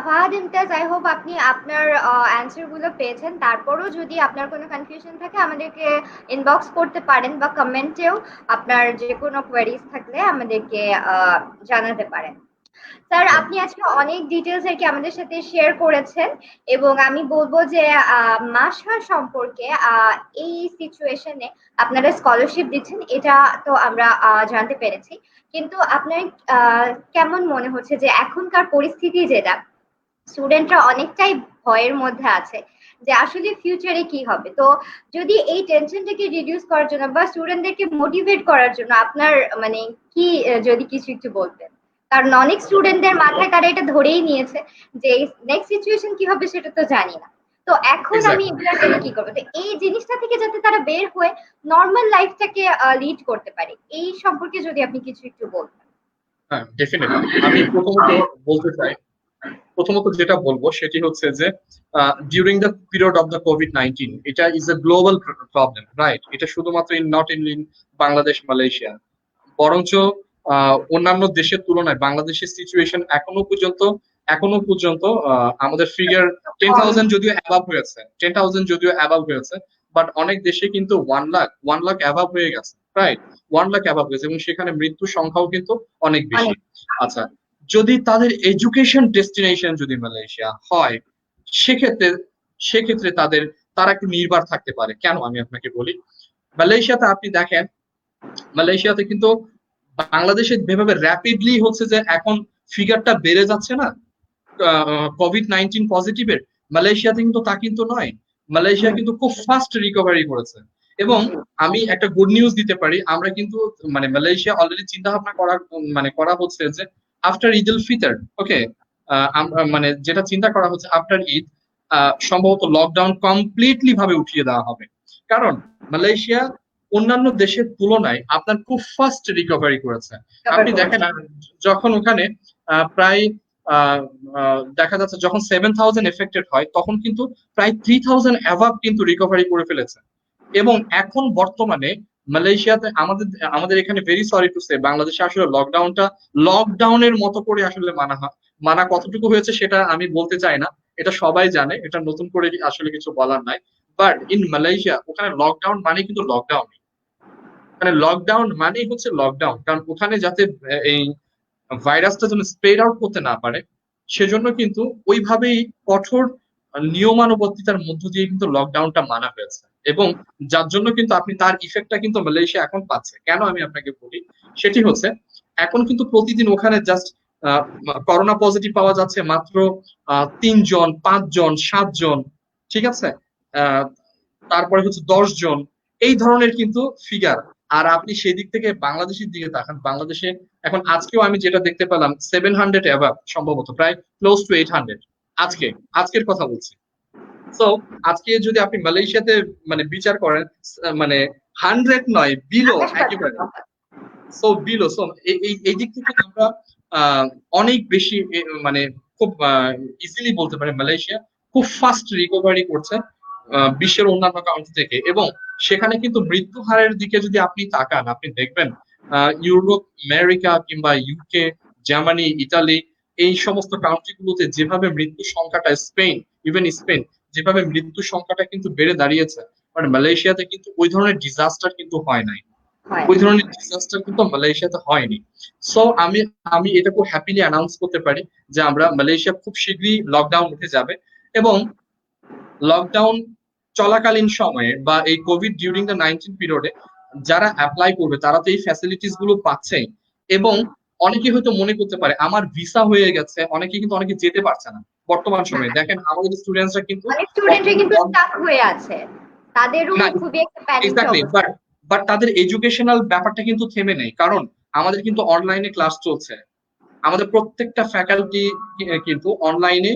S1: ফাহাদ ইমতিয়াজ, আই হোপ আপনি আপনার অ্যান্সার গুলো পেয়েছেন। তারপরও যদি আপনার কোনো কনফিউশন থাকে আমাদেরকে ইনবক্স করতে পারেন, বা কমেন্টেও আপনার যে কোনো কোয়েরিজ থাকলে আমাদেরকে জানাতে পারেন। স্যার, আপনি আজকে অনেক ডিটেলস আর কি আমাদের সাথে শেয়ার করেছেন, এবং আমি বলবো যে মাসহা সম্পর্কে এই সিচুয়েশনে আপনারা স্কলারশিপ দিচ্ছেন, এটা তো আমরা জানতে পেরেছি। কিন্তু আপনার কেমন মনে হচ্ছে যে এখনকার পরিস্থিতি যেটা, স্টুডেন্টরা অনেকটাই ভয়ের মধ্যে আছে যে আসলে ফিউচারে কি হবে। তো যদি এই টেনশনটাকে রিডিউস করার জন্য বা স্টুডেন্টদেরকে মোটিভেট করার জন্য আপনার মানে কি, যদি কিছু একটু বলতেন। কারণ অনেক স্টুডেন্টদের মাথায় তারা এটা ধরেই নিয়েছে যে নেক্সট সিচুয়েশন কি হবে সেটা তো জানি না, তো এখন আমি এগুলোর জন্য কি করবো। তো এই জিনিসটা থেকে যাতে তারা বের হয়ে নর্মাল লাইফটাকে লিড করতে পারে, এই সম্পর্কে যদি আপনি কিছু একটু বলতেন।
S2: হ্যাঁ, ডেফিনেটলি। আমি বলতে চাই, প্রথমত যেটা বলবো সেটি হচ্ছে যে during the period of the কোভিড-19, এটা is a global problem, right? এটা শুধুমাত্র নট ইন বাংলাদেশ মালয়েশিয়া, বরঞ্চ অন্যান্য দেশের তুলনায় বাংলাদেশের সিচুয়েশন এখনো পর্যন্ত আমাদের ফিগার 10,000 যদিও অ্যাবাভ হয়েছে, 10,000 যদিও অ্যাবাভ হয়েছে, বাট অনেক দেশে কিন্তু 1 লাখ অ্যাবাভ হয়ে গেছে, রাইট? 1 লাখ অ্যাবাভ হয়েছে, এবং সেখানে মৃত্যুর সংখ্যাও কিন্তু অনেক বেশি। আচ্ছা, যদি তাদের এডুকেশন ডেস্টিনেশন যদি মালয়েশিয়া হয়, সেক্ষেত্রে সেক্ষেত্রে তারা একটু নির্ভর থাকতে পারে। কেন আমি আপনাকে বলি, মালয়েশিয়াতে আপনি দেখেন, মালয়েশিয়াতে কিন্তু বাংলাদেশে যেভাবে র্যাপিডলি হচ্ছে যে এখন ফিগারটা বেড়ে যাচ্ছে না কোভিড-19 পজিটিভের, মালয়েশিয়াতে কিন্তু তা কিন্তু নয়। মালয়েশিয়া কিন্তু খুব ফাস্ট রিকভারি করেছে। এবং আমি একটা গুড নিউজ দিতে পারি, আমরা কিন্তু মানে মালয়েশিয়া অলরেডি চিন্তা ভাবনা করা হচ্ছে যে আফটার ঈদ উল ফিতর, ওকে, মানে যেটা চিন্তা করা হচ্ছে আফটার ঈদ সম্ভবত লকডাউন কমপ্লিটলি ভাবে উঠিয়ে দেওয়া হবে। কারণ মালয়েশিয়া অন্যান্য দেশের তুলনায় আপনার খুব ফাস্ট রিকভারি করেছে। আপনি দেখেন, যখন ওখানে প্রায় দেখা যাচ্ছে যখন 7,000 এফেক্টেড হয়, তখন কিন্তু প্রায় 3,000 অ্যাভাব কিন্তু রিকভারি করে ফেলেছে। এবং এখন বর্তমানে মালয়েশিয়াতে আমাদের এখানে, ভেরি সরি টু সে, বাংলাদেশে আসলে লকডাউনের মতো করে আসলে মানা কতটুকু হয়েছে সেটা আমি বলতে চাই না, এটা সবাই জানে, এটা নতুন করে আসলে কিছু বলার নাই। বাট ইন মালয়েশিয়া ওখানে লকডাউন মানে কিন্তু লকডাউন, মানে লকডাউন মানেই হচ্ছে লকডাউন, কারণ ওখানে যাতে এই ভাইরাসটা যেন স্প্রেড আউট করতে না পারে, সেজন্য কিন্তু ওইভাবেই কঠোর নিয়মানুবর্তিতার মধ্য দিয়ে কিন্তু লকডাউনটা মানা হয়েছে। এবং যার জন্য কিন্তু আপনি তার ইফেক্টটা কিন্তু মালয়েশিয়া এখন পাচ্ছে। কেন আমি আপনাকে বলি, সেটি হচ্ছে এখন কিন্তু প্রতিদিন ওখানে জাস্ট করোনা পজিটিভ পাওয়া যাচ্ছে মাত্র 3 জন, 5 জন, 7 জন, ঠিক আছে, তারপরে হচ্ছে 10 জন, এই ধরনের কিন্তু ফিগার। আর আপনি সেই দিক থেকে বাংলাদেশের দিকে তাকান, বাংলাদেশে এখন আজকেও আমি যেটা দেখতে পেলাম 700 অ্যাভাব, সম্ভবত প্রায় ক্লোজ টু 800, আজকের কথা বলছি। সো আজকে যদি আপনি মালয়েশিয়াতে মানে বিচার করেন, মানে 100 নয়, বিলো, একেবারে সো বিলো। সো এই দিক থেকে আমরা অনেক বেশি মানে খুব ইজিলি বলতে পারি মালয়েশিয়া খুব ফাস্ট রিকভারি করছে বিশ্বের অন্যান্য কান্ট্রি থেকে। এবং সেখানে কিন্তু মৃত্যু হারের দিকে যদি আপনি তাকান, আপনি দেখবেন ইউরোপ, আমেরিকা কিংবা ইউকে, জার্মানি, ইতালি, এই সমস্ত কান্ট্রি গুলোতে যেভাবে মৃত্যুর সংখ্যাটা, স্পেন যেভাবে মৃত্যুর সংখ্যাটা কিন্তু বেড়ে দাঁড়িয়েছে, মানে মালয়েশিয়াতে কিন্তু ওই ধরনের ডিজাস্টার কিন্তু হয় নাই, ওই ধরনের ডিজাস্টার কিন্তু মালয়েশিয়াতে হয়নি। সো আমি এটা খুব হ্যাপিলি অ্যানাউন্স করতে পারি যে আমরা মালয়েশিয়া খুব শীঘ্রই লকডাউন উঠে যাবে। এবং লকডাউন চলাকালীন সময়ে বা এই কোভিড ডিউরিং দ্য 19 পিরিয়ডে যারা অ্যাপ্লাই করবে তারা তো এই ফ্যাসিলিটিস গুলো পাচ্ছেই। এবং অনেকে হয়তো মনে করতে পারে আমার ভিসা হয়ে গেছে, অনেকে যেতে পারছে না বর্তমান সময়ে। দেখেন আমাদের স্টুডেন্টসরা কিন্তু
S1: স্টাক হয়ে আছে, তাদেরও খুবই একটা প্যানিক অবস্থা।
S2: বাট তাদের এডুকেশনাল ব্যাপারটা কিন্তু থেমে নেই, কারণ আমাদের কিন্তু অনলাইনে ক্লাস চলছে। আমাদের প্রত্যেকটা ফ্যাকাল্টি কিন্তু অনলাইনে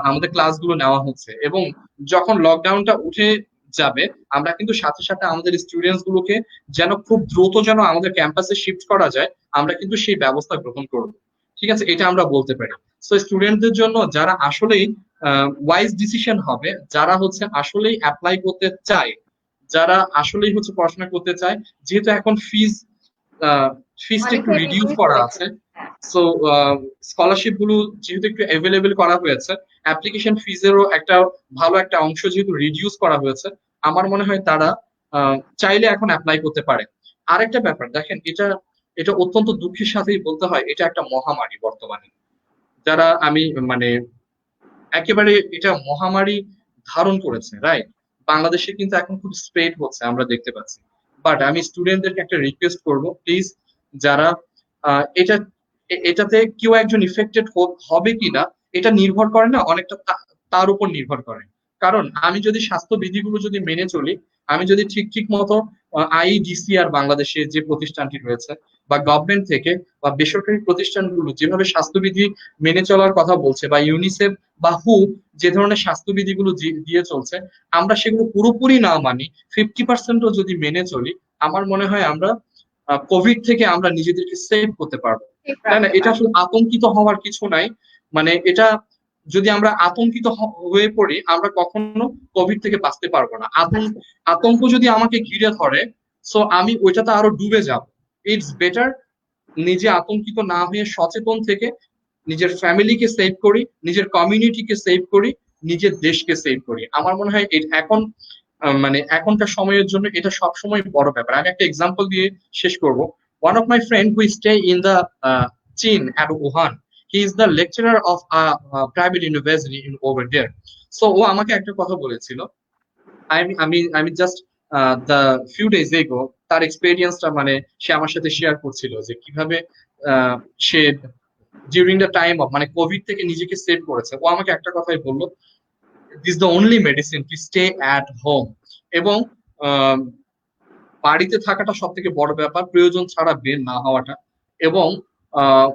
S2: আমাদের ক্লাসগুলো নেওয়া হচ্ছে, এবং যখন লকডাউনটা উঠে যাবে আমরা কিন্তু সাথে সাথে আমাদের স্টুডেন্টস গুলোকে যেন খুব দ্রুত যেন আমাদের ক্যাম্পাসে শিফট করা যায়, আমরা কিন্তু সেই ব্যবস্থা গ্রহণ করব। ঠিক আছে, এটা আমরা বলতে পারি। সো স্টুডেন্টদের জন্য যারা আসলেই ওয়াইজ ডিসিশন হবে, যারা হচ্ছে আসলেই অ্যাপ্লাই করতে চায়, যারা আসলেই হচ্ছে পড়াশোনা করতে চায়, যেহেতু এখন ফিজটা একটু
S1: অনেকটাই
S2: রিডিউস
S1: রিডিউস
S2: করা
S1: করেছে।
S2: আছে,
S1: হ্যাঁ,
S2: সো স্কলারশিপ গুলো যেহেতু একটু অ্যাভেলেবেল করা হয়েছে, অ্যাপ্লিকেশন ফিজেরও একটা ভালো একটা অংশ যেহেতু রিডিউস করা হয়েছে, আমার মনে হয় তারা চাইলে এখন অ্যাপ্লাই করতে পারে। আরেকটা ব্যাপার দেখেন, এটা এটা অত্যন্ত দুঃখের সাথেই বলতে হয়, এটা একটা মহামারী বর্তমানে, যারা আমি মানে একেবারে এটা মহামারী ধারণ করেছে, রাইট? বাংলাদেশে কিন্তু এখন খুব স্প্রেড হচ্ছে আমরা দেখতে পাচ্ছি। বাট আমি স্টুডেন্টদেরকে একটা রিকোয়েস্ট করব, প্লিজ, যারা এটা এটাতে কেউ একজন ইফেক্টেড হবে কিনা এটা নির্ভর করে না, অনেকটা তার উপর নির্ভর করে। কারণ আমি যদি স্বাস্থ্য বিধিগুলো যদি মেনে চলি, আমি যদি ঠিক ঠিক মতো আইডিসিআর বাংলাদেশে যে প্রতিষ্ঠানটি রয়েছে, বা গভর্নমেন্ট থেকে বা বেসরকারি প্রতিষ্ঠানগুলো যেভাবে স্বাস্থ্যবিধি মেনে চলার কথা বলছে, বা ইউনিসেফ বা হু যে ধরনের স্বাস্থ্যবিধিগুলো দিয়ে চলছে, আমরা সেগুলো পুরোপুরি না মানি, 50%ও যদি মেনে চলি, আমার মনে হয় আমরা কোভিড থেকে আমরা নিজেদেরকে সেভ করতে পারবো।
S1: ঠিক
S2: তাই না?
S1: রাখতে
S2: এটা
S1: পারবো।
S2: আসলে আতঙ্কিত হওয়ার কিছু নাই। মানে এটা যদি আমরা আতঙ্কিত হয়ে পড়ি, আমরা কখনো কোভিড থেকে বাঁচতে পারবো না।
S1: আচ্ছা,
S2: আতঙ্ক যদি আমাকে ঘিরে ধরে, সো আমি ওইটাতে আরো ডুবে যাব। ইটস বেটার নিজে আতঙ্কিত না হয়ে সচেতন থেকে নিজের ফ্যামিলিকে সেভ করি, নিজের কমিউনিটিকে সেভ করি, নিজের দেশকে সেভ করি। আমার মনে হয় এখন মানে এখনকার সময়ের জন্য এটা সবসময় বড় ব্যাপার। আমি একটা এক্সাম্পল দিয়ে শেষ করব। One of my friend who stay in the China at Wuhan, he is the lecturer of private university in over there. So ও আমাকে একটা কথা বলেছিল, আমি just the few days ago তার এক্সপেরিয়েন্সটা মানে সে আমার সাথে শেয়ার করছিল যে কিভাবে সে ডিউরিং দ্য টাইম অফ মানে কোভিড থেকে নিজেকে সেভ করেছে। ও আমাকে একটা কথাই বললো, this the only medicine to stay at home. এবং আহ, বাড়িতে থাকাটা সব থেকে বড় ব্যাপার, প্রয়োজন ছাড়া বের না হওয়াটা। এবং আহ,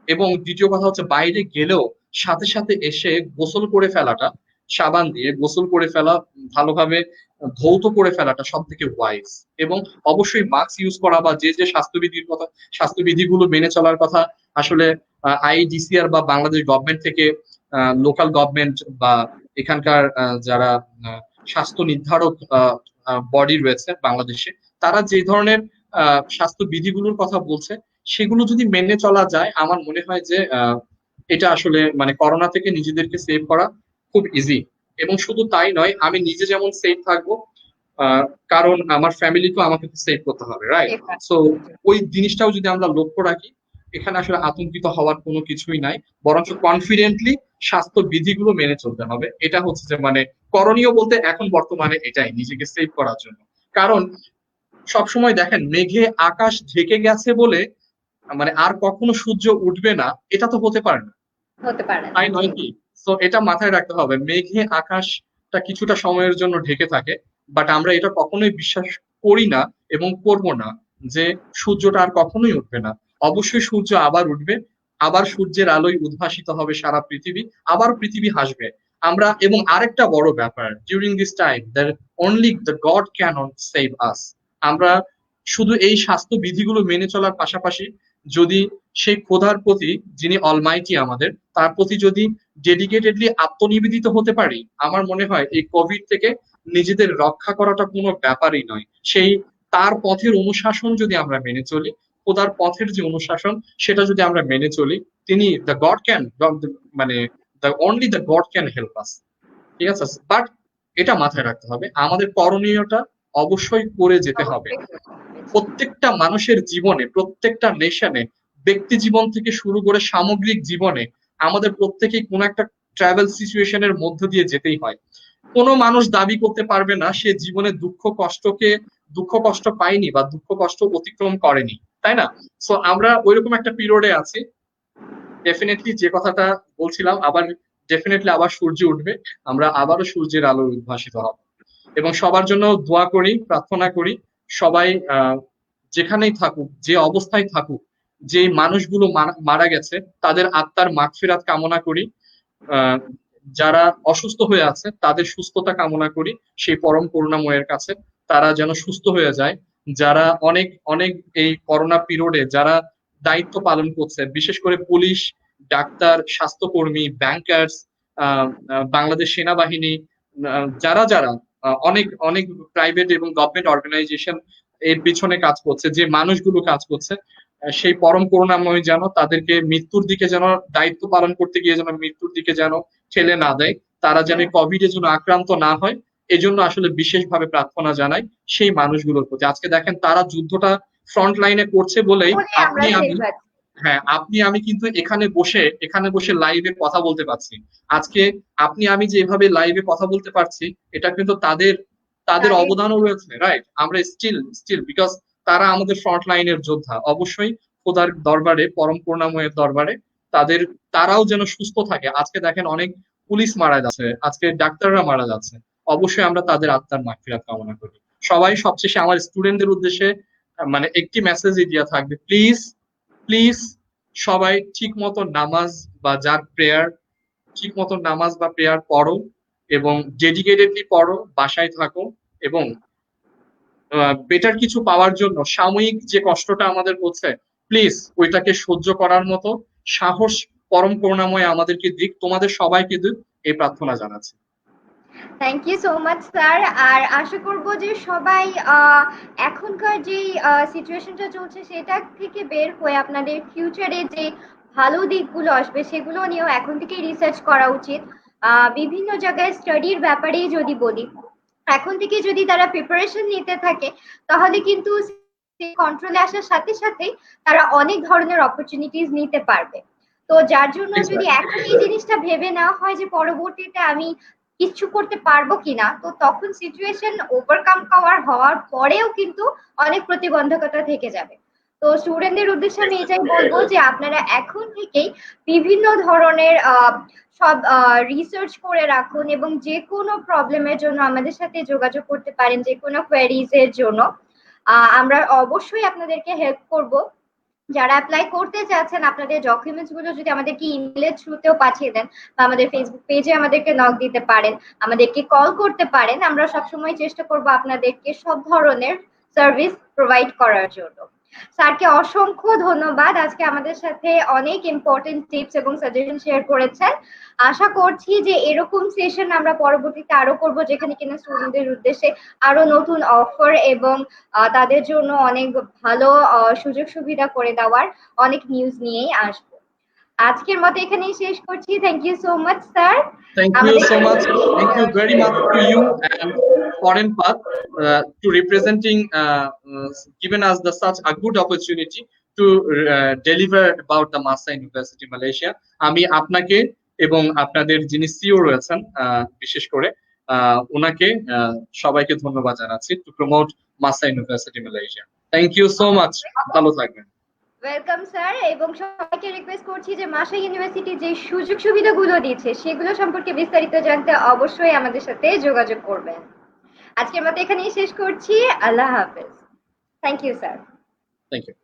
S2: এবং দ্বিতীয় কথা হচ্ছে বাইরে গেলেও সাথে সাথে এসে গোসল করে ফেলাটা, সাবান দিয়ে গোসল করে ফেলা, ভালোভাবে ধৌত করে ফেলাটা সব থেকে ওয়াইজ। এবং অবশ্যই মাস্ক ইউজ করা, বা যে যে স্বাস্থ্যবিধিগুলো মেনে চলার কথা আসলে আইডিসিআর বা বাংলাদেশ গভর্নমেন্ট থেকে, লোকাল গভর্নমেন্ট বা এখানকার যারা স্বাস্থ্য নির্ধারক বডি রয়েছে বাংলাদেশে, তারা যে ধরনের স্বাস্থ্য বিধিগুলোর কথা বলছে, সেগুলো যদি মেনে চলা যায়, আমার মনে হয় যে এটা আসলে মানে করোনা থেকে নিজেদেরকে সেভ করা খুব ইজি। এবং শুধু তাই নয়, আমি নিজে যেমন সেভ থাকবো, আহ, কারণ আমার ফ্যামিলিকেও আমাকে সেভ করতে হবে, রাইট?
S1: ঠিক আছে।
S2: সো ওই জিনিসটাও যদি আমরা লক্ষ্য রাখি, এখানে আসলে আতঙ্কিত হওয়ার কোনো কিছুই নাই, বরঞ্চ কনফিডেন্টলি স্বাস্থ্য বিধিগুলো মেনে চলতে হবে। এটা হচ্ছে যে মানে করণীয় বলতে এখন বর্তমানে এটাই, নিজেকে সেভ করার জন্য। কারণ সবসময় দেখেন, মেঘে আকাশ ঢেকে গেছে বলে মানে আর কখনো সূর্য উঠবে না, এটা তো হতে পারে না,
S1: হতে পারে না,
S2: তাই
S1: জি।
S2: নয় কি? তো এটা মাথায় রাখতে হবে, মেঘে আকাশটা কিছুটা সময়ের জন্য ঢেকে থাকে, বাট আমরা এটা কখনোই বিশ্বাস করি না এবং করব না যে সূর্যটা আর কখনোই উঠবে না। অবশ্যই সূর্য আবার উঠবে, আবার সূর্যের আলোয় উদ্ভাসিত হবে সারা পৃথিবী, আবার পৃথিবী হাসবে। আমরা এবং আরেকটা বড় ব্যাপার, during this time that only the god can save us. আমরা শুধু এই স্বাস্থ্য বিধিগুলো মেনে চলার পাশাপাশি যদি সেই খোদার প্রতি, যিনি অলমাইটি আমাদের, তার প্রতি যদি ডেডিকেটেডলি আত্মনিবেদিত হতে পারি, আমার মনে হয় এই কোভিড থেকে নিজেদের রক্ষা করাটা কোনো ব্যাপারই নয়। সেই তার পথের অনুশাসন যদি আমরা মেনে চলি, খোদার পথের যে অনুশাসন সেটা যদি আমরা মেনে চলি, তিনি দ্য গড ক্যান, মানে the only the god can help us. ঠিক আছে, বাট এটা মাথায় রাখতে হবে, আমাদের করণীয়টা অবশ্যই করে যেতে হবে।
S1: অবশ্যই করতে হবে, জি।
S2: প্রত্যেকটা মানুষের জীবনে, প্রত্যেকটা নেশনে, ব্যক্তি জীবন থেকে শুরু করে সামগ্রিক জীবনে আমাদের প্রত্যেকেই কোনো একটা ট্রাভেল সিচুয়েশনের মধ্য দিয়ে যেতেই হয়। কোনো মানুষ দাবি করতে পারবে না সে জীবনে দুঃখ কষ্ট পায়নি বা দুঃখ কষ্ট অতিক্রম করেনি, তাই না? সো আমরা ওইরকম একটা পিরিয়ডে আছি। ডেফিনেটলি যে কথাটা বলছিলাম, আবার ডেফিনেটলি আবার সূর্য উঠবে, আমরা আবারও সূর্যের আলো উদ্ভাসিত হব। এবং সবার জন্য দোয়া করি, প্রার্থনা করি, সবাই যেখানেই থাকুক, যে অবস্থায় থাকুক, যে মানুষগুলো মারা গেছে তাদের আত্মার মাগফিরাত কামনা করি। আহ, যারা অসুস্থ হয়ে আছে তাদের সুস্থতা কামনা করি সেই পরম করুণাময়ের কাছে, তারা যেন সুস্থ হয়ে যায়। যারা অনেক অনেক এই করোনা পিরিয়ডে যারা দায়িত্ব পালন করছে, বিশেষ করে পুলিশ, ডাক্তার, স্বাস্থ্যকর্মী, ব্যাংকার্স, বাংলাদেশ সেনাবাহিনী, যারা যারা অনেক অনেক প্রাইভেট এবং গভর্নমেন্ট অর্গানাইজেশন এর পিছনে কাজ করছে, যে মানুষগুলো কাজ করছে, সেই পরম করুণাময় যেন তাদেরকে মৃত্যুর দিকে যেন দায়িত্ব পালন করতে গিয়ে যেন মৃত্যুর দিকে যেন ঠেলে না দেয়, তারা যেন কোভিড এর জন্য আক্রান্ত না হয়, এজন্য আসলে বিশেষভাবে প্রার্থনা জানাই সেই মানুষগুলোর প্রতি। আজকে দেখেন তারা যুদ্ধটা ফ্রন্ট লাইনে করছে বলেই
S1: বলে আমরা
S2: আপনি আমি,
S1: সেফ আছি।
S2: হ্যাঁ আপনি আমি কিন্তু এখানে বসে লাইভে কথা বলতে পারছি। আজকে আপনি আমি যে এভাবে লাইভে কথা বলতে পারছি, এটা কিন্তু তাদের তাদের
S1: তাদের
S2: অবদানও রয়েছে, রাইট? আমরা স্টিল বিকজ তারা আমাদের ফ্রন্ট লাইনের যোদ্ধা। অবশ্যই খোদার দরবারে, পরম করুণাময়ের দরবারে তাদের, তারাও যেন সুস্থ থাকে। আজকে দেখেন অনেক পুলিশ মারা যাচ্ছে, আজকে ডাক্তাররা মারা যাচ্ছে, অবশ্যই আমরা তাদের আত্মার মাগফিরাত কামনা করি। সবাই সবশেষে আমার স্টুডেন্টদের উদ্দেশ্যে মানে একটি মেসেজই দিয়া থাকবে, প্লিজ প্লিজ সবাই ঠিক মতো নামাজ বা যার প্রেয়ার, ঠিক মতো নামাজ বা প্রেয়ার পড়ো এবং ডেডিকেটেডলি পড়ো, বাসায় থাকো এবং বেটার কিছু পাওয়ার জন্য সাময়িক যে কষ্টটা আমাদের হচ্ছে, প্লিজ ওইটাকে সহ্য করার মতো সাহস পরম করুণাময় আমাদেরকে দিক, তোমাদের সবাইকে দিক, এই প্রার্থনা জানাচ্ছি।
S1: Thank you so much sir. আর আশা করব যে সবাই এখনকার যে সিচুয়েশনটা চলছে সেটা থেকে বের হয়ে আপনাদের ফিউচারে যে ভালো দিকগুলো আসবে সেগুলো নিয়েও এখন থেকেই রিসার্চ করা উচিত। বিভিন্ন জায়গায় স্টাডির ব্যাপারেই যদি বলি, এখন থেকে যদি তারা প্রিপারেশন নিতে থাকে তাহলে কিন্তু কন্ট্রোলে আসার সাথে সাথেই তারা অনেক ধরনের অপরচুনিটিস নিতে পারবে। তো যার জন্য যদি
S2: এক্স্যাক্টলি।
S1: এখন এই জিনিসটা ভেবে নেওয়া হয় যে পরবর্তীতে আমি কিচ্ছু করতে পারবো কিনা, তো তখন সিচুয়েশন ওভারকাম হওয়ার পরেও কিন্তু অনেক প্রতিবন্ধকতা থেকে যাবে। তো স্টুডেন্টদের উদ্দেশ্যে আমি এটাই বলবো যে আপনারা এখন থেকেই বিভিন্ন ধরনের সব রিসার্চ করে রাখুন এবং যে কোনো প্রবলেমের জন্য আমাদের সাথে যোগাযোগ করতে পারেন, যে কোনো কোয়েরিজ এর জন্য আমরা অবশ্যই আপনাদেরকে হেল্প করব। যারা অ্যাপ্লাই করতে চাচ্ছেন আপনাদের ডকুমেন্টস গুলো যদি আমাদেরকে ইমেলের থ্রুতেও পাঠিয়ে দেন বা আমাদের ফেসবুক পেজে আমাদেরকে নক দিতে পারেন, আমাদেরকে কল করতে পারেন, আমরা সবসময় চেষ্টা করব আপনাদেরকে সব ধরনের সার্ভিস প্রোভাইড করার জন্য। স্যারকে অসংখ্য ধন্যবাদ, আজকে আমাদের সাথে অনেক ইম্পর্টেন্ট টিপস এবং সাজেশন শেয়ার করেছেন। আশা করছি যে এরকম সেশন আমরা পরবর্তীতে আরো করব, যেখানে কিনা স্টুডেন্টদের উদ্দেশ্যে আরো নতুন অফার এবং তাদের জন্য অনেক ভালো সুযোগ সুবিধা করে দেওয়ার অনেক নিউজ নিয়েই আসবো। আজকের মতো এখানেই শেষ করছি। Thank you so much sir.
S2: Thank you
S1: আমাদের
S2: so much. Thank you very much to you and Foreign Path to representing, given us such a good opportunity to deliver about the Masa University Malaysia. আমি আপনাকে এবং আপনাদের যিনি সিও রয়েছেন বিশেষ করে ওনাকে সবাইকে ধন্যবাদ জানাচ্ছি to promote MAHSA university Malaysia. Thank you so much, ভালো থাকবেন।
S1: ওয়েলকাম স্যার, এবং সবাইকে রিকোয়েস্ট করছি যে মাসা ইউনিভার্সিটি যে সুযোগ সুবিধাগুলো দিচ্ছে সেগুলো সম্পর্কে বিস্তারিত জানতে অবশ্যই আমাদের সাথে যোগাযোগ করবেন। আজকের মতো এখানেই শেষ করছি। আল্লাহ হাফেজ। Thank you sir.
S2: Thank you.